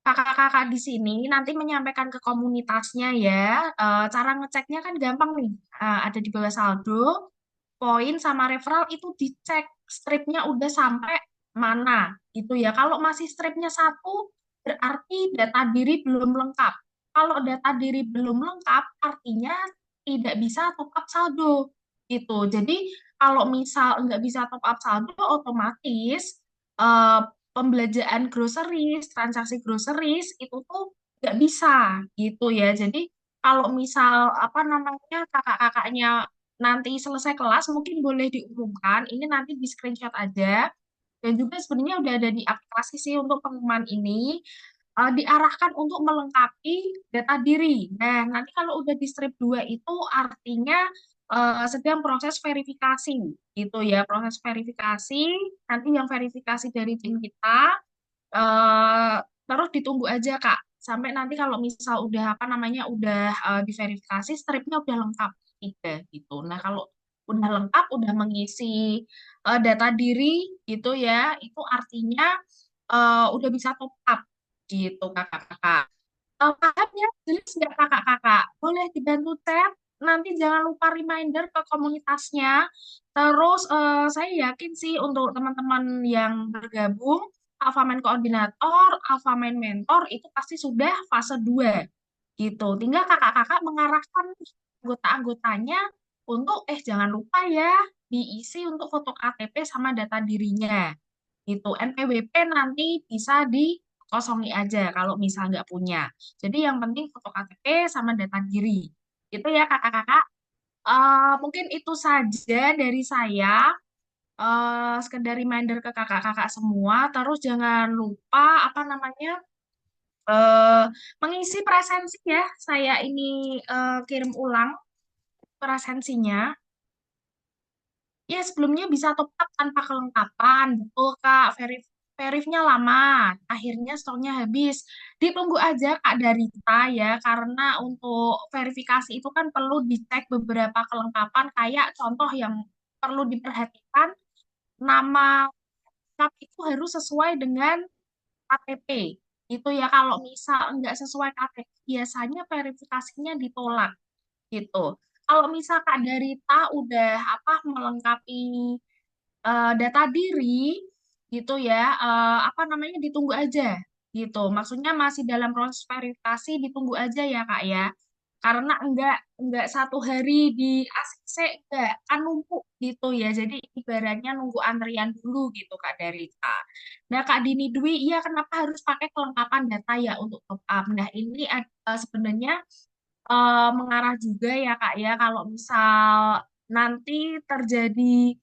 kakak-kakak di sini nanti menyampaikan ke komunitasnya ya. Cara ngeceknya kan gampang nih. Ada di bawah saldo, poin sama referral itu dicek stripnya udah sampai mana gitu ya. Kalau masih stripnya satu berarti data diri belum lengkap. Kalau data diri belum lengkap artinya tidak bisa top up saldo gitu. Jadi kalau misal nggak bisa top up saldo otomatis eh, pembelanjaan groceries, transaksi groceries itu tuh nggak bisa gitu ya. Jadi kalau misal apa namanya kakak-kakaknya nanti selesai kelas mungkin boleh diumumkan. Ini nanti di screenshot aja. Dan juga sebenarnya udah ada di aplikasi sih untuk pengumuman ini diarahkan untuk melengkapi data diri. Nah, nanti kalau udah di strip 2 itu artinya sedang proses verifikasi gitu ya. Proses verifikasi, nanti yang verifikasi dari tim kita eh terus ditunggu aja Kak sampai nanti kalau misal udah apa namanya udah diverifikasi stripnya udah lengkap tiga gitu. Nah kalau udah lengkap udah mengisi data diri gitu ya itu artinya udah bisa top up gitu kakak-kakak. Paham ya? Jelas nggak kakak-kakak? Boleh dibantu chat. Nanti jangan lupa reminder ke komunitasnya. Terus saya yakin sih untuk teman-teman yang bergabung, Alphaman Koordinator, Alphaman Mentor itu pasti sudah fase 2 gitu. Tinggal kakak-kakak mengarahkan anggota-anggotanya untuk jangan lupa ya diisi untuk foto KTP sama data dirinya gitu. NPWP nanti bisa dikosongi aja kalau misal nggak punya. Jadi yang penting foto KTP sama data diri. Itu ya kakak-kakak. Mungkin itu saja dari saya. Sekedar reminder ke kakak-kakak semua. Terus jangan lupa apa namanya eh mengisi presensi ya. Saya ini kirim ulang presensinya. Ya, sebelumnya bisa top up tanpa kelengkapan. Betul, Kak. Verifnya lama. Akhirnya stoknya habis. Ditunggu aja, Kak, dari kita ya. Karena untuk verifikasi itu kan perlu dicek beberapa kelengkapan. Kayak contoh yang perlu diperhatikan, nama lengkap itu harus sesuai dengan KTP. Itu ya, kalau misal nggak sesuai KTP, biasanya verifikasinya ditolak gitu. Kalau misal Kak Darita udah apa melengkapi data diri gitu ya, apa namanya ditunggu aja gitu. Maksudnya masih dalam proses verifikasi ditunggu aja ya Kak ya. karena enggak satu hari di ACC, enggak kan numpuk gitu ya. Jadi ibaratnya nunggu antrian dulu gitu Kak Darita. Nah Kak Dini Dwi, iya kenapa harus pakai kelengkapan data ya untuk top up? Nah ini sebenarnya mengarah juga ya Kak ya, kalau misal nanti terjadi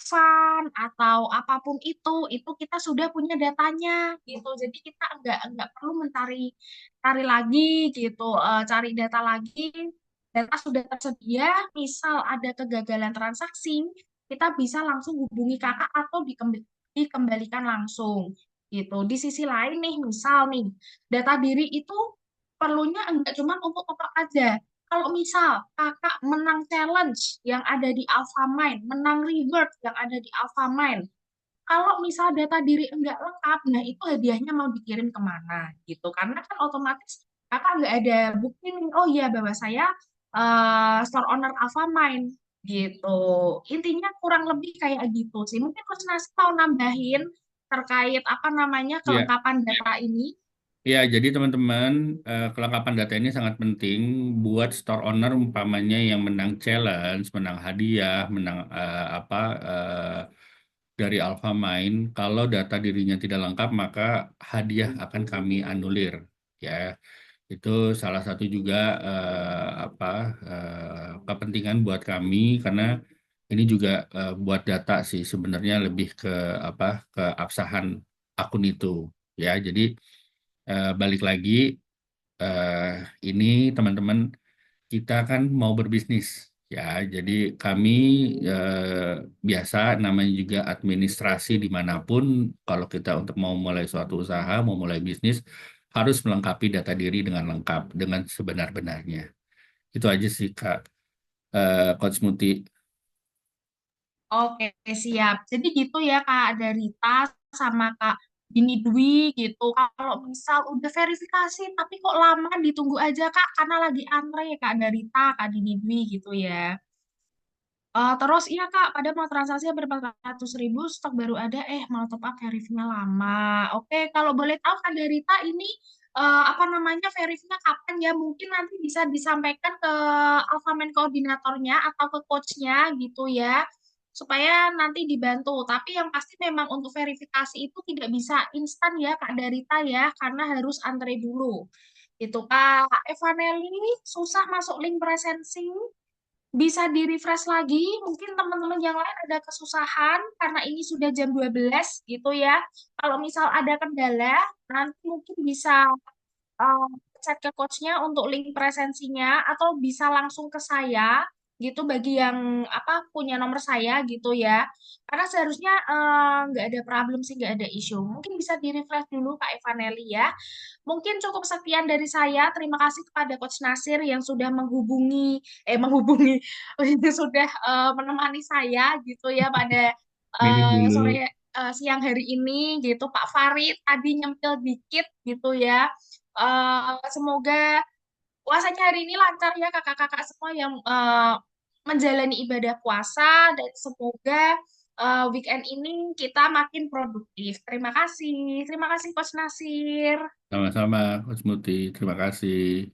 fun atau apapun itu kita sudah punya datanya gitu. Jadi kita enggak perlu cari lagi gitu, cari data lagi. Data sudah tersedia, misal ada kegagalan transaksi, kita bisa langsung hubungi kakak atau dikembalikan langsung gitu. Di sisi lain nih, misal nih, data diri itu perlunya enggak cuma untuk top up aja. Kalau misal kakak menang challenge yang ada di Alphamine, menang reward yang ada di Alphamine, kalau misal data diri enggak lengkap, nah itu hadiahnya mau dikirim kemana gitu. Karena kan otomatis kakak nggak ada bukti nih, oh iya bahwa saya store owner Alphamine gitu. Intinya kurang lebih kayak gitu sih. Mungkin Coach Nasi mau nambahin terkait apa namanya Ya, kelengkapan data ini. ya, jadi teman-teman, kelengkapan data ini sangat penting buat store owner umpamanya yang menang challenge, menang hadiah, menang apa dari Alpha Mind. Kalau data dirinya tidak lengkap, maka hadiah akan kami anulir. Ya, itu salah satu juga apa kepentingan buat kami karena ini juga buat data sih sebenarnya lebih ke apa keabsahan akun itu. Ya, jadi balik lagi eh, ini teman-teman kita kan mau berbisnis ya. Jadi kami biasa namanya juga administrasi dimanapun kalau kita untuk mau mulai suatu usaha, mau mulai bisnis harus melengkapi data diri dengan lengkap, dengan sebenar-benarnya. Itu aja sih Kak, Coach Muti. Oke, siap. Jadi gitu ya Kak Darita sama Kak Dini Dwi gitu. Kalau misal udah verifikasi tapi kok lama ditunggu aja Kak karena lagi antre ya Kak Darita, Kak Dini Dwi gitu ya. Terus iya Kak, pada mau transaksi hampir 400.000, stok baru ada, mau top up verifnya lama. Oke, kalau boleh tahu Kak Darita ini apa namanya verifnya kapan ya? Mungkin nanti bisa disampaikan ke Alphaman koordinatornya atau ke coachnya gitu ya, supaya nanti dibantu. Tapi yang pasti memang untuk verifikasi itu tidak bisa instan ya Kak Darita ya, karena harus antre dulu. Gitu Kak Evaneli, susah masuk link presensi bisa di-refresh lagi. Mungkin teman-teman yang lain ada kesusahan karena ini sudah jam 12 gitu ya. Kalau misal ada kendala, nanti mungkin bisa eh, chat ke coachnya untuk link presensinya atau bisa langsung ke saya gitu bagi yang apa punya nomor saya gitu ya. Karena seharusnya nggak ada problem sih, nggak ada isu. Mungkin bisa di-refresh dulu Kak Evaneli ya. Mungkin cukup sekian dari saya. Terima kasih kepada Coach Nasir yang sudah menghubungi, sudah menemani saya gitu ya pada Ini dulu. sore siang hari ini gitu. Pak Farid tadi nyempil dikit gitu ya. Semoga puasanya hari ini lancar ya kakak-kakak semua yang menjalani ibadah puasa dan semoga weekend ini kita makin produktif. Terima kasih. Terima kasih Coach Nasir. Sama-sama Coach Muti. Terima kasih.